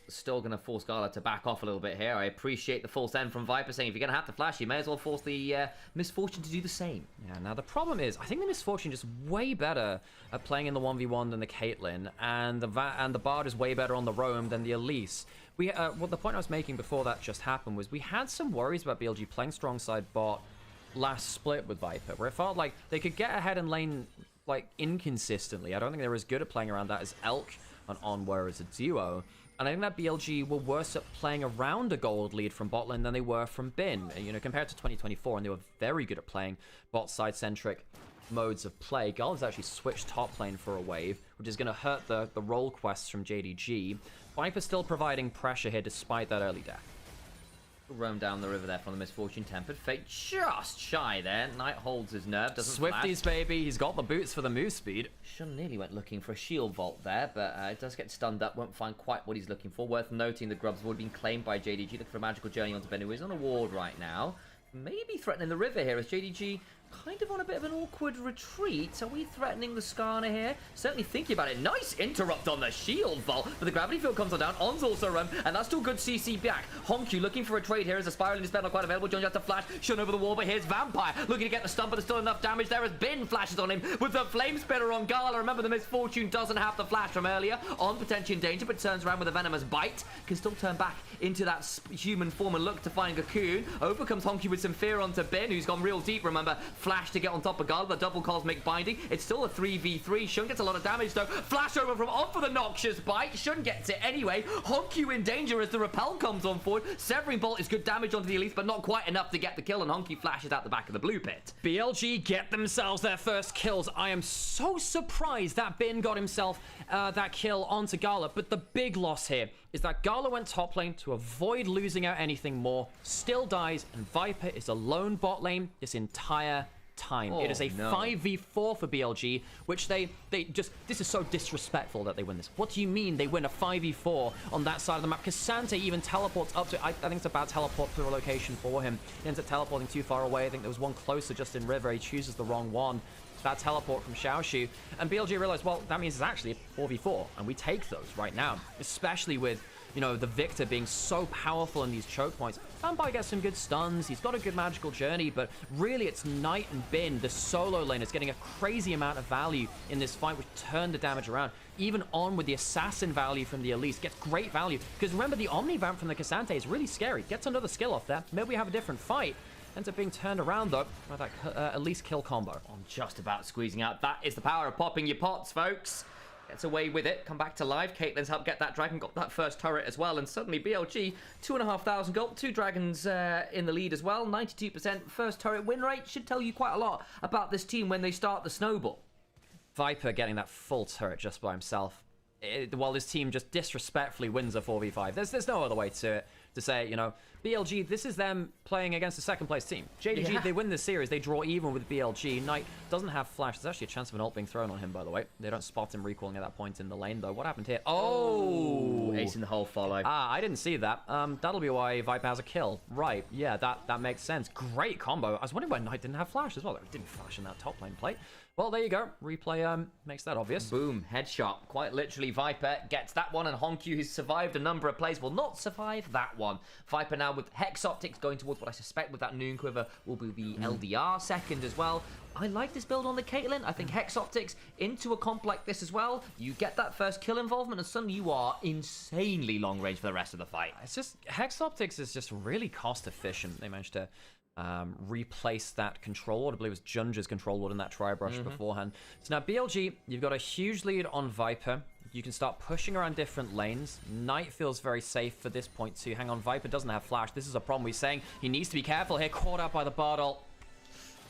Still going to force Gala to back off a little bit here. I appreciate the false end from Viper saying if you're going to have to flash, you may as well force the Misfortune to do the same. Yeah, now the problem is, I think the Misfortune is just way better at playing in the 1v1 than the Caitlyn, and the Bard is way better on the Roam than the Elise. Well, the point I was making before that just happened was we had some worries about BLG playing strong side bot last split with Viper, where it felt like they could get ahead in lane like inconsistently. I don't think they were as good at playing around that as Elk and On were as a duo. And I think that BLG were worse at playing around a gold lead from bot lane than they were from Bin. You know, compared to 2024, and they were very good at playing bot side centric modes of play. Galva's actually switched top lane for a wave, which is going to hurt the role quests from JDG. Viper still providing pressure here despite that early death. Roam down the river there from the Misfortune. Tempered Fate just shy there. Knight holds his nerve, doesn't Swifties, baby. He's got the boots for the move speed. Shun nearly went looking for a shield vault there, but it does get stunned up. Won't find quite what he's looking for. Worth noting the grubs have already been claimed by JDG. Looking for a magical journey onto Bennu. He's on a ward right now. Maybe threatening the river here as JDG kind of on a bit of an awkward retreat. Are we threatening the Skarner here? Certainly thinking about it. Nice interrupt on the shield vault, but the gravity field comes on down. On's also run, and that's still good CC back. Honku looking for a trade here as a spiraling dispel not quite available. John has to flash, shun over the wall, but here's Vampire looking to get the stun, but there's still enough damage there as Bin flashes on him with the flame spitter on Gala. Remember, the Misfortune doesn't have the flash from earlier. On potentially in danger, but turns around with a venomous bite. Can still turn back into that human form and look to find Cocoon. Over comes Honku with some fear onto Bin, who's gone real deep. Remember, flash to get on top of Gala, the double cosmic binding. It's still a 3v3. Shun gets a lot of damage though. Flash over from On for the noxious bite. Shun gets it anyway. Honku in danger as the repel comes on forward. Severing Bolt is good damage onto the Elise, but not quite enough to get the kill, and Honku flashes out the back of the blue pit. BLG get themselves their first kills. I am so surprised that Bin got himself that kill onto Gala, but the big loss here is that Gala went top lane to avoid losing out anything more, still dies, and Viper is alone bot lane this entire time. It is a 5v4 for BLG, which they just, this is so disrespectful that they win this. What do you mean they win a 5v4 on that side of the map? Because Sante even teleports up to, I think it's a bad teleport to a location for him. He ends up teleporting too far away. I think there was one closer just in River. He chooses the wrong one. That teleport from Xiaoshu, and BLG realized, well, that means it's actually a 4v4, and we take those right now, especially with, you know, the Victor being so powerful in these choke points. Vampire gets some good stuns, he's got a good magical journey, but really it's Knight and Bin, the solo lane, is getting a crazy amount of value in this fight, which turned the damage around. Even On with the assassin value from the Elise gets great value, because remember, the Omni Vamp from the Cassante is really scary. Gets another skill off there, maybe we have a different fight. Ends up being turned around though by that Elise kill combo. On just about squeezing out. That is the power of popping your pots, folks. Gets away with it. Come back to life. Caitlyn's helped get that dragon. Got that first turret as well. And suddenly BLG, 2,500 gold. 2 dragons in the lead as well. 92% first turret win rate. Should tell you quite a lot about this team when they start the snowball. Viper getting that full turret just by himself. While his team just disrespectfully wins a 4v5. There's no other way to say, you know, BLG, this is them playing against the second place team. JDG, they win this series, they draw even with BLG. Knight doesn't have flash. There's actually a chance of an ult being thrown on him, by the way. They don't spot him recalling at that point in the lane, though. What happened here? Oh! Ace in the hole follow. Ah, I didn't see that. That'll be why Viper has a kill. Right, yeah, that makes sense. Great combo. I was wondering why Knight didn't have flash as well. It didn't flash in that top lane plate. Well, there you go. Replay makes that obvious. Boom. Headshot. Quite literally, Viper gets that one, and Honku, who's survived a number of plays, will not survive that one. Viper now with Hex Optics going towards what I suspect with that Noon Quiver will be the LDR second as well. I like this build on the Caitlyn. I think Hex Optics into a comp like this as well. You get that first kill involvement, and suddenly you are insanely long range for the rest of the fight. It's just, Hex Optics is just really cost efficient. They managed to replace that control ward. I believe it was Junja's control ward in that tri-brush beforehand. So now BLG, you've got a huge lead on Viper. You can start pushing around different lanes. Knight feels very safe for this point too. Hang on, Viper doesn't have flash. This is a problem. He's saying he needs to be careful here. Caught out by the Bard ult.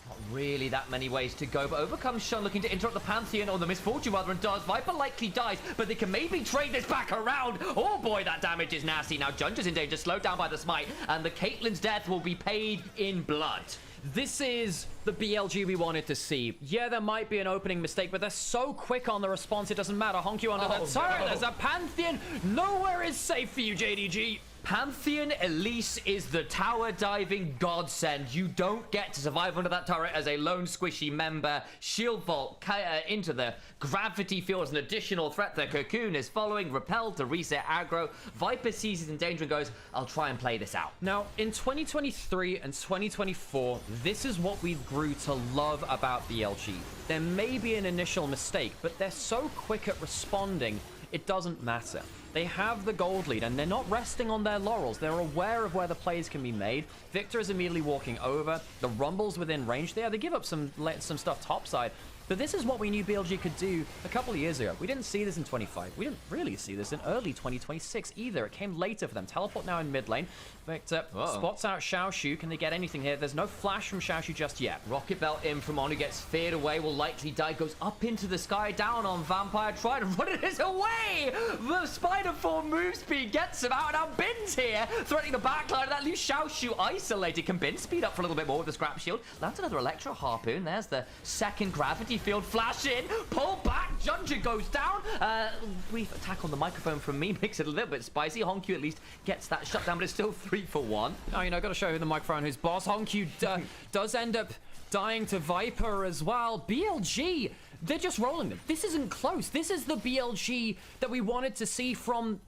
Not really that many ways to go, but over comes Shun looking to interrupt the Pantheon, or the Misfortune rather, and does. Viper likely dies, but they can maybe trade this back around. Oh boy, that damage is nasty. Now Junja's in danger, slowed down by the smite, and the Caitlyn's death will be paid in blood. This is the BLG we wanted to see. Yeah, there might be an opening mistake, but they're so quick on the response, it doesn't matter. Honku under that turret. No. There's a Pantheon. Nowhere is safe for you, JDG. Pantheon Elise is the tower diving godsend. You don't get to survive under that turret as a lone squishy member. Shield vault into the gravity field as an additional threat. The Cocoon is following, repelled to reset aggro. Viper sees he's in danger and goes, I'll try and play this out. Now, in 2023 and 2024, this is what we grew to love about BLG. There may be an initial mistake, but they're so quick at responding, it doesn't matter. They have the gold lead, and they're not resting on their laurels. They're aware of where the plays can be made. Victor is immediately walking over. The Rumble's within range there. They give up some stuff topside. But this is what we knew BLG could do a couple of years ago. We didn't see this in 25. We didn't really see this in early 2026 either. It came later for them. Teleport now in mid lane. Victor spots out Xiaoshu. Can they get anything here? There's no flash from Xiaoshu just yet. Rocket Belt in from On, who gets feared away, will likely die, goes up into the sky, down on Vampire, try to run it away! The Spider form move speed gets him out, and now Bin's here, threatening the backline. That leaves Xiaoshu isolated. Can Bin speed up for a little bit more with the scrap shield? Lands another Electro Harpoon. There's the second gravity Risky field, flash in, pull back, Junja goes down. Brief attack on the microphone from me makes it a little bit spicy. Honkyu at least gets that shut down, but it's still 3 for 1. Oh, you know, got to show you the microphone who's boss. Honkyu does end up dying to Viper as well. BLG, they're just rolling them. This isn't close. This is the BLG that we wanted to see from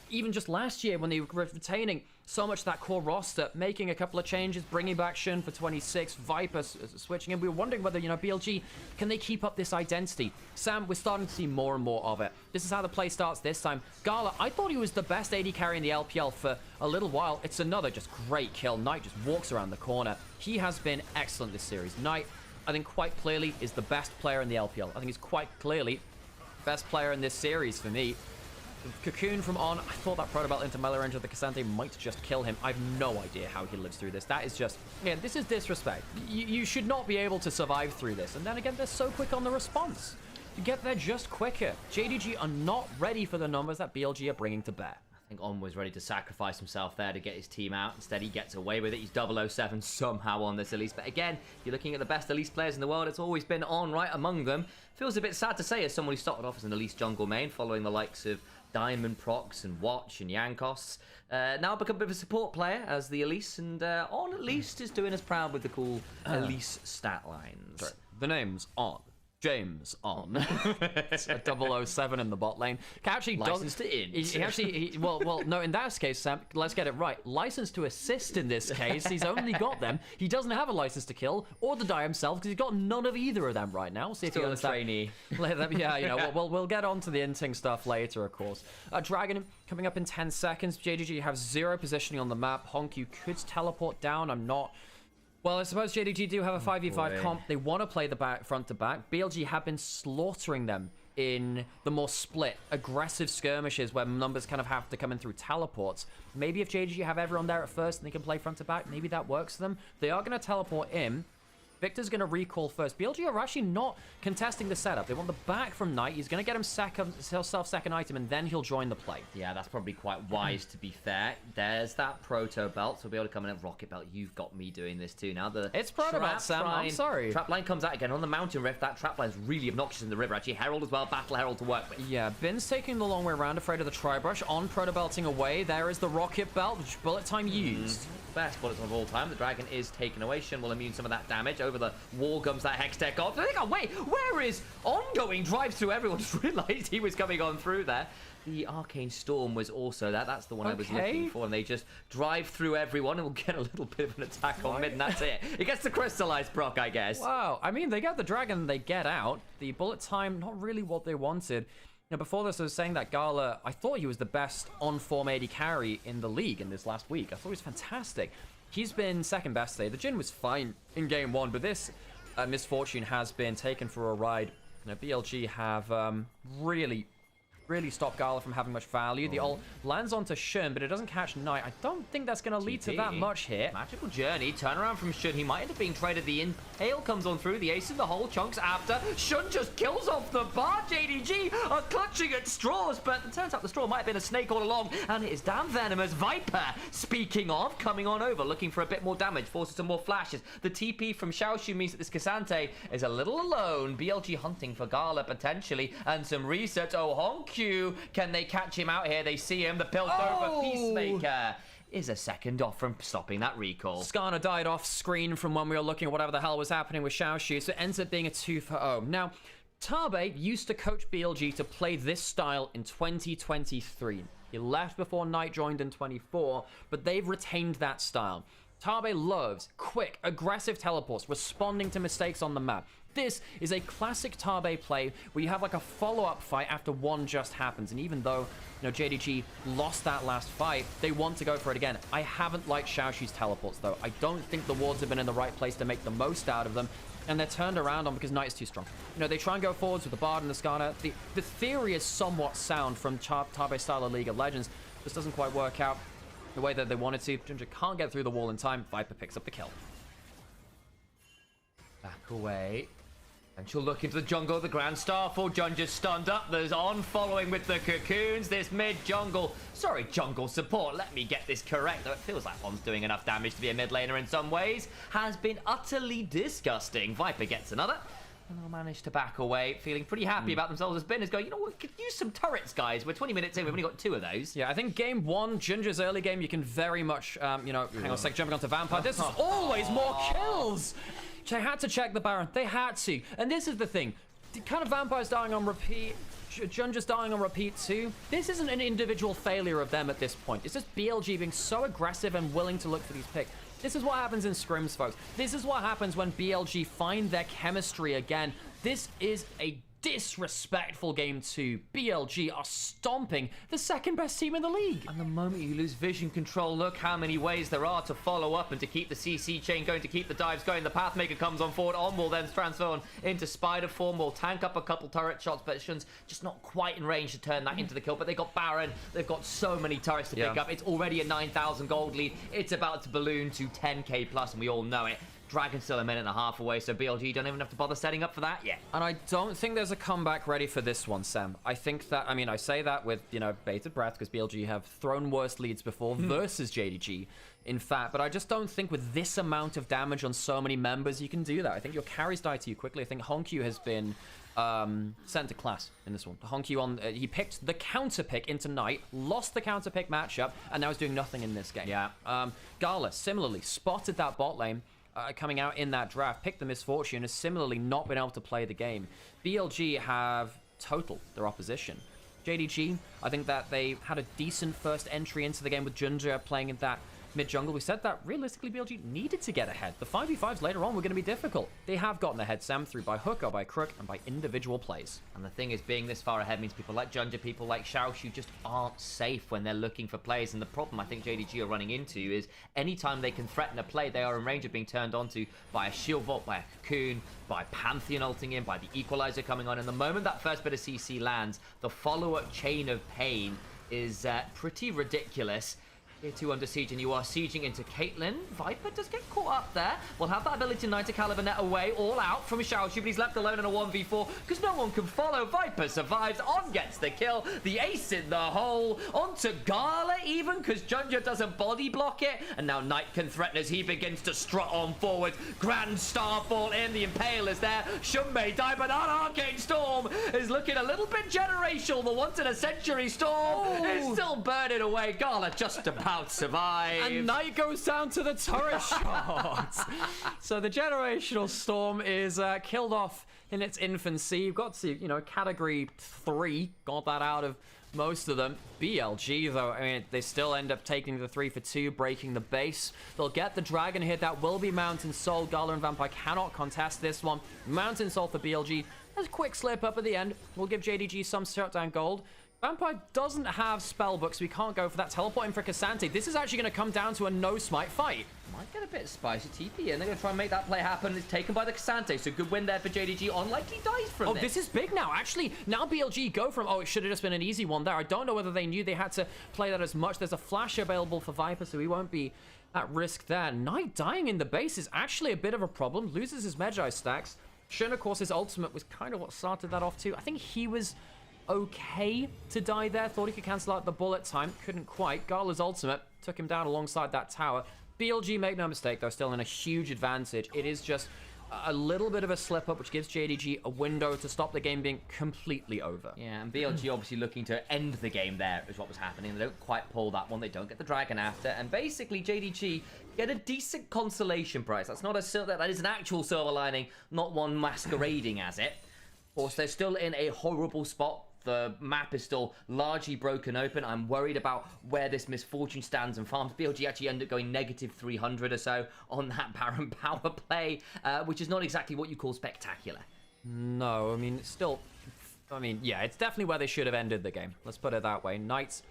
even just last year when they were retaining so much of that core roster, making a couple of changes, bringing back Shun for 26, Viper switching in. We were wondering whether, you know, BLG, can they keep up this identity? Sam, we're starting to see more and more of it. This is how the play starts this time. Gala, I thought he was the best AD carry in the LPL for a little while. It's another just great kill. Knight just walks around the corner. He has been excellent this series. Knight, I think quite clearly, is the best player in the LPL. I think he's quite clearly best player in this series for me. Cocoon from On, I thought that Protobelt into Nymaera into the Cassante might just kill him. I have no idea how he lives through this. That is just, yeah, this is disrespect. You should not be able to survive through this. And then again, they're so quick on the response. You get there just quicker. JDG are not ready for the numbers that BLG are bringing to bear. I think On was ready to sacrifice himself there to get his team out. Instead, he gets away with it. He's 007 somehow on this Elise. But again, you're looking at the best Elise players in the world. It's always been On right among them. Feels a bit sad to say as someone who started off as an Elise jungle main, following the likes of Diamond Prox and Watch and Yankos. Now become a bit of a support player as the Elise, and On at least is doing us proud with the cool Elise stat lines. Sorry. The name's On. James On. It's a 007 in the bot lane. Actually, licensed to int. He actually, well, no, in that case, Sam, let's get it right. License to assist in this case. He's only got them. He doesn't have a license to kill or to die himself because he's got none of either of them right now. We'll see if he Still a trainee. Yeah, you know, we'll get on to the inting stuff later, of course. Dragon coming up in 10 seconds. JDG have 0 positioning on the map. Honkyu could teleport down. I'm not. Well, I suppose JDG do have a 5v5 comp. They want to play the front to back. BLG have been slaughtering them in the more split, aggressive skirmishes where numbers kind of have to come in through teleports. Maybe if JDG have everyone there at first and they can play front to back, maybe that works for them. They are going to teleport in. Victor's going to recall first. BLG are actually not contesting the setup. They want the back from Knight. He's going to get himself second item, and then he'll join the play. Yeah, that's probably quite wise, to be fair. There's that Proto Belt, so we'll be able to come in and Rocket Belt. You've got me doing this too. Now it's Proto Belt, Sam. I'm sorry. Trap line comes out again on the Mountain Rift. That trap line is really obnoxious in the river. Actually, Herald as well. Battle Herald to work with. Yeah, Bin's taking the long way around, afraid of the Tri-Brush. On Proto Belting away. There is the Rocket Belt, which bullet time used. Best bullets of all time. The Dragon is taken away. Shun will immune some of that damage. Over the wall comes that Hex Tech off. I think, oh, wait, where is Ongoing? Drives through everyone. Just realized he was coming on through there. The Arcane Storm was also there. That's the one I was looking for. And they just drive through everyone and we'll get a little bit of an attack on mid, and that's it. It gets the Crystallized proc, I guess. Wow. I mean, they get the Dragon, they get out. The bullet time, not really what they wanted. Now, before this, I was saying that Gala, I thought he was the best on-form AD carry in the league in this last week. I thought he was fantastic. He's been second best today. The Jhin was fine in game 1, but this misfortune has been taken for a ride. You know, BLG have really stop Gala from having much value. The ult lands onto Shun, but it doesn't catch Knight. I don't think that's going to lead to that much here. Magical Journey, turnaround from Shun. He might end up being traded. The Impale comes on through. The ace in the hole, chunks after. Shun just kills off the bar. JDG are clutching at straws, but it turns out the straw might have been a snake all along, and it is damn venomous. Viper, speaking of, coming on over, looking for a bit more damage, forces some more flashes. The TP from Xiaoshu means that this Cassante is a little alone. BLG hunting for Gala potentially, and some research. Oh, Honkyu. Can they catch him out here? They see him. The Piltover Peacemaker is a second off from stopping that recall. Skarner died off screen from when we were looking at whatever the hell was happening with Xiaoshu, so it ends up being a 2-for-0. Now, Tabe used to coach BLG to play this style in 2023. He left before Knight joined in 24, but they've retained that style. Tabe loves quick, aggressive teleports, responding to mistakes on the map. This is a classic Tabe play where you have like a follow-up fight after one just happens. And even though, you know, JDG lost that last fight, they want to go for it again. I haven't liked Xiaoshu's teleports, though. I don't think the wards have been in the right place to make the most out of them. And they're turned around on because Knight is too strong. You know, they try and go forwards with the Bard and the Skarner. The theory is somewhat sound from Tabe's style of League of Legends. This doesn't quite work out the way that they wanted to. Junja can't get through the wall in time. Viper picks up the kill. Back away. And she'll look into the jungle. The Grand Starfall. Junja's stunned up. There's On following with the cocoons. This mid-jungle. Sorry, jungle support. Let me get this correct. Though it feels like On's doing enough damage to be a mid laner in some ways. Has been utterly disgusting. Viper gets another. And they'll manage to back away, feeling pretty happy about themselves as Ben is going, you know what, we could use some turrets, guys. We're 20 minutes in, we've only got 2 of those. Yeah, I think game 1, Ginger's early game, you can very much, you know, hang on a sec, jumping onto Vampire. This is always more kills. They had to check the Baron. They had to. And this is the thing. The kind of Vampire's dying on repeat. Ginger's dying on repeat too. This isn't an individual failure of them at this point. It's just BLG being so aggressive and willing to look for these picks. This is what happens in scrims, folks. This is what happens when BLG find their chemistry again. This is a disrespectful game 2. BLG are stomping the second best team in the league. And the moment you lose vision control, look how many ways there are to follow up and to keep the CC chain going, to keep the dives going. The Pathmaker comes on forward. On will then transform into Spider form. Will tank up a couple turret shots, but Shun's just not quite in range to turn that into the kill. But they got Baron. They've got so many turrets to pick up. It's already a 9,000 gold lead. It's about to balloon to 10k plus, and we all know it. Dragon's still a minute and a half away, so BLG don't even have to bother setting up for that yet. And I don't think there's a comeback ready for this one, Sam. I think that, I mean, I say that with, you know, bated breath, because BLG have thrown worse leads before versus JDG, in fact. But I just don't think with this amount of damage on so many members, you can do that. I think your carries die to you quickly. I think Honkyu has been sent to class in this one. Honkyu he picked the counter pick into Knight, lost the counter pick matchup, and now is doing nothing in this game. Yeah. Gala, similarly, spotted that bot lane. Coming out in that draft, picked the misfortune, has similarly not been able to play the game. BLG have totaled their opposition. JDG, I think that they had a decent first entry into the game with Ginger playing in that mid-jungle. We said that realistically BLG needed to get ahead. The 5v5s later on were going to be difficult. They have gotten ahead, Sam, through by hook or by crook and by individual plays. And the thing is, being this far ahead means people like Ginger, people like Xiaoshu just aren't safe when they're looking for plays. And the problem I think JDG are running into is anytime they can threaten a play, they are in range of being turned onto by a shield vault, by a cocoon, by Pantheon ulting in, by the equalizer coming on. And the moment that first bit of CC lands, the follow-up chain of pain is pretty ridiculous. Tier 2 under siege, and you are sieging into Caitlyn. Viper does get caught up there. Will have that ability tonight to caliber net away, all out from Xiaoshu, but he's left alone in a 1v4 because no one can follow. Viper survives, On gets the kill, the ace in the hole, onto Gala even, because Junja doesn't body block it, and now Knight can threaten as he begins to strut on forward. Grand Starfall in, the Impale is there. Shun may die, but that Arcane Storm is looking a little bit generational. The once in a century storm is still burning away. Gala just about survive. And Knight goes down to the turret shot. So the generational storm is killed off in its infancy. You've got to, you know, category 3. Got that out of most of them. BLG, though, I mean, they still end up taking the 3 for 2, breaking the base. They'll get the dragon hit. That will be Mountain Soul. Gala and Vampire cannot contest this one. Mountain Soul for BLG. There's a quick slip up at the end. We'll give JDG some shutdown gold. Vampire doesn't have spell books, so we can't go for that. Teleporting for Cassante. This is actually going to come down to a no smite fight. Might get a bit spicy. TP, and they're going to try and make that play happen. It's taken by the Cassante, so good win there for JDG. Unlikely dies from this is big now. Actually, now BLG go from, it should have just been an easy one there. I don't know whether they knew they had to play that as much. There's a flash available for Viper, so he won't be at risk there. Knight dying in the base is actually a bit of a problem. Loses his Magi stacks. Shun, of course, his ultimate was kind of what started that off too. I think he was okay to die there. Thought he could cancel out the bullet time. Couldn't quite. Gala's ultimate took him down alongside that tower. BLG, make no mistake, though, still in a huge advantage. It is just a little bit of a slip up, which gives JDG a window to stop the game being completely over. Yeah, and BLG obviously looking to end the game there is what was happening. They don't quite pull that one. They don't get the dragon after. And basically, JDG get a decent consolation prize. That's not a that is an actual silver lining, not one masquerading as it. Of course, they're still in a horrible spot. The map is still largely broken open. I'm worried about where this misfortune stands and farms. BLG actually end up going negative 300 or so on that Baron power play, which is not exactly what you call spectacular. No, I mean, it's still... I mean, yeah, it's definitely where they should have ended the game. Let's put it that way. Knight's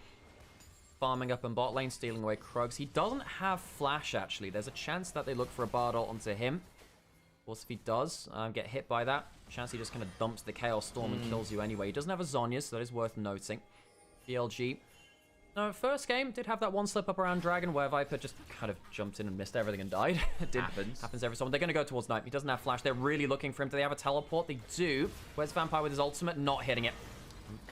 farming up in bot lane, stealing away Krugs. He doesn't have flash, actually. There's a chance that they look for a bard ult onto him. Of course, if he does get hit by that, chance he just kind of dumps the Chaos Storm and kills you anyway. He doesn't have a Zhonya, so that is worth noting. BLG. No, first game did have that one slip up around Dragon where Viper just kind of jumped in and missed everything and died. Happens every so often. They're going to go towards Knight. He doesn't have flash. They're really looking for him. Do they have a teleport? They do. Where's Vampire with his ultimate? Not hitting it.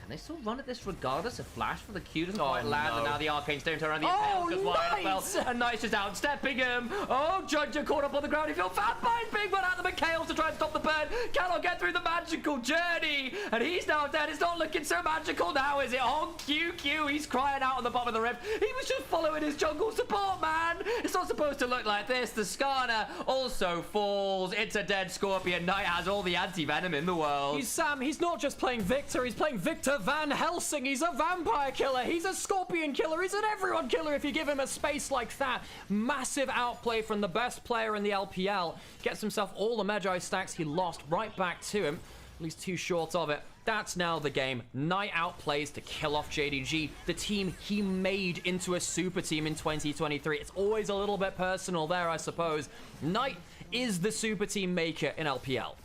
They still run at this regardless. A flash for the Q doesn't quite land, and now the Arcane's staring around the Impale just wide as well. And Knight's just outstepping him. Oh, Judger caught up on the ground. He feels Vampire's being run out the McHales to try and stop the burn. Cannot get through the magical journey. And he's now dead. It's not looking so magical now, is it? Oh, QQ, he's crying out on the bottom of the rift. He was just following his jungle support, man. It's not supposed to look like this. The Skarner also falls. It's a dead Scorpion. Knight has all the anti-venom in the world. He's Sam. He's not just playing Victor. He's playing Victor Van Helsing. He's a vampire killer. He's a scorpion killer. He's an everyone killer if you give him a space like that. Massive outplay from the best player in the LPL. Gets himself all the Magi stacks he lost right back to him. At least 2 short of it. That's now the game. Knight outplays to kill off JDG, the team he made into a super team in 2023. It's always a little bit personal there, I suppose. Knight is the super team maker in LPL.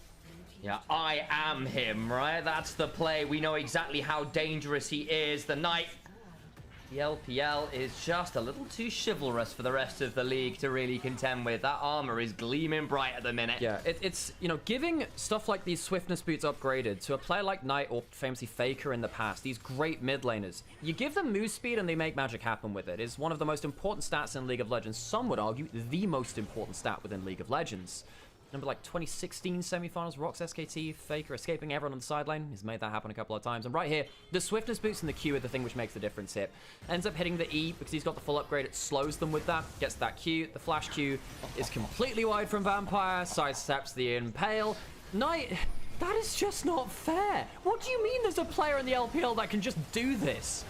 Yeah, I am him, right? That's the play. We know exactly how dangerous he is. The Knight, the LPL is just a little too chivalrous for the rest of the league to really contend with. That armor is gleaming bright at the minute. Yeah, it's, you know, giving stuff like these swiftness boots upgraded to a player like Knight or famously Faker in the past, these great mid laners, you give them move speed and they make magic happen with it. It's one of the most important stats in League of Legends. Some would argue the most important stat within League of Legends. Remember, like 2016 semifinals, Rox SKT, Faker escaping everyone on the sideline. He's made that happen a couple of times. And right here, the swiftness boots and the Q are the thing which makes the difference here. Ends up hitting the E because he's got the full upgrade. It slows them with that. Gets that Q. The flash Q is completely wide from Vampire. Sidesteps the Impale. Knight, that is just not fair. What do you mean there's a player in the LPL that can just do this?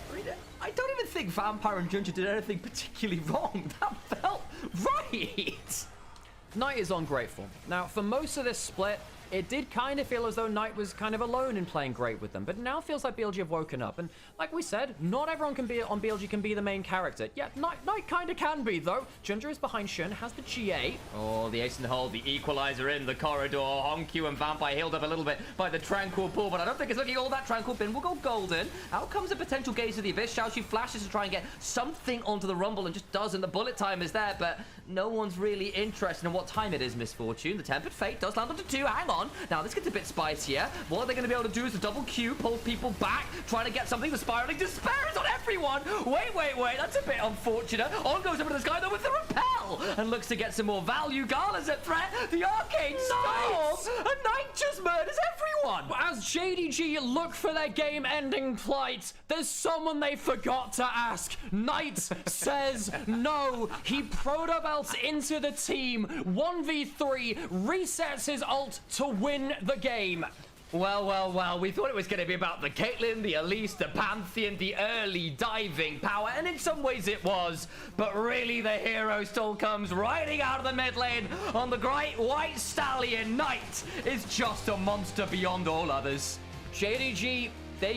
I don't even think Vampire and Ginger did anything particularly wrong. That felt right. Knight is ungrateful. Now, for most of this split, it did kind of feel as though Knight was kind of alone in playing great with them, but now feels like BLG have woken up. And like we said, not everyone can be on BLG can be the main character. Yeah, Knight kind of can be, though. Ginger is behind Shun, has the GA. Oh, the ace in the hole, the equalizer in the corridor. Honku and Vampire healed up a little bit by the Tranquil Pool, but I don't think it's looking all that Tranquil. Bin will go golden. Out comes a potential Gaze of the Abyss. Xiaoxu flashes to try and get something onto the Rumble and just doesn't. The bullet time is there, but no one's really interested in what time it is, Misfortune. The Tempered Fate does land onto 2. Hang on. Now, this gets a bit spicier. What are they going to be able to do is a double Q, pull people back, trying to get something. The spiraling despair is on everyone. Wait. That's a bit unfortunate. On goes up into the sky, though, with the repel. And looks to get some more value. Gala's a threat. The Arcane storms. And Knight just murders everyone. As JDG look for their game-ending plight, there's someone they forgot to ask. Knight says no. He proto belts into the team. 1v3, resets his ult to win the game. Well, we thought it was going to be about the Caitlyn, the Elise, the Pantheon, the early diving power, and in some ways it was, but really the hero still comes riding out of the mid lane on the great white stallion. Knight is just a monster beyond all others. JDG, they